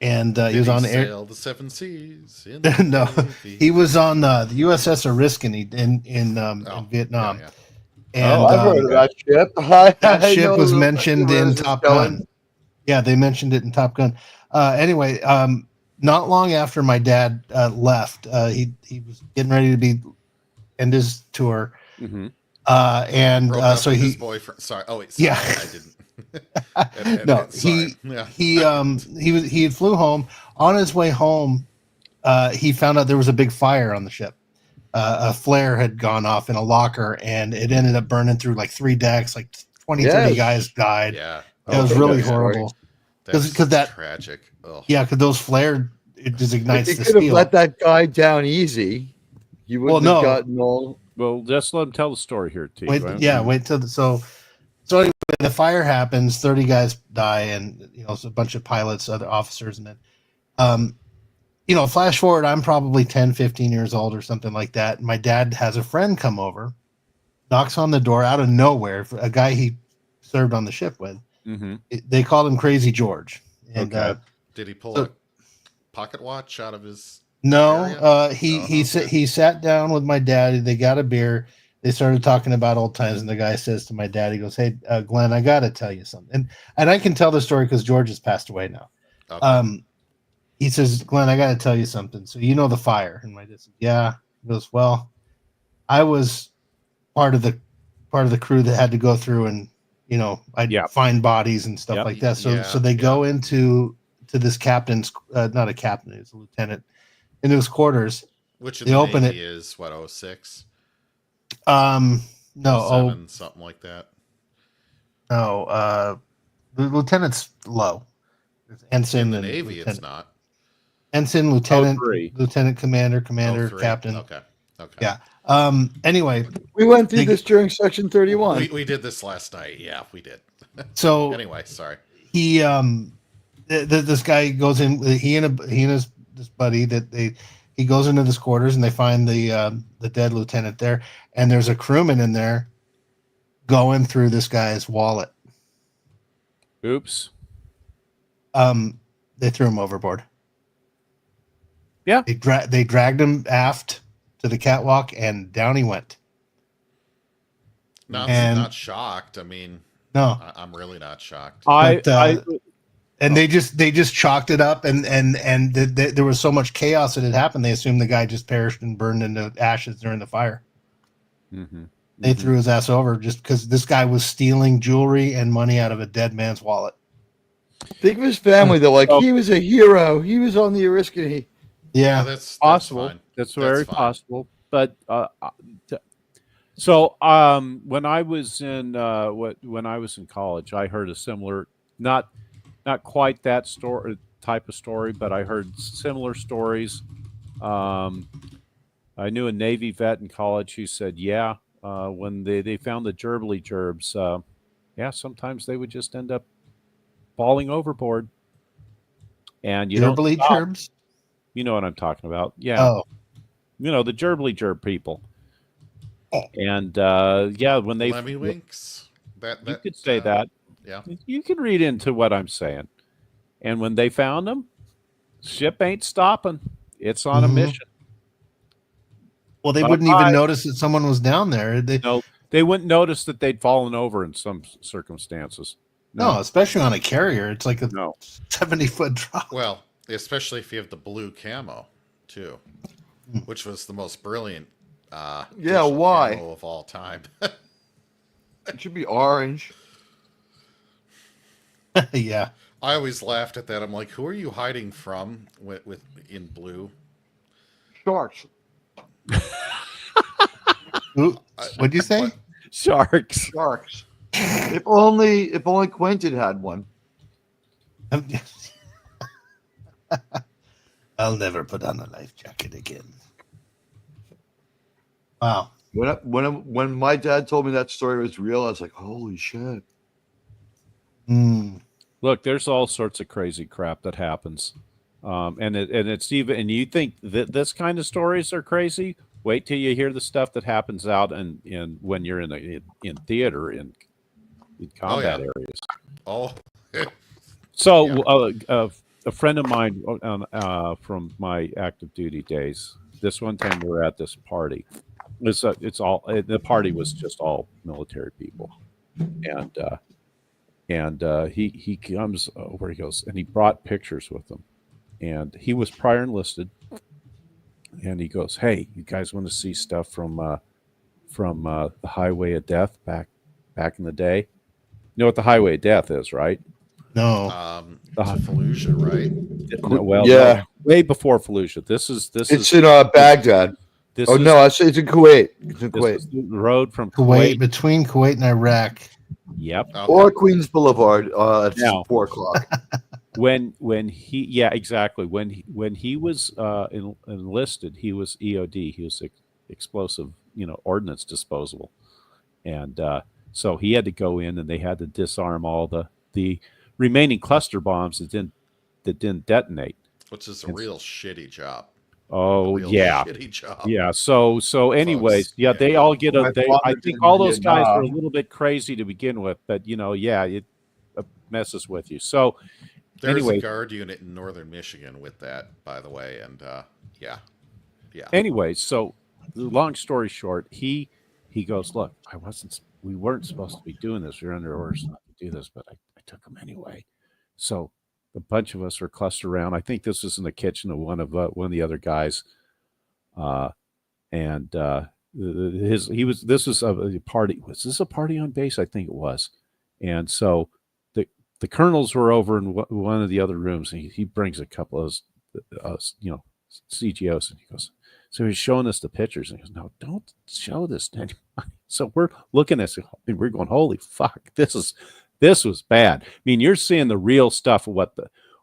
and he was on air. Sail the seven seas. No, he was on the USS Oriskany in Vietnam. Yeah. And I've heard of that ship. that ship was mentioned in Top Gun. Yeah, they mentioned it in Top Gun. Anyway, not long after my dad left, he was getting ready to end his tour. Mm-hmm. And so his boyfriend. Sorry. Oh wait. Sorry, yeah. I didn't. No, sorry. he flew home. On his way home, he found out there was a big fire on the ship. A flare had gone off in a locker, and it ended up burning through like 3 decks. Like 30 guys died. Yeah. It was really horrible. Because that tragic. Ugh. Yeah, because those flare, it just ignites if the you could have steel. let that guy down easy, you wouldn't have gotten all. Well, just let him tell the story here, T. Wait till so anyway, the fire happens. 30 guys die, and it's a bunch of pilots, other officers, and then flash forward. I'm probably 10, 15 years old or something like that. My dad has a friend come over, knocks on the door out of nowhere. A guy he served on the ship with. Mm-hmm. They called him Crazy George. And did he pull a pocket watch out of his? No, he sat down with my dad. They got a beer. They started talking about old times, and the guy says to my dad, he goes, "Hey, Glenn, I got to tell you something." And I can tell the story because George has passed away now. Okay. He says, "Glenn, I got to tell you something. So you know the fire?" And my dad says, "Yeah." He goes, "Well, I was part of the crew that had to go through and I'd find bodies and stuff like that. So they go into this captain's, not a captain, it's a lieutenant, into his quarters. Which they open Navy is what, 06? No, 07, something like that. No, the lieutenant's low. It's ensign in the and Navy, lieutenant. it's not. Ensign, lieutenant, lieutenant, commander, captain. Okay. Yeah. Anyway, we went through this during Section 31. We did this last night. Yeah, we did. So anyway, sorry. He this guy goes in. He and his this buddy he goes into this quarters, and they find the dead lieutenant there, and there's a crewman in there going through this guy's wallet. Oops. They threw him overboard. Yeah. They dragged him aft to the catwalk, and down he went. Not shocked. I mean, no, I'm really not shocked. And they just chalked it up, and there was so much chaos that had happened. They assumed the guy just perished and burned into ashes during the fire. Mm-hmm. They threw his ass over just because this guy was stealing jewelry and money out of a dead man's wallet. Think of his family, though. Like, he was a hero. He was on the Oriskany. Yeah, that's possible. Fine. That's very possible. But when I was in college, I heard a similar, not quite that type of story, but I heard similar stories. I knew a Navy vet in college who said, when they found the gerbily gerbs, sometimes they would just end up falling overboard. And you gerbily gerbs? You know what I'm talking about. Yeah. Oh. The gerbily gerb people. And when they Lemmywinks. You could say that. Yeah. You can read into what I'm saying. And when they found them, ship ain't stopping. It's on a mission. Well, they wouldn't even notice that someone was down there. They wouldn't notice that they'd fallen over in some circumstances. No, especially on a carrier. It's like a 70-foot drop. Well, especially if you have the blue camo, too, which was the most brilliant why? camo of all time. It should be orange. Yeah. I always laughed at that. I'm like, who are you hiding from with in blue? Sharks. What'd you say? Sharks. If only Quentin had one. I'll never put on a life jacket again. Wow. When my dad told me that story was real, I was like, holy shit. Look, there's all sorts of crazy crap that happens. And you think that this kind of stories are crazy? Wait till you hear the stuff that happens out in when you're in theater in combat areas. Oh. So a friend of mine from my active duty days. This one time we were at this party. The party was just all military people, and he comes over. He goes, and he brought pictures with him, and he was prior enlisted. And he goes, "Hey, you guys want to see stuff from the Highway of Death back in the day? You know what the Highway of Death is, right?" No. Fallujah, right? No, well, Yeah. no, way before Fallujah. This is It's in Baghdad. This Oh is, no, I say it's in Kuwait. It's in this Kuwait. is the road from Kuwait, Kuwait. between Kuwait and Iraq. Yep. Okay. Or Queens Boulevard at Now. 4:00. When he exactly when he was enlisted, he was EOD. He was explosive ordnance disposal, and so he had to go in and they had to disarm all the remaining cluster bombs that didn't detonate. Which is a real shitty job. Oh Real yeah, shitty job. yeah. So anyways, Folks, yeah, they all get My father I did think in all those guys were a Vietnam. little bit crazy to begin with, but it messes with you. So. There's Anyway. a guard unit in northern Michigan with that, by the way, and yeah. Anyway, so long story short, he goes, "Look, we weren't supposed to be doing this. We were under orders not to do this, but I took them anyway." So a bunch of us were clustered around. I think this was in the kitchen of one of the other guys, and this was a party. Was this a party on base? I think it was, and so the colonels were over in one of the other rooms, and he brings a couple of CGOs, and he goes, so he's showing us the pictures, and he goes, "No, don't show this to anybody." So we're looking at it, and we're going, "Holy fuck, this was bad." I mean, you're seeing the real stuff of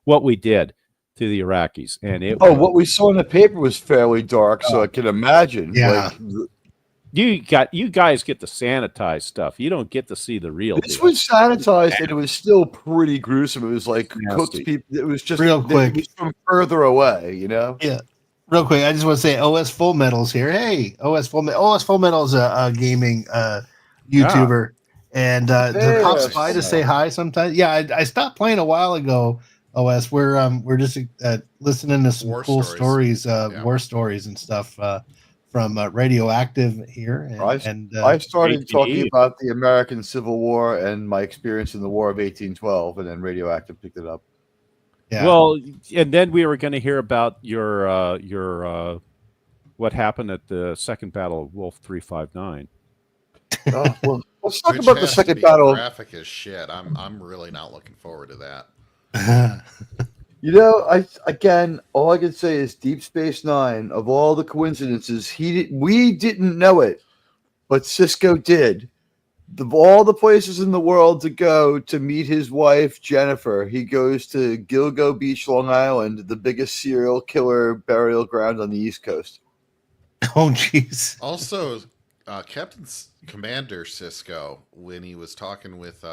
what we did to the Iraqis, and What we saw in the paper was fairly dark, so I can imagine. Yeah. you guys get the sanitized stuff. You don't get to see the real. This deal. was sanitized, and it was still pretty gruesome. It was like cooked Nasty. people. It was just Real it quick. was from further away, Yeah. Real quick, I just want to say OS Full Metal's here. Hey, OS Full Metal is a gaming YouTuber, and pops by to say hi sometimes. Yeah, I stopped playing a while ago. OS, we're just listening to some War cool stories. war stories and stuff from Radioactive here. I started ATE. talking about the American Civil War and my experience in the War of 1812, and then Radioactive picked it up. Yeah. Well, and then we were going to hear about your what happened at the second battle of Wolf 359. Well, let's talk Which about the has to second be battle. graphic as shit. I'm really not looking forward to that. All I can say is Deep Space Nine. Of all the coincidences, we didn't know it, but Cisco did. Of all the places in the world to go to meet his wife Jennifer, he goes to Gilgo Beach, Long Island, the biggest serial killer burial ground on the East Coast. Oh, jeez. Also, Commander Cisco, when he was talking with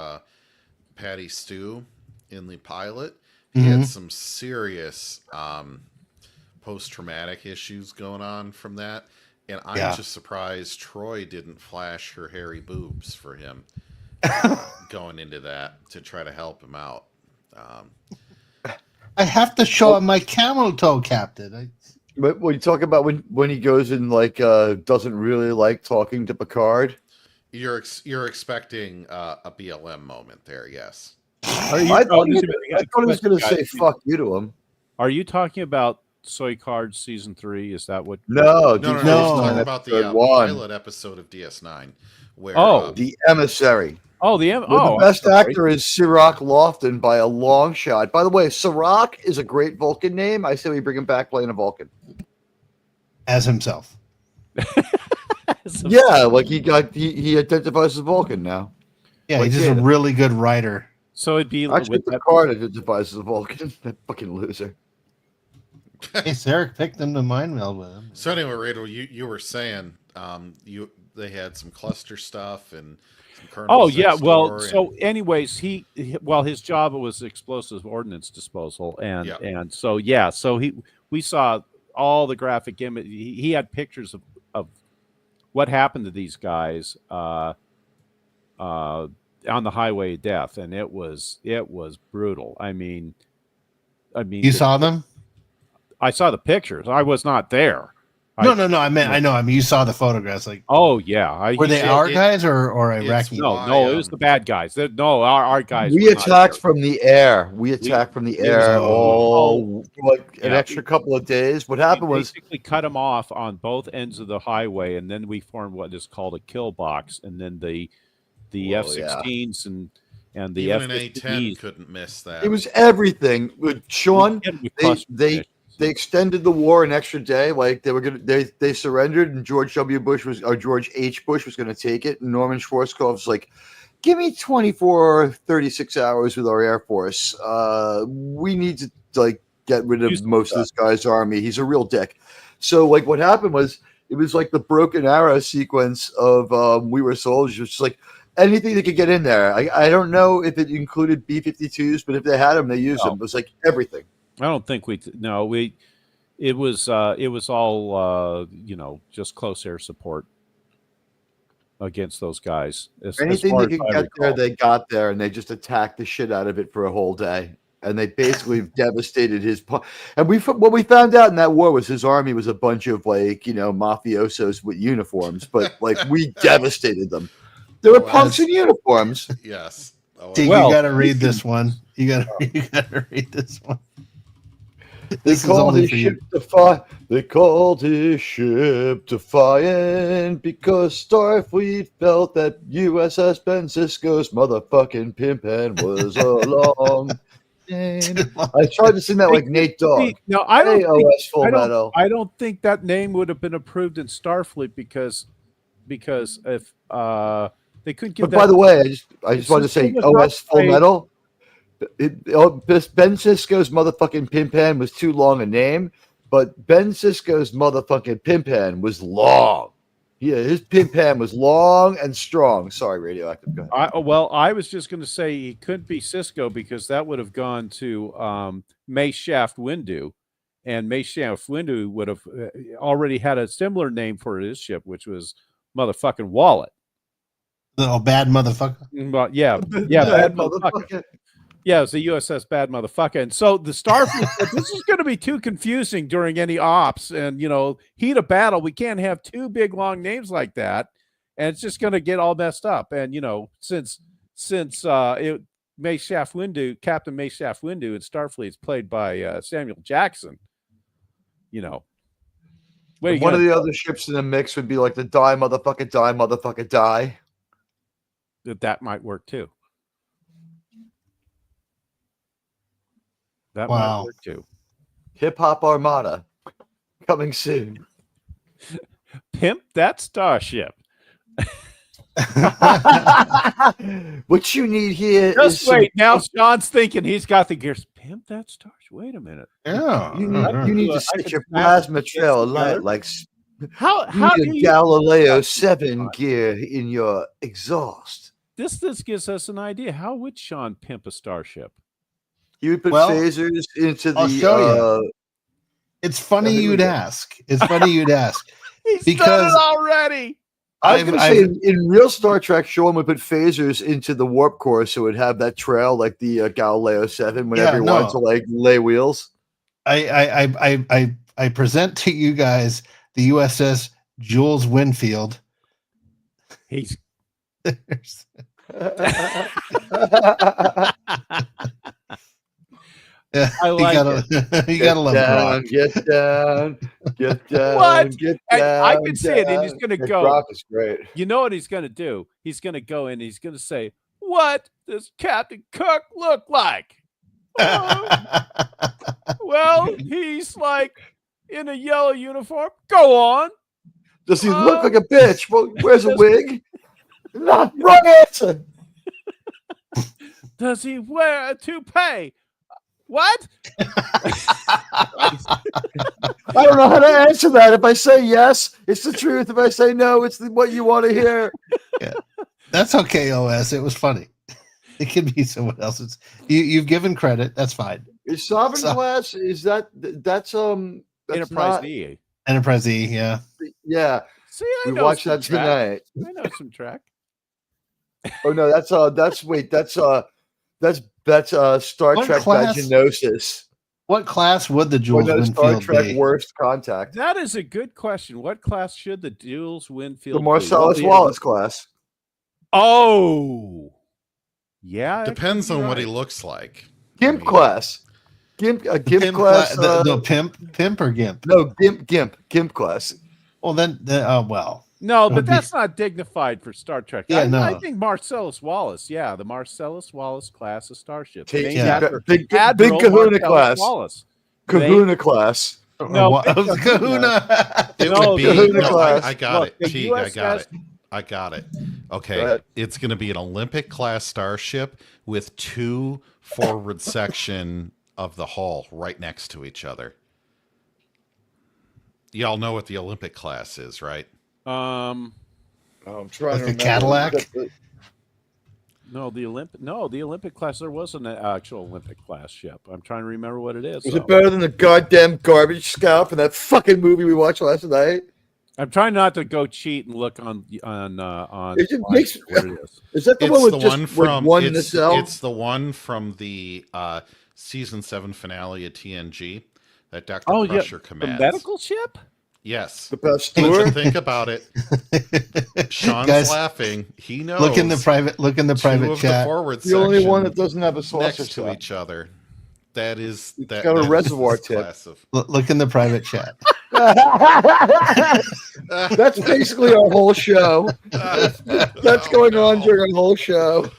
Patty Stew in the pilot, he had some serious post-traumatic issues going on from that. And I'm just surprised Troy didn't flash her hairy boobs for him going into that to try to help him out. I have to show him my camel toe, Captain. But when you talk about when he goes and doesn't really like talking to Picard, You're expecting a BLM moment there, yes. I thought he was going to say "fuck you" to him. Are you talking about Soy Cards season 3? Is that what? No, No. Deep He's Space talking Nine about the episode 1. pilot episode of DS9, where The Emissary. Oh, The best actor is Sirach Lofton by a long shot. By the way, Sirach is a great Vulcan name. I say we bring him back playing a Vulcan. As himself. Yeah, like he identifies as Vulcan now. Yeah, Like he's just a Jada. really good writer. So it'd be Actually, with that, Picard identifies as a Vulcan. That fucking loser. Hey, Sarek picked him to mind meld with him. So anyway, Rachel, you were saying they had some cluster stuff and some kernels. Oh yeah, next well, door so anyways, his job was explosive ordnance disposal, and so we saw all the graphic image. He had pictures of what happened to these guys on the Highway of Death, and it was brutal. I mean, I mean, You saw them? I saw the pictures. I was not there. No. I meant I know. I mean, you saw the photographs. Like, Oh yeah, were they our guys or it's Iraqi? No, it was the bad guys. No, our guys. We were not attacked there. from the air. We attacked from the it was air a- all like an Yeah. extra couple of days. What happened We was basically cut them off on both ends of the highway, and then we formed what is called a kill box, and then the Well, F-16s and the Even an F-15s. A10 couldn't miss that. it was everything. With Sean, with they cluster they munitions. they extended the war an extra day. Like they were gonna they surrendered, and George H. Bush was gonna take it. And Norman Schwarzkopf was like, give me 24 or 36 hours with our Air Force. We need to like get rid of most of this guy's army. He's a real dick. So like what happened was it was like the broken arrow sequence of We Were Soldiers, just like anything that could get in there. I don't know if it included B-52s, but if they had them, they used them. It was like everything. I don't think it was all just close air support against those guys. Anything they could get there, they got there, and they just attacked the shit out of it for a whole day. And they basically devastated his. And what we found out in that war was his army was a bunch of mafiosos with uniforms, but like we devastated them. There were punks in uniforms. Yes. You got to read this one. You got to read this one. They called his ship Defiant. They called his ship Defiant because Starfleet felt that USS Ben Sisko's motherfucking pimp hand was along. I tried to sing that like Nate Dogg. No, I don't. I don't think that name would have been approved in Starfleet because if they couldn't give. But by the way, I just wanted to say OS Full Metal. Ben Sisko's motherfucking pimp hand was too long a name, but Ben Sisko's motherfucking pimp hand was long. Yeah, his pimp hand was long and strong. Sorry, Radioactive. Go ahead. I was just going to say he couldn't be Cisco because that would have gone to Mace Shaft Windu, and Mace Shaft Windu would have already had a similar name for his ship, which was motherfucking Wallet. Oh, bad motherfucker. Well, yeah, bad motherfucker. Yeah, it's the USS Bad Motherfucker. And so the Starfleet said, this is going to be too confusing during any ops. And, heat of battle, we can't have two big, long names like that. And it's just going to get all messed up. And, since Mace Shaft Windu, Captain Mace Shaft Windu in Starfleet is played by Samuel Jackson, One of the other ships in the mix would be like the Die Motherfucker Die. That might work too. That Wow. might work too. Hip Hop Armada coming soon. Pimp that starship. What you need here Just is wait. Now Sean's thinking he's got the gears. Pimp that starship. Wait a minute. Yeah. you need to set your plasma trail alight like How you do need a you? Galileo 7 gear in your exhaust. This gives us an idea. How would Sean pimp a starship? You would put Well, phasers into I'll the show you. It's funny here we you'd go. ask. It's funny you'd ask. He's Because done it already. I was I've- going to say in real Star Trek, Sean would put phasers into the warp core, so it would have that trail like the Galileo 7 whenever he wanted to like lay wheels. I present to you guys the USS Jules Winfield. He's Yeah, I like you gotta love Grok. Get down, get down, What? get I down. can see it, and he's gonna That go. Grok is great. You know what he's going to do? He's going to go in. He's going to say, "What does Captain Kirk look like?" Well, he's like in a yellow uniform. Go on. Does he look like a bitch? Well, where's a wig? Not wrong answer. Does he wear a toupee? What? I don't know how to answer that. If I say yes, it's the truth. If I say no, it's what you want to hear. Yeah. That's okay, OS. It was funny. It could be someone else's. You've given credit. That's fine. Is Sovereign Glass? Is that's Enterprise not, E. Enterprise E, yeah. Yeah, See, I we know watched some that track. tonight. I know some track. Oh no, that's Star What Trek class? Vaginosis. What class would the Jules What Star Winfield Trek be? Worst Contact? That is a good question. What class should the Jules Winfield The be? Marcellus Wallace class. Oh, yeah. Depends on what he looks like. Gimp class. Gimp class. No, pimp or gimp? No, Gimp class. Well, then well. No, Would but be- that's not dignified for Star Trek. Yeah, I no. think Marcellus Wallace. Yeah, the Marcellus Wallace class of starship. Take- Named yeah. after Big Admiral Kahuna Marcellus class. Wallace. Kahuna class. No, What? big Kahuna. It No, would be. Kahuna No, class. I got Look, it. the Teague, I got USS it. I got it. Go Okay, ahead. it's going to be an Olympic class starship with 2 forward section of the hull right next to each other. Y'all know what the Olympic class is, right? Um, I'm trying Like to a remember. Cadillac? no, the Olympic class. There was an actual Olympic class ship. I'm trying to remember what it is. Was though. it better than the goddamn garbage scout from that fucking movie we watched last night? I'm trying not to go cheat and look on. It just online makes- what it is. Is that the It's one with the just one from one it's, nacelle? it's the one from the season 7 finale of TNG that Dr. Oh, yeah, Crusher the commands. medical ship. Yes. The best But tour? you think about it. Sean's Guys, laughing. He knows. Look in the private. Look in the 2 private of the chat. forward The only one section that doesn't have a saucer next to shot. each other. That is It's that. got a that is reservoir this tip. class of- Look in the private chat. That's basically our whole show. That's going on during our whole show.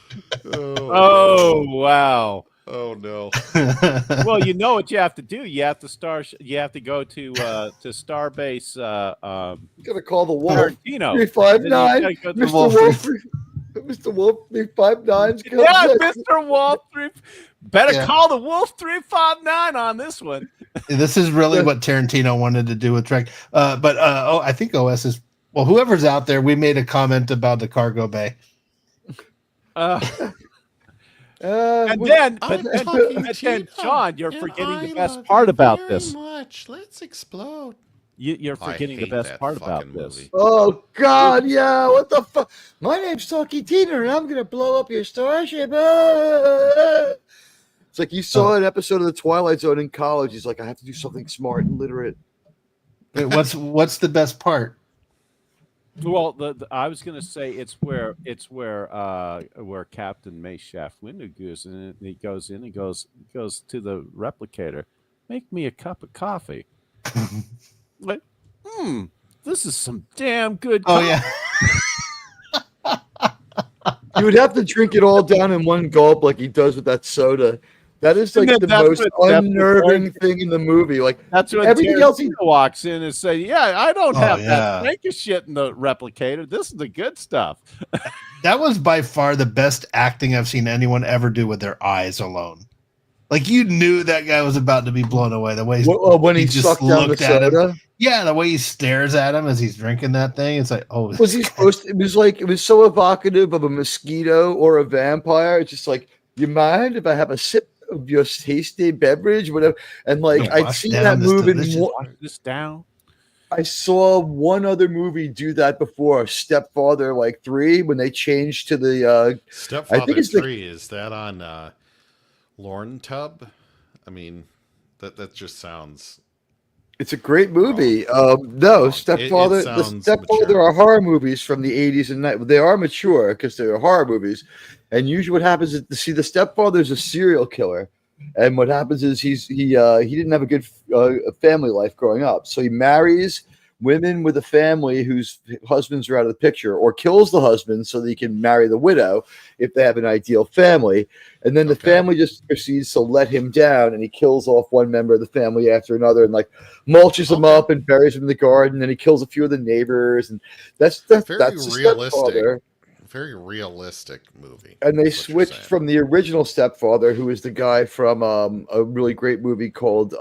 Oh wow. Oh no. Well, you know what you have to do. You have to You have to go to Starbase. You gotta call the Wolf. Tarantino. 359. Then you gotta go to- Mr. Wolf. Wolf. Mr. Wolf 359's coming. Yeah, Mr. Wolf. Better Yeah. call the Wolf 359 on this one. This is really what Tarantino wanted to do with Trek. I think OS is whoever's out there. We made a comment about the cargo bay. And We- then, I'm but talking then, Tina, John, you're and forgetting I the best love part you about very this. Much. Let's explode. You're I forgetting the hate best that part about fucking this. movie. Oh God, yeah! What the fuck? My name's Talkie Tina, and I'm gonna blow up your starship. It's like you saw an episode of The Twilight Zone in college. He's like, I have to do something smart and literate. Wait, what's the best part? Well, I was going to say it's where Captain Meshaft Windu goes and he goes in and goes to the replicator, make me a cup of coffee. Like, this is some damn good. Oh coffee. yeah. You would have to drink it all down in one gulp, like he does with that soda. That is like And the that's most what- that's unnerving what- thing in the movie. Like That's when everything else he Tarantino walks in and say, "Yeah, I don't Oh, have yeah. that snake of shit in the replicator. This is the good stuff." That was by far the best acting I've seen anyone ever do with their eyes alone. Like you knew that guy was about to be blown away. The way when he just sucked down the looked at him. soda. Yeah, the way he stares at him as he's drinking that thing. It's like, oh, Was he supposed to, it was so evocative of a mosquito or a vampire. It's just like, you mind if I have a sip of your tasty beverage, whatever? And like Yeah, I'd wash seen down that this move in delicious- Wash this down. I saw one other movie do that before, Stepfather like 3, when they changed to the Stepfather it's the- 3, is that on Lorne Tub? I mean, that just sounds. it's a great movie. No, Stepfather. it The sounds Stepfather mature. are horror movies from the 80s and 90s. They are mature because they're horror movies. And usually, what happens is, the Stepfather is a serial killer, and what happens is he didn't have a good family life growing up, so he marries women with a family whose husbands are out of the picture, or kills the husband so that he can marry the widow if they have an ideal family. And then the family just proceeds to let him down, and he kills off one member of the family after another, and like mulches them up and buries him in the garden. And he kills a few of the neighbors, and that's the Stepfather. Very realistic movie. And they is what you're switched saying. from the original Stepfather, who is the guy from a really great movie called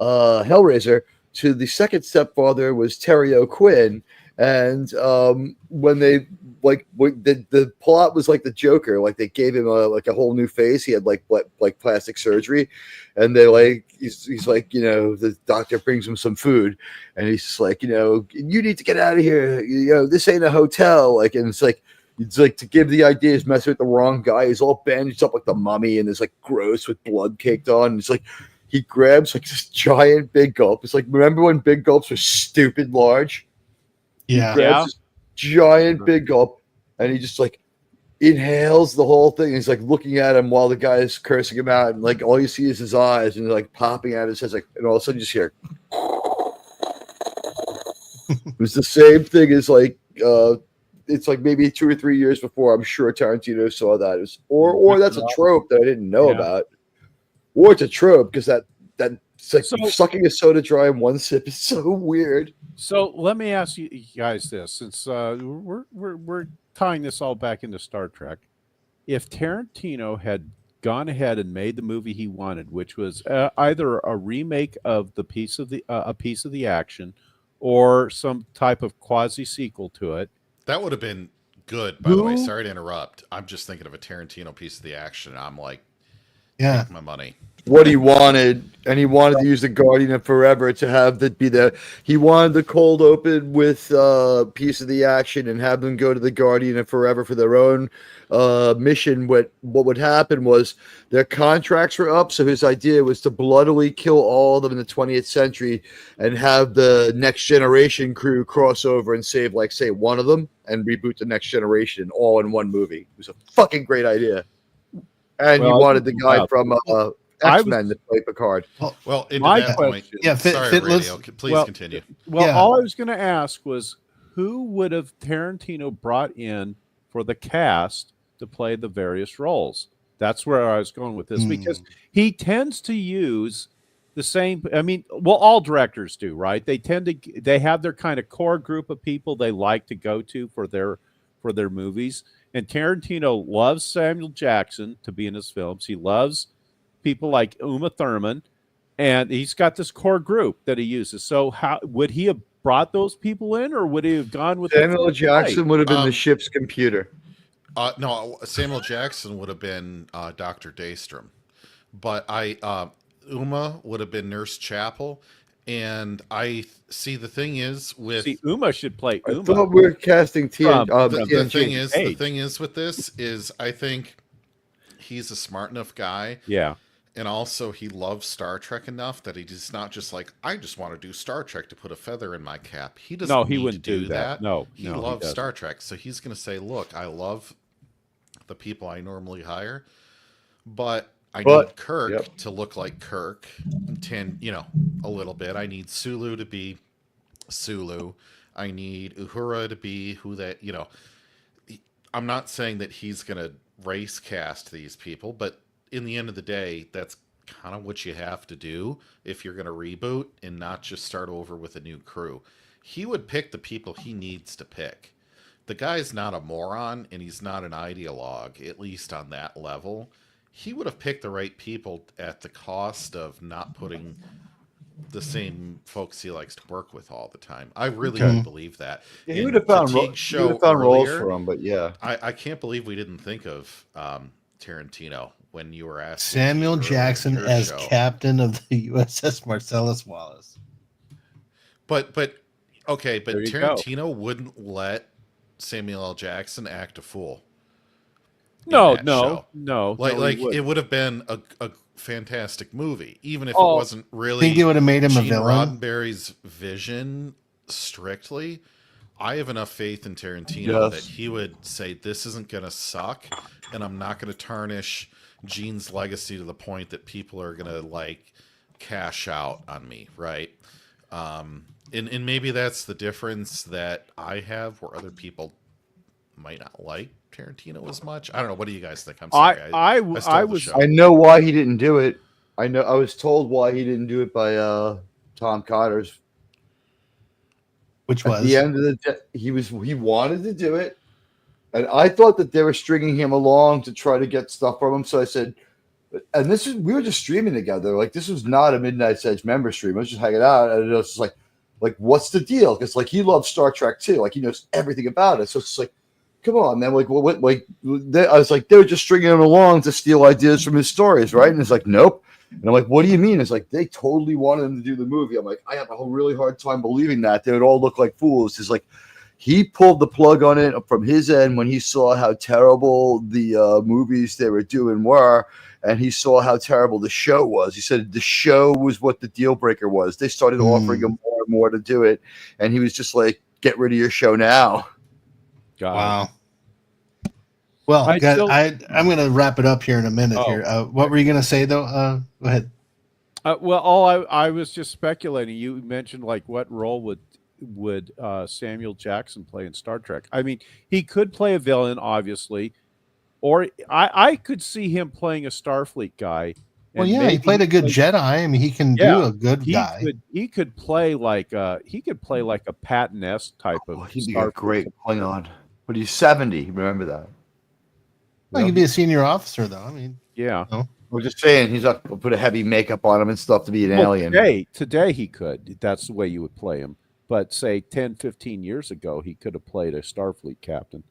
Hellraiser, to the second Stepfather was Terry O'Quinn. And when they the plot was like the Joker, like they gave him a whole new face. He had like plastic surgery, and they he's like, the doctor brings him some food, and he's just like, you need to get out of here. This ain't a hotel. Like, and it's like to give the idea is messing with the wrong guy. He's all bandaged up like the mummy, and it's like gross with blood caked on. And it's like, he grabs like this giant big gulp. It's like, remember when big gulps were stupid large? Yeah. He grabs this giant big gulp, and he just like inhales the whole thing. He's like looking at him while the guy is cursing him out, and like all you see is his eyes, and they're like popping out his head, like, and all of a sudden you just hear. It was the same thing as like it's like maybe 2 or 3 years before. I'm sure Tarantino saw that. It was, or that's a trope that I didn't know about, or it's a trope because it's like sucking a soda dry in one sip is so weird. So let me ask you guys this, since we're tying this all back into Star Trek. If Tarantino had gone ahead and made the movie he wanted, which was either a remake of a piece of the action, or some type of quasi sequel to it, that would have been good. By the way, sorry to interrupt. I'm just thinking of a Tarantino piece of the action. I'm like, take my money. What he wanted, and he wanted to use the Guardian of Forever to have that be the. He wanted the cold open with piece of the action and have them go to the Guardian of Forever for their own mission. What would happen was their contracts were up, so his idea was to bloodily kill all of them in the 20th century and have the Next Generation crew cross over and save, like, say, one of them and reboot the Next Generation all in one movie. It was a fucking great idea, and he wanted the guy from. X-Men to play Picard. Well, into that point, sorry, Radio, please continue. Well, all I was going to ask was, who would have Tarantino brought in for the cast to play the various roles? That's where I was going with this, because he tends to use the same. I mean, well, all directors do, right? They have their kind of core group of people they like to go to for their movies. And Tarantino loves Samuel Jackson to be in his films. He loves people like Uma Thurman, and he's got this core group that he uses. So how would he have brought those people in, or would he have gone with Samuel Jackson? Would have been the ship's computer. No, Samuel Jackson would have been Dr. Daystrom, but Uma would have been Nurse Chapel. And I see the thing is with Uma should play Uma. I thought we were casting the thing is with this is I think he's a smart enough guy. Yeah. And also he loves Star Trek enough that he's not just like, I just want to do Star Trek to put a feather in my cap. He doesn't No, he wouldn't do that. No, he loves Star Trek. So he's going to say, look, I love the people I normally hire, but I need Kirk to look like Kirk, a little bit. I need Sulu to be Sulu. I need Uhura to be who that, I'm not saying that he's going to race cast these people, but in the end of the day, that's kind of what you have to do if you're going to reboot and not just start over with a new crew. He would pick the people he needs to pick. The guy's not a moron, and he's not an ideologue, at least on that level. He would have picked the right people at the cost of not putting the same folks he likes to work with all the time. I really do believe that. Yeah, he would have found roles for him, but yeah. I can't believe we didn't think of Tarantino when you were asking. Samuel Jackson as captain of the USS Marcellus Wallace. But Tarantino wouldn't let Samuel L. Jackson act a fool. No. Like it would have been a fantastic movie, even if it wasn't really. Think it would have made him a villain? Roddenberry's vision strictly. I have enough faith in Tarantino that he would say, this isn't going to suck, and I'm not going to tarnish Gene's legacy to the point that people are going to, like, cash out on me, right? And maybe that's the difference that I have where other people might not like Tarantino as much. I don't know. What do you guys think? I'm sorry. I know why he didn't do it. I was told why he didn't do it by Tom Cotter's. Which was at the end of the day, he wanted to do it, and I thought that they were stringing him along to try to get stuff from him. So I said, and we were just streaming together. Like, this was not a Midnight's Edge member stream. I was just hanging out, and it was just like what's the deal? Because like he loves Star Trek too. Like he knows everything about it. So it's just like, come on, man. Like what? Like I was like, they were just stringing him along to steal ideas from his stories, right? And it's like, nope. And I'm like, what do you mean? It's like, they totally wanted him to do the movie. I'm like, I have a really hard time believing that. They would all look like fools. It's like, he pulled the plug on it from his end when he saw how terrible the movies they were doing were, and he saw how terrible the show was. He said the show was what the deal breaker was. They started offering him more and more to do it, and he was just like, "Get rid of your show now." Wow. Well, I guys, still- I'm going to wrap it up here in a minute. Oh. Here, what were you going to say though? Go ahead. Well, I was just speculating. You mentioned like what role would Samuel Jackson play in Star Trek? I mean, he could play a villain, obviously, or I could see him playing a Starfleet guy. Well, and yeah, he maybe played a good Jedi. I mean, he can do a good guy. He could play like a Patton-esque type of. He'd be a Starfleet. great Klingon. But he's 70. Remember that. Well, he could be a senior officer, though. I mean, Yeah. We're just saying he's not put a heavy makeup on him and stuff to be an alien. Today he could. That's the way you would play him. But say 10, 15 years ago, he could have played a Starfleet captain.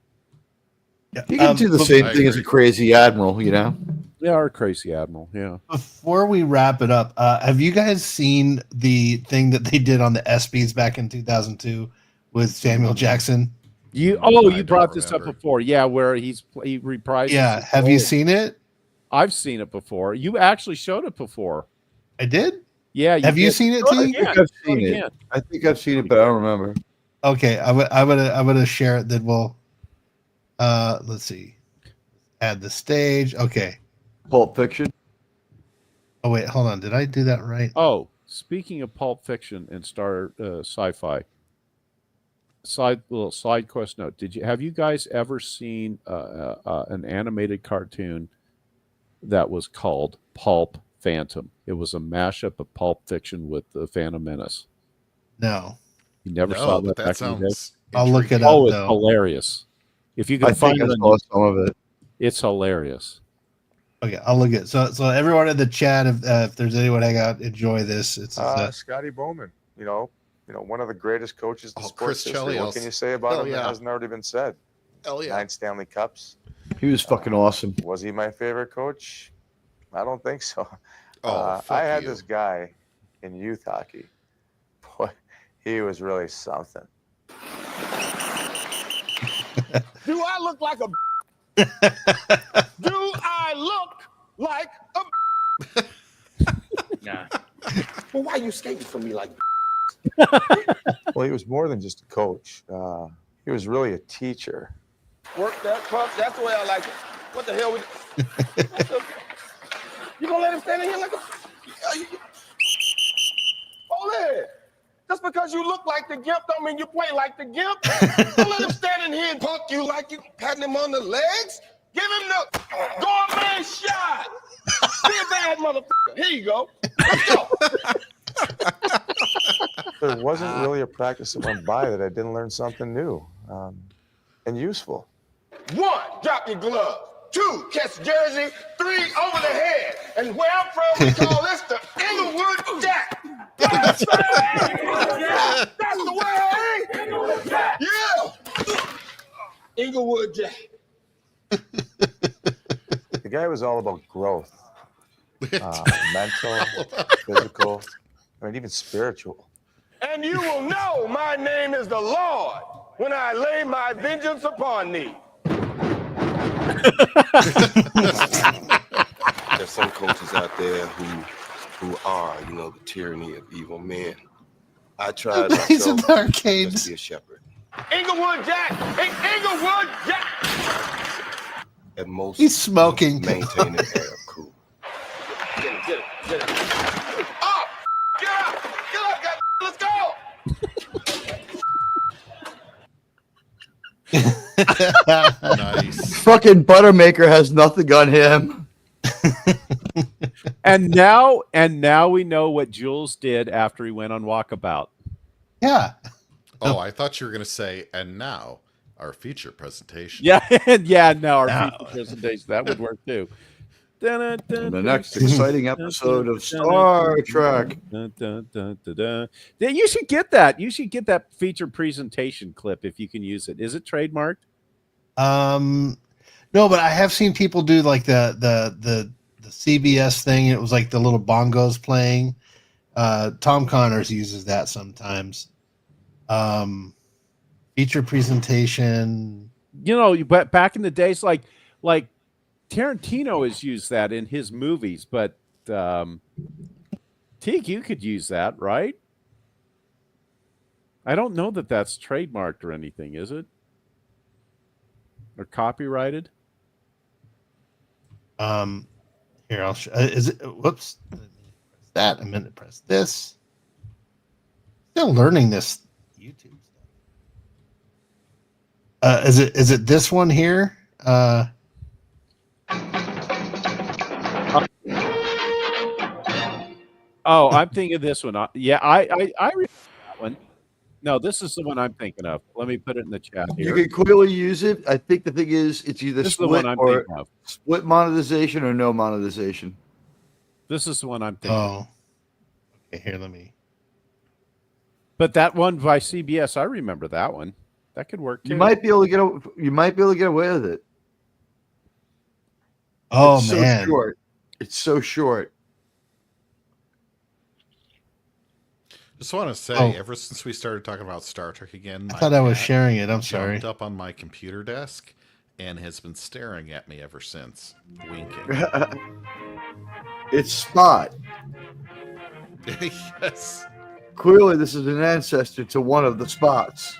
He can do the same thing as a crazy admiral, you know? Yeah, or a crazy admiral. Yeah. Before we wrap it up, have you guys seen the thing that they did on the ESPYs back in 2002 with Samuel Jackson? You brought this up before. Yeah, where he reprised. Yeah. Have you seen it? I've seen it before. You actually showed it before. I did? Yeah. Have you seen it, T? I think I've seen it, but I don't remember. Okay, I'm gonna share it. Then we'll let's see. Add the stage. Okay. Pulp Fiction. Oh wait, hold on. Did I do that right? Oh, speaking of Pulp Fiction and sci-fi, little side quest note. Have you guys ever seen an animated cartoon that was called Pulp Phantom? It was a mashup of Pulp Fiction with the Phantom Menace. No. You never saw but that? that sounds. I'll look it intriguing. up. Oh, it's though. hilarious. If you can I find think I it, saw some of it. it's hilarious. Okay, I'll look at. So everyone in the chat, if there's anyone hang out, enjoy this. It's Scotty Bowman. You know, one of the greatest coaches in Oh, sports Chris history. What Chelios. can you say about Hell him that yeah. hasn't already been said? Hell yeah. 9 Stanley Cups. He was fucking awesome. Was he my favorite coach? I don't think so. Oh, fuck I had you. this guy in youth hockey. Boy, he was really something. Do I look like a Do I look like a Nah. Well, why are you skating for me like Well, he was more than just a coach. He was really a teacher. Work that puck. That's the way I like it. What the hell we You gonna let him stand in here like a Hold it. Just because you look like the Gimp don't mean you play like the Gimp. Don't let him stand in here and punk you like you patting him on the legs. Give him the gourmet shot. Be a bad motherfucker. Here you go. Let's go. There wasn't really a practice that went by that I didn't learn something new and useful. 1, drop your glove. 2, catch jersey. 3, over the head. And where I'm from, we call this the Inglewood Jack. That's the way. Inglewood Jack. Yeah. Inglewood Jack. The guy was all about growth, mental, physical, even spiritual. And you will know my name is the Lord when I lay my vengeance upon thee. There's some coaches out there who are, the tyranny of evil men. I tried He's in myself the arcades. just to be a shepherd. Inglewood Jack! Inglewood Jack! At most, He's smoking. maintain an air of cool. Get it. Up! Get up! Let's go! Nice. Fucking Buttermaker has nothing on him. And now we know what Jules did after he went on walkabout. Yeah. Oh, I thought you were going to say, and now our feature presentation. Yeah, yeah. No, our No. feature presentation that would work too. The next exciting episode of Star Trek. Yeah, you should get that. You should get that feature presentation clip if you can use it. Is it trademarked? No, but I have seen people do like the CBS thing. It was like the little bongos playing. Tom Connors uses that sometimes. feature presentation. You know, but back in the days, like Tarantino has used that in his movies, but Teague, you could use that, right? I don't know that that's trademarked or anything, is it? Or copyrighted? Here, I'll show. Is it? Whoops. Press that. I'm going to press this. Still learning this YouTube stuff. Is it this one here? Oh, I'm thinking of this one. Yeah, I remember that one. No, this is the one I'm thinking of. Let me put it in the chat You here. can clearly use it. I think the thing is, it's either This is the one split I'm or thinking of. split monetization or no monetization. This is the one I'm thinking of. Oh. Okay, here, let me. But that one by CBS, I remember that one. That could work too. You might be able to get. You might be able to get away with it. Oh, it's man. so short. It's so short. Just want to say, Oh. ever since we started talking about Star Trek again, I my thought I was cat sharing it. I'm jumped sorry. up on my computer desk and has been staring at me ever since, winking. It's Spot. Yes. Clearly, this is an ancestor to one of the Spots.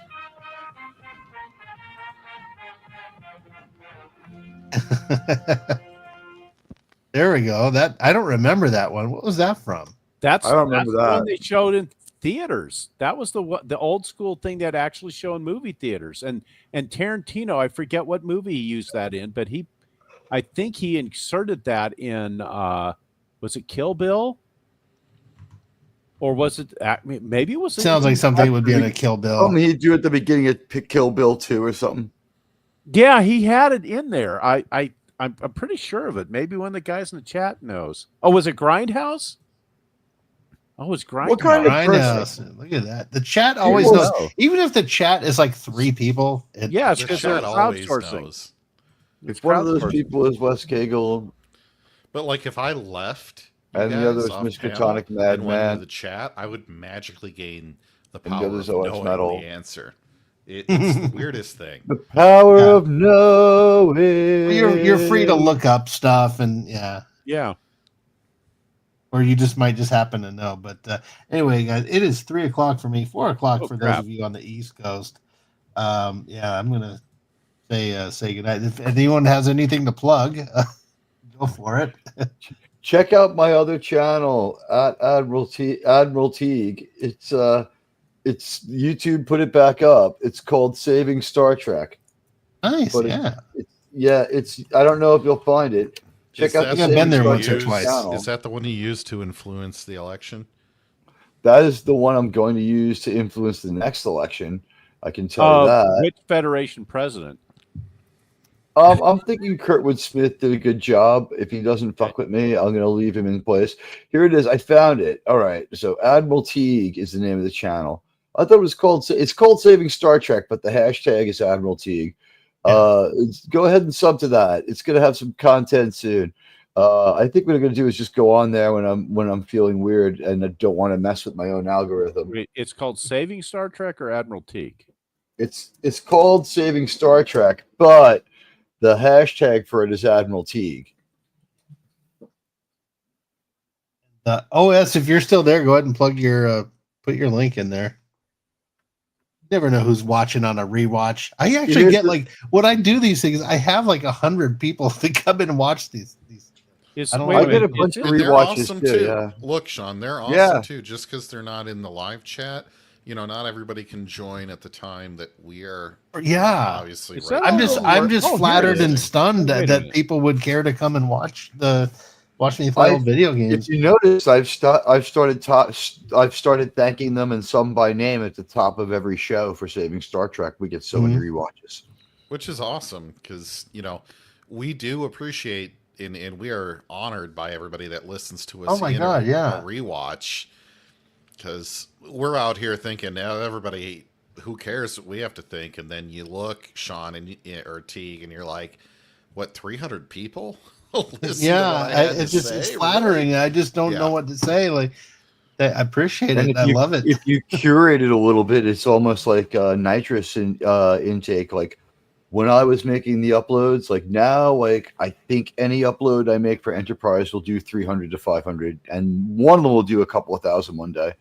There we go. That I don't remember that one. What was that from? That's I don't remember the one that. they showed in theaters. That was the old school thing that actually showed in movie theaters. And Tarantino, I forget what movie he used that in, but I think he inserted that in was it Kill Bill? Or was it maybe it was Sounds like something would be in a Kill Bill. He'd do at the beginning of Kill Bill 2 or something. Yeah, he had it in there. I'm pretty sure of it. Maybe one of the guys in the chat knows. Oh, was it Grindhouse? Oh, it's Grindhouse. What kind of Grindhouse. Look at that. The chat always People knows. know. Even if the chat is like 3 people. Yeah, it's The because they're chat always crowdsourcing. knows. It's one of those crowdsourcing. people is Wes Cagle. But like, if I left, you And the guys other is off Miskatonic panel and went Madman. into the chat, I would magically gain the And the power other of is OS knowing Metal. the answer. It's the weirdest thing. The power Yeah. of knowing. You're free to look up stuff and Yeah. or you might just happen to know. But anyway, guys, it is 3:00 for me, 4:00 Oh, for crap. those of you on the East Coast. I'm gonna say goodnight. If anyone has anything to plug, go for it. Check out my other channel at Admiral Teague. It's YouTube. Put it back up. It's called Saving Star Trek. Nice, But yeah. It's. I don't know if you'll find it. Check Is out that the I've the been one there you once or used- twice. channel. Is that the one you used to influence the election? That is the one I'm going to use to influence the next election. I can tell you that. Which Federation president? I'm thinking Kurtwood Smith did a good job. If he doesn't fuck with me, I'm going to leave him in place. Here it is. I found it. All right. So Admiral Teague is the name of the channel. I thought it's called Saving Star Trek, but the hashtag is Admiral Teague. Go ahead and sub to that. It's going to have some content soon. I think what I'm going to do is just go on there when I'm feeling weird and I don't want to mess with my own algorithm. Wait, it's called Saving Star Trek or Admiral Teague? It's called Saving Star Trek, but the hashtag for it is Admiral Teague. OS, if you're still there, go ahead and plug your put your link in there. Never know who's watching on a rewatch. I actually get when I do these things, I have like 100 people that come in and watch these. I don't know. I get a bunch of And they're rewatches awesome too. too. Yeah. Look, Sean, they're awesome Yeah. too. Just because they're not in the live chat, not everybody can join at the time that we are. Yeah. Obviously, Is right that I'm now. just here flattered it is. and stunned Wait a that minute. people would care to come and watch me play old video games. If you notice, I've started thanking them and some by name at the top of every show for Saving Star Trek. We get so many rewatches. Which is awesome because we do appreciate and we are honored by everybody that listens to us. Oh my God, yeah. a rewatch, because we're out here thinking now everybody who cares what we have to think, and then you look, Sean or Teague, and you're like, what, 300 people? Listen to what I had to it's say, flattering. I just don't Yeah. know what to say. Like, I appreciate And it. I love it. If you curate it a little bit, it's almost like nitrous intake. Like when I was making the uploads, like now, like I think any upload I make for Enterprise will do 300 to 500, and one of them will do a couple of thousand one day.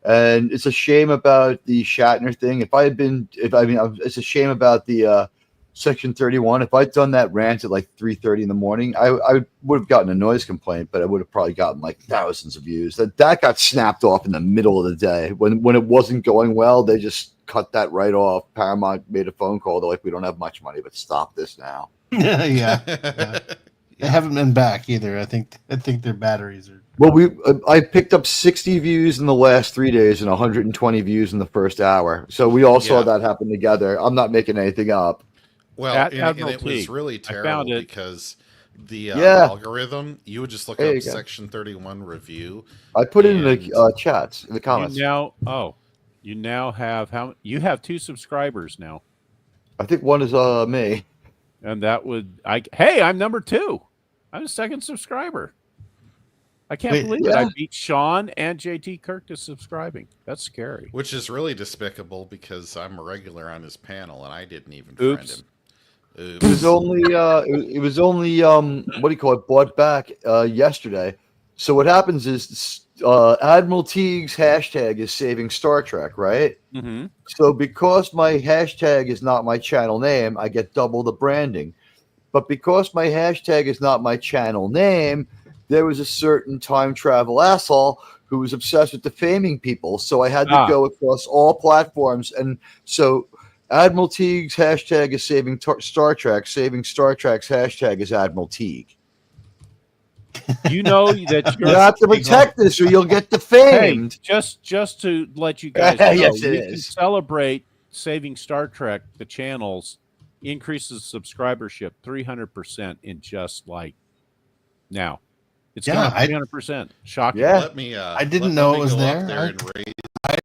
And it's a shame about the Shatner thing. It's a shame about the Section 31. If I'd done that rant at like 3:30 in the morning, I would have gotten a noise complaint, but I would have probably gotten like thousands of views. That got snapped off in the middle of the day when it wasn't going well. They just cut that right off. Paramount made a phone call. They're like, "We don't have much money, but stop this now." yeah. They haven't been back either. I think their batteries are. Well, I picked up 60 views in the last 3 days and 120 views in the first hour. So we all saw that happen together. I'm not making anything up. Well, and it was really terrible because the algorithm, you would just look up Section 31 review. I put it in the chats, in the comments. You now have you have 2 subscribers now. I think one is me. And that I'm number 2. I'm the second subscriber. I can't believe it. I beat Sean and JT Kirk to subscribing. That's scary. Which is really despicable because I'm a regular on his panel and I didn't even friend him. Oops. It was only what do you call it, bought back yesterday. So what happens is Admiral Teague's hashtag is saving Star Trek, right? Mm-hmm. So because my hashtag is not my channel name, I get double the branding. But because my hashtag is not my channel name, there was a certain time travel asshole who was obsessed with defaming people. So I had to go across all platforms. And so Admiral Teague's hashtag is saving Star Trek. Saving Star Trek's hashtag is Admiral Teague. You know that you have to protect this or you'll get defamed. Hey, just to let you guys know, yes, you can celebrate Saving Star Trek, the channels, increases subscribership 300% in just like now. It's gone 300%. Shocking. Yeah. I didn't know it was there.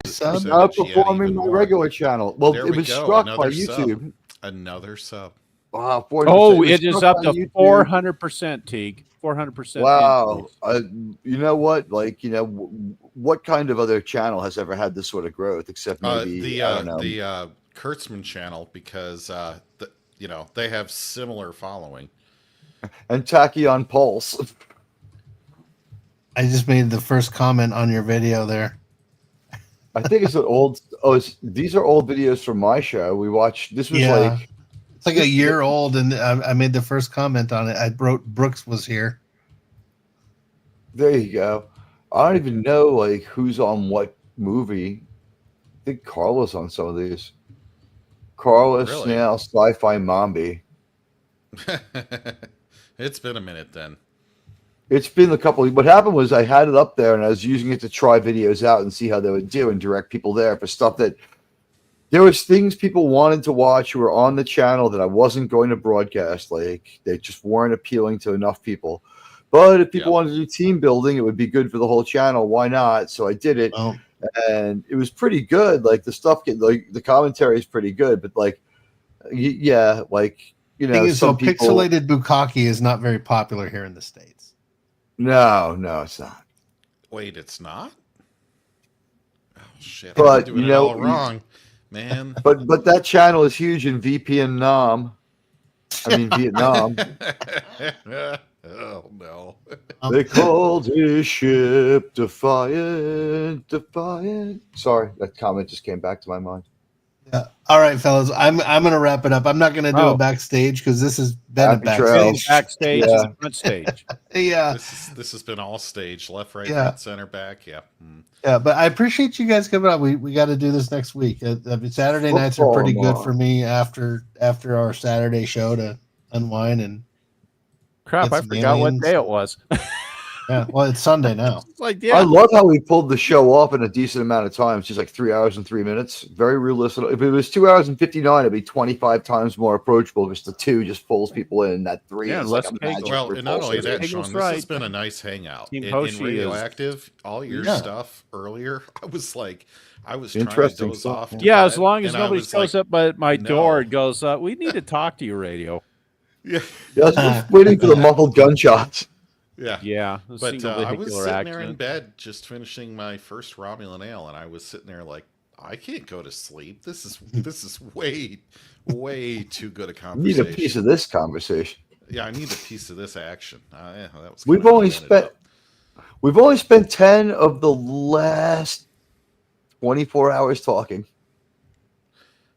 Outperforming my regular channel. Well, it was struck by YouTube. Another sub. Wow. It is up to 400%, Teague. 400%. Wow. You know what? Like, what kind of other channel has ever had this sort of growth except maybe the Kurtzman channel, because they have similar following. And Tachyon Pulse. I just made the first comment on your video there. I think it's an old. These are old videos from my show. We watched. This was it's like a year old, and I made the first comment on it. I wrote Brooks was here. There you go. I don't even know like who's on what movie. I think Carlos on some of these. Carlos, Snail, Sci-Fi Mombi. It's been a minute then. It's been a couple. What happened was I had it up there and I was using it to try videos out and see how they would do and direct people there for stuff that there was things people wanted to watch who were on the channel that I wasn't going to broadcast. Like they just weren't appealing to enough people. But if people wanted to do team building, it would be good for the whole channel. Why not? So I did it, and it was pretty good. Like the stuff, like the commentary is pretty good. But like, some people. Pixelated Bukkake is not very popular here in the States. No, it's not. Wait, it's not? Oh shit! But I'm doing it all wrong, man. But that channel is huge in Vietnam. Oh no! They called his ship Defiant. Sorry, that comment just came back to my mind. Yeah. All right, fellas. I'm gonna wrap it up. I'm not gonna do a backstage because this has been a backstage. Backstage is the front stage. Yeah. This has been all stage, left, right, right, center, back. Yeah. Yeah, but I appreciate you guys coming up. We got to do this next week. Saturday nights are pretty good for me after our Saturday show to unwind and. Crap! I forgot what day it was. Yeah, well, it's Sunday now. I love how we pulled the show off in a decent amount of time. It's just like 3 hours and 3 minutes. Very realistic. If it was 2 hours and 59, it'd be 25 times more approachable because the 2 just pulls people in. That 3 is like a magic. Well, and not only that, Sean, this has been a nice hangout. In Radioactive, all your stuff earlier, I was trying to doze off. Yeah, as long as nobody shows up at my door and goes, we need to talk to you, Radio. Yeah. I was just waiting for the muffled gunshots. Yeah. Yeah. A But single I was vehicular sitting there in accident. bed just finishing my first Romulan ale, and I was sitting there like, I can't go to sleep. This is way too good a Need conversation. a piece of this conversation. Yeah, I need a piece of this action. Yeah, that was. We've only spent 10 of the last 24 hours talking.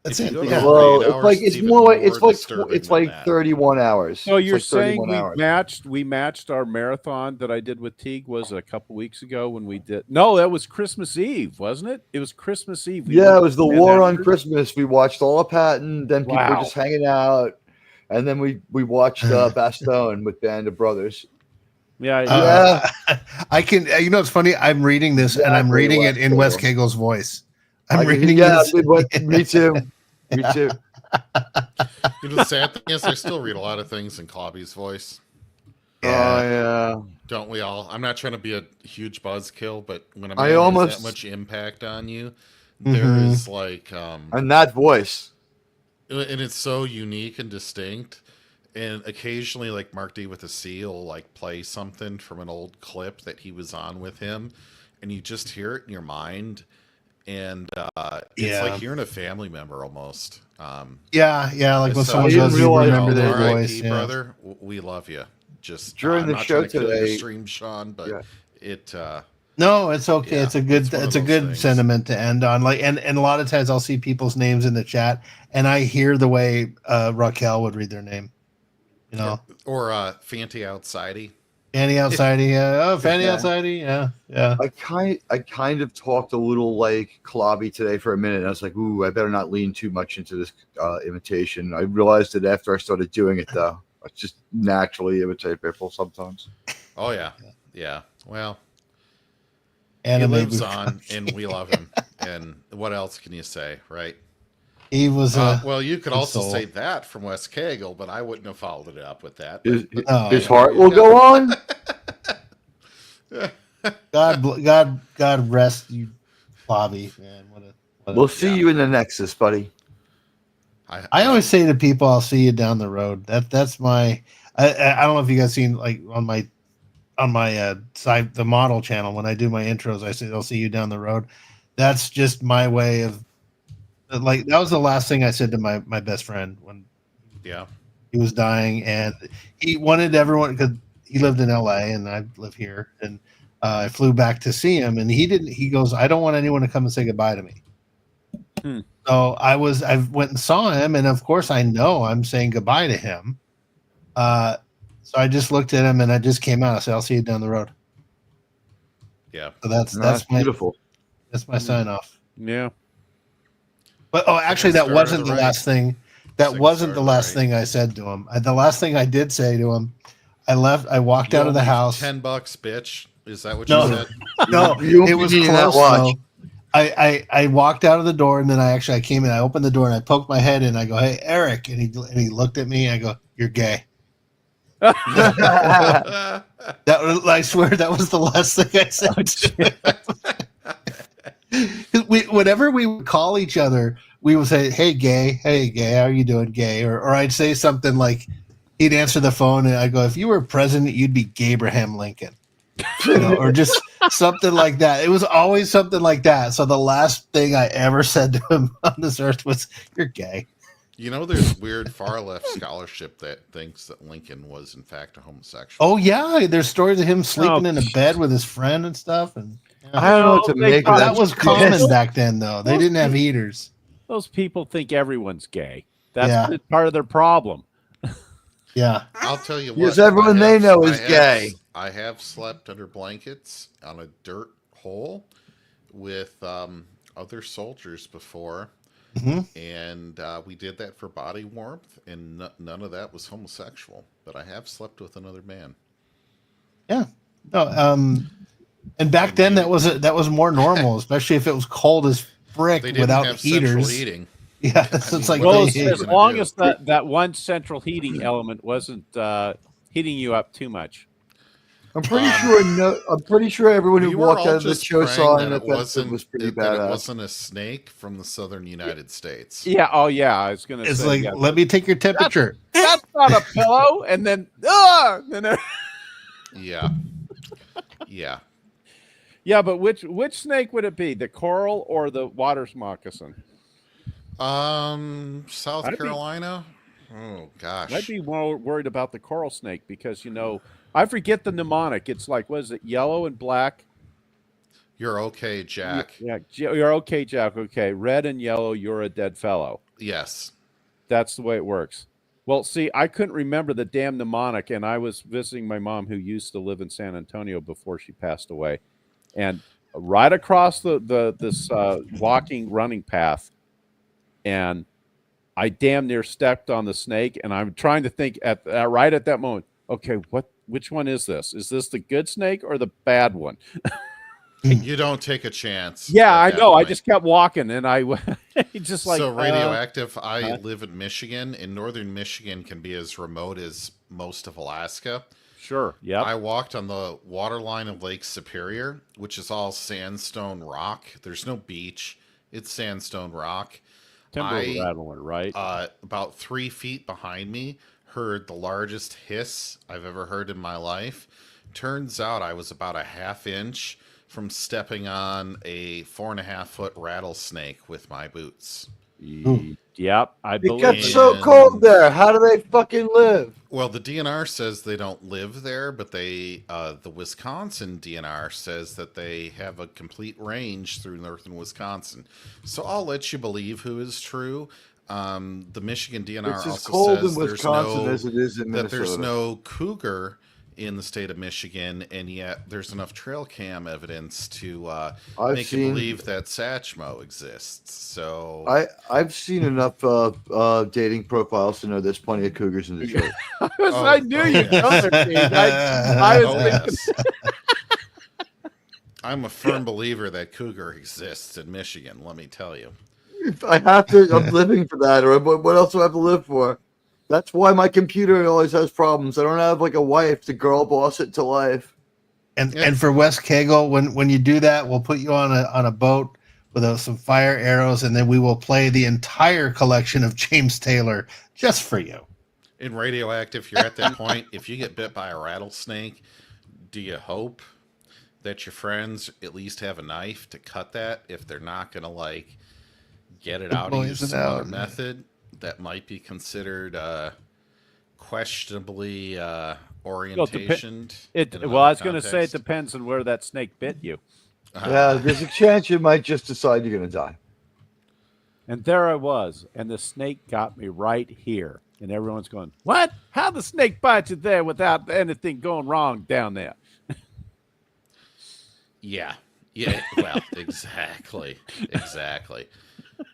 That's If it. you go to Yeah. 48 Well, it's hours, like it's even more like disturbing it's than like that. 31 hours. So It's you're like saying 31 hours. we matched our marathon that I did with Teague was a couple weeks ago when we did. No, that was Christmas Eve, wasn't it? It was Christmas Eve. We Yeah, went it was the to war on Manhattan. Christmas. We watched all of Patton, then people were Wow. just hanging out, and then we watched Bastogne with Band of Brothers. Yeah, I can. You know, it's funny. I'm reading this, and I'm Exactly, reading it in Wes Wes Cagel's voice. I I'm can- reading yeah, this. me too. Me too. You know, the sad thing is, I still read a lot of things in Clobby's voice. Oh yeah. Don't we all? I'm not trying to be a huge buzzkill, but when a I man has almost- that much impact on you, Mhm. there is like, And that voice. and it's so unique and distinct. And occasionally, like Mark D with a C will like play something from an old clip that he was on with him, and you just hear it in your mind, and it's Yeah. like hearing a family member almost. Yeah, like when So someone I didn't goes, you realize- remember their R.I.P., voice. Yeah. brother. We love you. Just During I'm the not show trying to kill your today- stream, Sean, but Yeah. it. No, it's okay. Yeah, it's a good it's one of it's a those good things. sentiment to end on. Like and a lot of times I'll see people's names in the chat and I hear the way Raquel would read their name. You know. Or Fanty Outsidey. Fanny Outsidey, Fanny Yeah. Outsidey, yeah. I kind of talked a little like Klobby today for a minute. And I was like, ooh, I better not lean too much into this imitation. I realized it after I started doing it though. I just naturally imitate people sometimes. Oh yeah. Well, Anime he lives movie. on, and we love him. And what else can you say, right? He was Well, you could good also soul. say that from Wes Cagle, but I wouldn't have followed it up with that. His, Oh, his yeah. heart will go on. God rest you, Bobby. Man, what a We'll see you in the Nexus, buddy. I always say to people, "I'll see you down the road." That's my. I don't know if you guys seen like on my side the model channel when I do my intros, I say, "I'll see you down the road." That's just my way of like that was the last thing I said to my best friend when Yeah. he was dying, and he wanted everyone because he lived in LA and I live here, and I flew back to see him, and he didn't. He goes, "I don't want anyone to come and say goodbye to me." So I went and saw him, and of course I know I'm saying goodbye to him. So I just looked at him and I just came out. I said, "I'll see you down the road." Yeah. So that's my beautiful. That's my sign off. Yeah. But actually, that Second wasn't starter the right. last thing. That Second wasn't the starter last right. thing I said to him. The last thing I did say to him, I left. I walked out of the house. $10, bitch. Is that what No. you said? No, You won't it be was needing that close. watch. Though. I walked out of the door and then I came in. I opened the door and I poked my head in. I go, "Hey, Eric," and he looked at me. I go, "You're gay." That I swear that was the last thing I said. Whenever we would call each other, we would say, "Hey, gay. Hey, gay. How are you doing, gay?" Or I'd say something like, he'd answer the phone and I go, "If you were president, you'd be Abraham Lincoln." You know, or just something like that. It was always something like that. So the last thing I ever said to him on this earth was, "You're gay." You know, there's weird far left scholarship that thinks that Lincoln was in fact a homosexual. Oh yeah, there's stories of him sleeping in a bed with his friend and stuff. And I don't know what to make of that that. was common back then, though. They didn't have heaters. Those people think everyone's gay. That's Yeah. part of their problem. Yeah. I'll tell you what. Because everyone they know is gay. I have slept under blankets on a dirt hole with other soldiers before. Mhm. And we did that for body warmth, and none of that was homosexual. But I have slept with another man. Yeah. No. And back then that was more normal, especially if it was cold as frick They didn't without have central heaters. heating. Yeah, so it's like Well, they- as long as that one central heating element wasn't heating you up too much. I'm pretty sure everyone who We were walked all out of the just show praying saw that him it at that was pretty that it badass. wasn't a snake from the southern United States. Yeah. Oh, yeah. I was gonna it's say. like, yeah, let me take your temperature. that's not a pillow. And then, then Yeah. Yeah. Yeah, but which snake would it be? The coral or the water moccasin? South I'd be- Carolina. Oh gosh. I'd be more worried about the coral snake because I forget the mnemonic. It's like, what is it? Yellow and black. You're okay, Jack. Yeah, you're okay, Jack. Okay, red and yellow. You're a dead fellow. Yes. That's the way it works. Well, see, I couldn't remember the damn mnemonic, and I was visiting my mom who used to live in San Antonio before she passed away, and right across this running path, and I damn near stepped on the snake, and I'm trying to think right at that moment. Okay, which one is this? Is this the good snake or the bad one? You don't take a chance. Yeah, I know. Point. I just kept walking, and I just like so radioactive. I live in Michigan, and northern Michigan can be as remote as most of Alaska. Sure. Yeah. I walked on the waterline of Lake Superior, which is all sandstone rock. There's no beach. It's sandstone rock. Timber rattler, right? About 3 feet behind me, heard the largest hiss I've ever heard in my life. Turns out I was about a ½ inch from stepping on a 4.5-foot rattlesnake with my boots. Yep, I believe. It got so cold there. How do they fucking live? Well, the DNR says they don't live there, but the Wisconsin DNR says that they have a complete range through northern Wisconsin. So I'll let you believe who is true. The Michigan DNR it's as also cold says in Wisconsin as it is in Minnesota. that there's no cougar in the state of Michigan, and yet there's enough trail cam evidence to make you believe that Satchmo exists. So I've seen enough dating profiles to know there's plenty of cougars in Detroit. I knew you'd come there, Dave. I was thinking. I'm a firm believer that cougar exists in Michigan, let me tell you. I have to. I'm living for that, or what else do I have to live for? That's why my computer always has problems. I don't have like a wife to girl boss it to life. And for Wes Cagle, when you do that, we'll put you on a boat with some fire arrows, and then we will play the entire collection of James Taylor just for you. In Radioactive, you're at that point. If you get bit by a rattlesnake, do you hope that your friends at least have a knife to cut that if they're not going to get it out and use some other method that might be considered questionably orientation? Well, I was going to say it depends on where that snake bit you. Yeah, there's a chance you might just decide you're going to die. And there I was, and the snake got me right here. And everyone's going, what? How the snake bite you there without anything going wrong down there? Yeah. Well, exactly.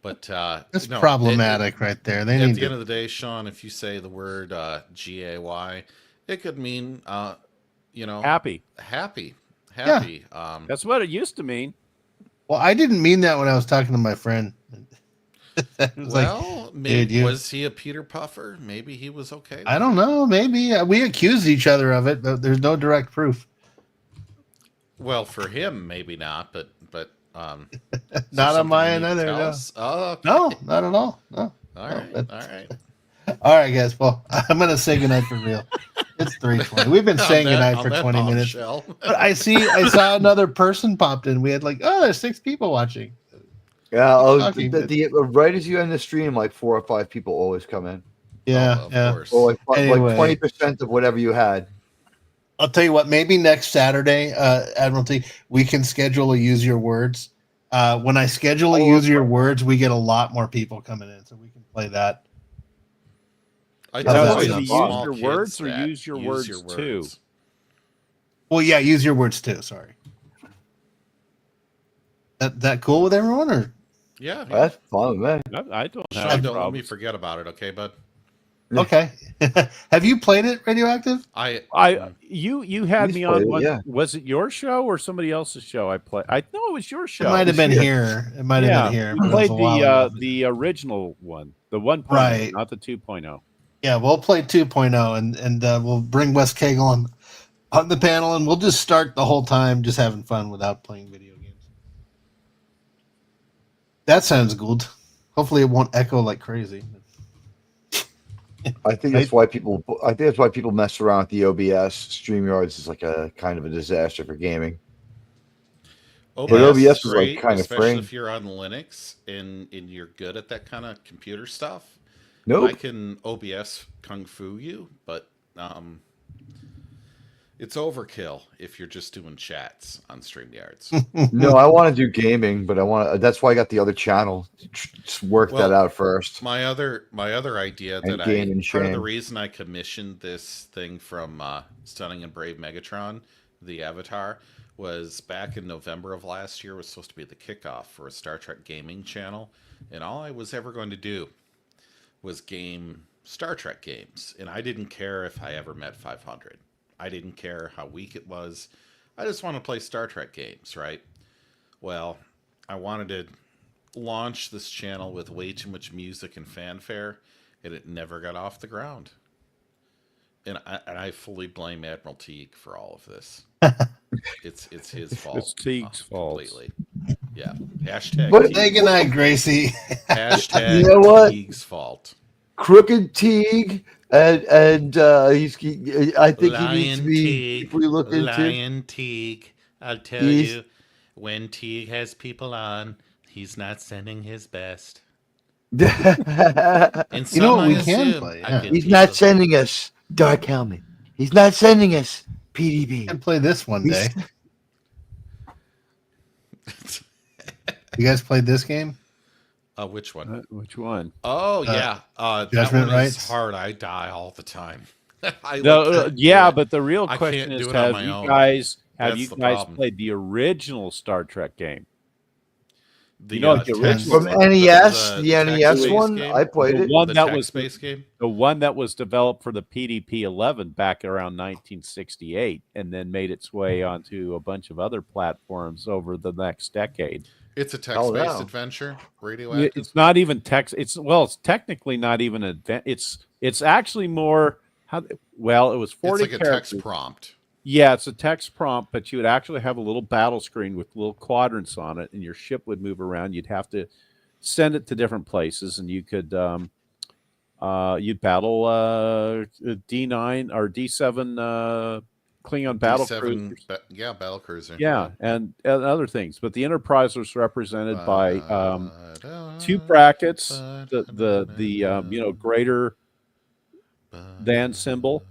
But that's problematic right there. They at need the end of the day, Sean, if you say the word GAY, it could mean happy. Yeah. That's what it used to mean. Well, I didn't mean that when I was talking to my friend. Maybe was he a Peter Puffer? Maybe he was okay. I don't know. Maybe we accused each other of it, but there's no direct proof. Well, for him, maybe not, but not on my end either. No. Oh, okay. No, not at all. No. All right. All right, guys. Well, I'm gonna say goodnight for real. It's 3:20. We've been saying goodnight for 20 minutes. But I saw another person popped in. We had there's 6 people watching. Yeah, right as you end the stream, 4 or 5 people always come in. Yeah, of course. Or anyway, 20% of whatever you had. I'll tell you what. Maybe next Saturday, Admiralty, we can schedule a use your words. When I schedule a use your words, we get a lot more people coming in, so we can play that. I tell you, use your words or use your words too. Well, yeah, use your words too. Sorry. That cool with everyone, or? Yeah, that's fine, man. I don't. Sean, don't let me forget about it, okay, bud? Okay. Have you played it, Radioactive? You had me on one. Yeah. Was it your show or somebody else's show? I know it was your show. It might have been here. It might have been here. We played the original one, the 1.0, right? Not the 2.0. Yeah, we'll play 2.0, and we'll bring Wes Cagle on the panel, and we'll just start the whole time just having fun without playing video games. That sounds good. Hopefully, it won't echo like crazy. I think that's why people. I think that's why people mess around with the OBS. StreamYards is like a kind of a disaster for gaming. OBS, but OBS is is great, like kind of especially free. if you're on Linux and you're good at that kind of computer stuff. Nope. I can OBS kung fu you, but it's overkill if you're just doing chats on StreamYards. No, I want to do gaming, but I want. That's why I got the other channel. Just work that out first. My other idea And that Game and part of the Shame. reason I commissioned this thing from Stunning and Brave Megatron, the Avatar, was back in November of last year was supposed to be the kickoff for a Star Trek gaming channel, and all I was ever going to do was game Star Trek games, and I didn't care if I ever met 500. I didn't care how weak it was. I just want to play Star Trek games, right? Well, I wanted to launch this channel with way too much music and fanfare, and it never got off the ground. And I fully blame Admiral Teague for all of this. It's his fault. It's Teague's fault. Completely. Yeah. Hashtag But- Teague. Hey, good night, Gracie. Hashtag You know what? Teague's fault. Crooked Teague, and he's. I think he needs to be. Teague, If we look into. Lion Teague. I'll tell He's- you, when Teague has people on, he's not sending his best. And You know what some we I can assume play, I yeah. can He's not people- sending us Dark Helmet. He's not sending us PDB. Can play this one day. He's- You guys played this game? Which Which one? one? Oh yeah, that Judgment one is Rights? hard. I die all the time. I No, look at yeah, it. but the real I question can't is: do it on Have my you own. guys That's the problem. played the original Star Trek game? The, You know, uh, the text- From original NES, the NES text-based one, game? I played The it. one the that was text-based game. the one that was developed for the PDP-11 back around 1968, and then made its way onto a bunch of other platforms over the next decade. It's a text-based wow. adventure. Radioactive. It's not even text. It's technically not even an advent. It's actually more it was 40 It's like a characters. text prompt. Yeah, it's a text prompt, but you would actually have a little battle screen with little quadrants on it, and your ship would move around. You'd have to send it to different places, and you could you'd battle D9 or D7 Klingon battle D7 cruisers. battle cruiser. Yeah, and other things. But the Enterprise was represented by two brackets, the greater than symbol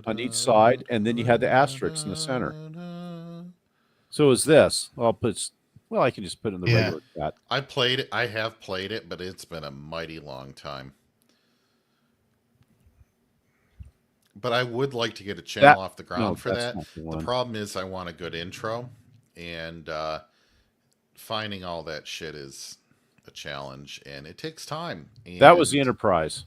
on each side, and then you had the asterisks in the center. So it was this. I can just put it in the Yeah. regular chat. I played it. I have played it, but it's been a mighty long time. But I would like to get a channel off the ground for that's that. not the The one. problem is I want a good intro, and finding all that shit is a challenge, and it takes time. That was the And Enterprise.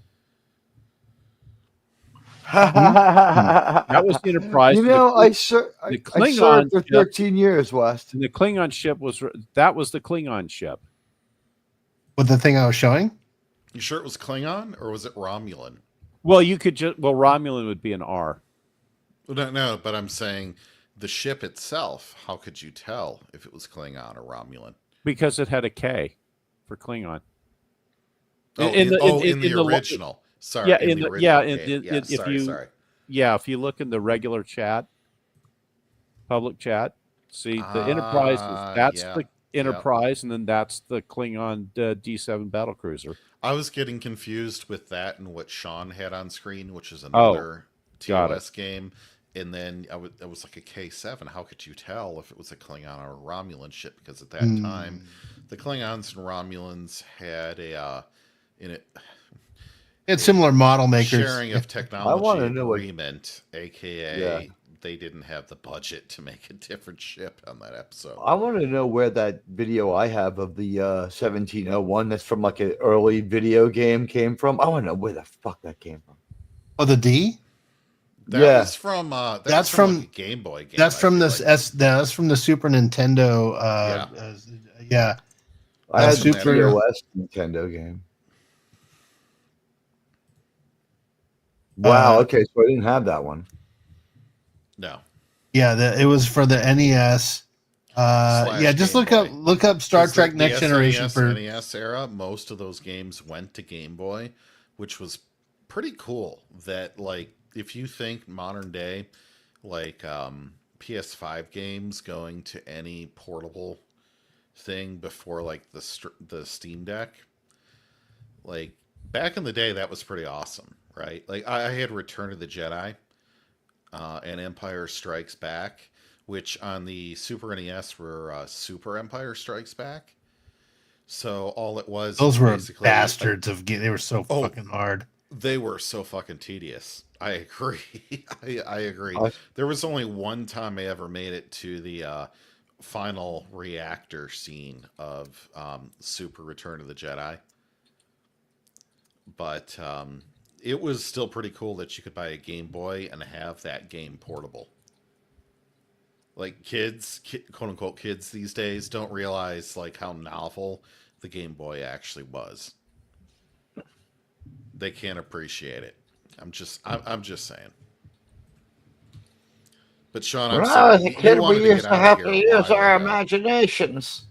That was the Enterprise. You know, I the served Klingon for ship- 13 years, West. And the Klingon ship was the Klingon ship. With the thing I was showing? You sure it was Klingon or was it Romulan? Well, you could just Romulan would be an R. No, but I'm saying the ship itself. How could you tell if it was Klingon or Romulan? Because it had a K for Klingon. In the lo- original. Sorry. Yeah, in the original. Sorry. If you look in the regular chat, public chat, see the Enterprise the Enterprise, and then that's the Klingon D7 battlecruiser. I was getting confused with that and what Sean had on screen, which is Oh, another got TOS game. And then it was like a K7. How could you tell if it was a Klingon or a Romulan ship? Because at that time, the Klingons and Romulans had It's similar model makers. sharing of technology know what- agreement, aka they didn't have the budget to make a different ship on that episode. I want to know where that video I have of the 1701 that's from like an early video game came from. I want to know where the fuck that came from. Oh, the D? That Yeah. was from That's from like a Game Boy game. That's I from feel the like. that's from the Super Nintendo. Yeah. I had Super- the TOS Nintendo game. Wow. Okay, so I didn't have that one. No. Yeah, it was for the NES. Just Game Boy. look up Star 'Cause Trek the Next Generation SNES, for NES era. Most of those games went to Game Boy, which was pretty cool that, like, if you think modern day, like PS5 games going to any portable thing before like the Steam Deck, like back in the day, that was pretty awesome, right? Like I had Return of the Jedi and Empire Strikes Back, which on the Super NES were Super Empire Strikes Back. So all it was, those were basically bastards of they were so fucking hard. They were so fucking tedious. I agree. I agree. There was only one time I ever made it to the final reactor scene of Super Return of the Jedi. But it was still pretty cool that you could buy a Game Boy and have that game portable. Like kids, quote unquote kids these days don't realize like how novel the Game Boy actually was. They can't appreciate it. I'm just saying. But Sean, I'm sorry. As a kid, we used to have to use our imaginations.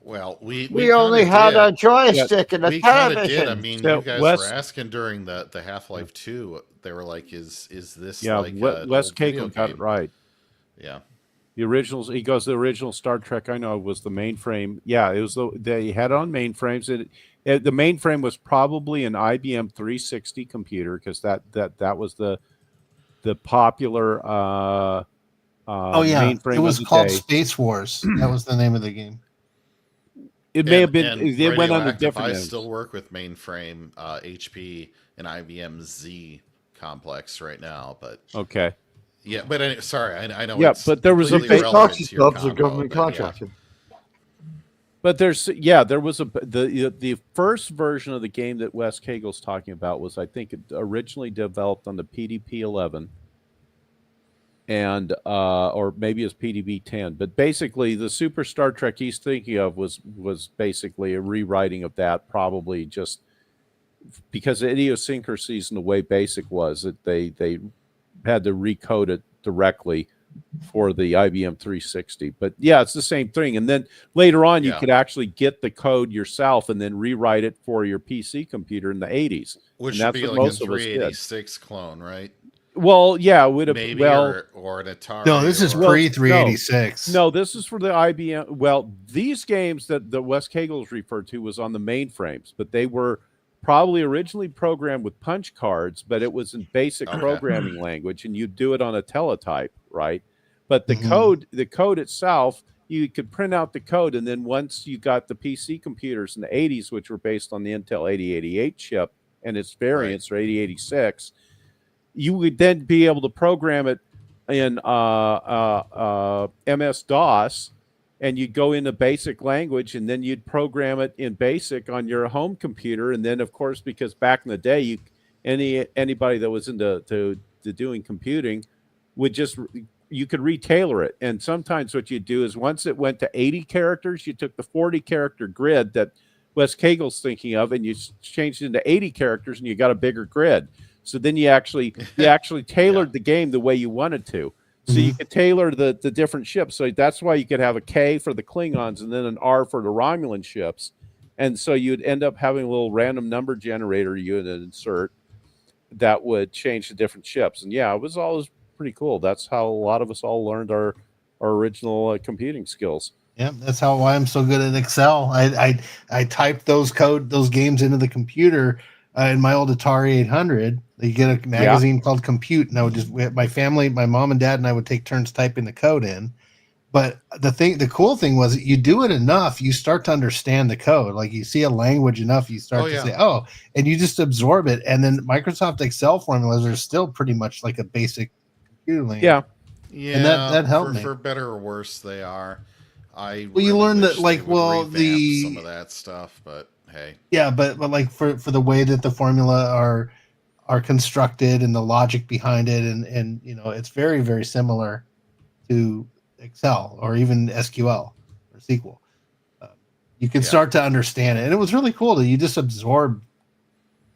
Well, we only had a joystick and a we kinda television. did. I mean, you guys were asking during the Half-Life 2. They were like, "Is this like Wes Cagle got it right? Yeah, the originals. He goes, the original Star Trek I know was the mainframe. Yeah, it was they had it on mainframes. The mainframe was probably an IBM 360 computer because that was the popular. Mainframe it was called Space Wars. That was the name of the game. It may have been. It went under different. I still work with mainframe, HP, and IBM Z complex right now, but okay. Yeah, but sorry, I know. Yeah, but there was a government contractor. But there was the first version of the game that Wes Cagle's talking about was, I think, it originally developed on the PDP-11. And or maybe it's PDB-10, but basically the Super Star Trek he's thinking of was basically a rewriting of that, probably just because the idiosyncrasies in the way BASIC was that they had to recode it directly for the IBM 360. But yeah, it's the same thing. And then later on, you could actually get the code yourself and then rewrite it for your PC computer in the 80s. Which should be like a 386 clone, right? Well, yeah, it would have maybe or an Atari. No, this is pre 386. No, this is for the IBM. Well, these games that Wes Cagle's referred to was on the mainframes, but they were probably originally programmed with punch cards, but it was in basic programming language, and you do it on a teletype, right? But the code itself, you could print out the code, and then once you got the PC computers in the 80s, which were based on the Intel 8088 chip and its variants, or 8086. You would then be able to program it in MS-DOS, and you'd go into basic language, and then you'd program it in BASIC on your home computer. And then, of course, because back in the day, anybody that was into doing computing would just you could retailor it. And sometimes what you do is once it went to 80 characters, you took the 40-character grid that Wes Cagle's thinking of, and you changed it into 80 characters, and you got a bigger grid. So then you actually tailored the game the way you wanted to. So you could tailor the different ships. So that's why you could have a K for the Klingons and then an R for the Romulan ships. And so you'd end up having a little random number generator you would insert that would change the different ships. And yeah, it was always pretty cool. That's how a lot of us all learned our original computing skills. Yeah, that's why I'm so good at Excel. I typed those games into the computer. In my old Atari 800, you get a magazine called Compute, and I would my family, my mom and dad, and I would take turns typing the code in. But the cool thing was, you do it enough, you start to understand the code. Like you see a language enough, you start to say, and you just absorb it. And then Microsoft Excel formulas are still pretty much like a basic computer language. Yeah, and that helped me. For better or worse, they are. You learn that, like, some of that stuff, but. Hey. Yeah, but like for the way that the formula are constructed and the logic behind it, and it's very, very similar to Excel or even SQL or SQL. You can start to understand it, and it was really cool that you just absorb.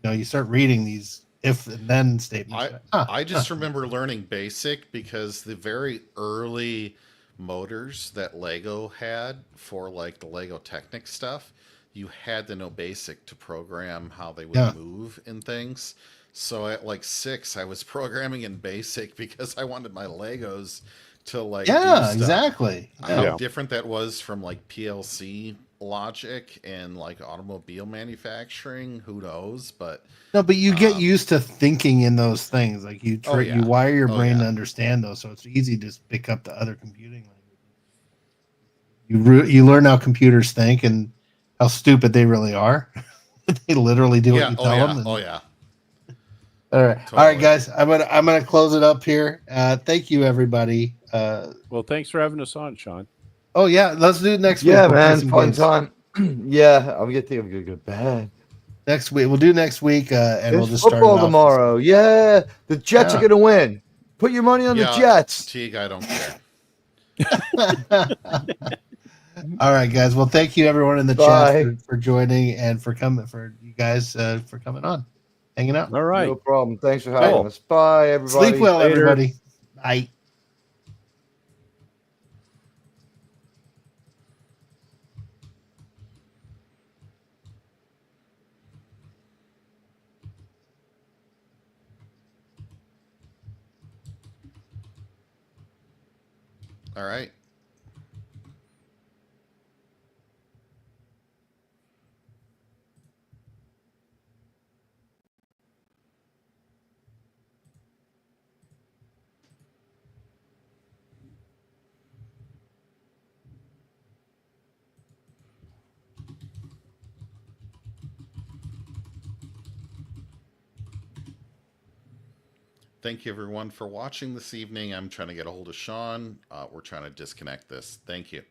You start reading these if and then statements. I just remember learning BASIC because the very early motors that Lego had for like the Lego Technic stuff. You had to know BASIC to program how they would move and things. So at like 6, I was programming in BASIC because I wanted my Legos to like Yeah, do stuff. Exactly. How Yeah. different that was from like PLC logic and like automobile manufacturing, who knows? But No, but you get used to thinking in those things. Like you Oh, yeah. you wire your Oh, brain yeah. to understand those, so it's easy to just pick up the other computing languages. You learn how computers think and how stupid they really are. They literally do what you tell them. Oh yeah. All right, all right, guys. I'm gonna close it up here. Thank you, everybody. Well, thanks for having us on, Sean. Oh yeah, let's do it next week. Yeah, We'll play man, some fun games. time. Yeah, I'm gonna think I'm gonna go to bed. Next week, we'll do next week, and we'll There's just start it football off. tomorrow. Yeah, the Jets Yeah. are gonna win. Put your money on the Jets. Teague, I don't care. All right, guys. Well, thank you everyone in the Bye. chat for joining and for coming for coming on, hanging out. All right. No problem. Thanks for having Cool. us. Bye, everybody. Sleep well, Later. everybody. Bye. All right. Thank you, everyone, for watching this evening. I'm trying to get a hold of Sean. We're trying to disconnect this. Thank you.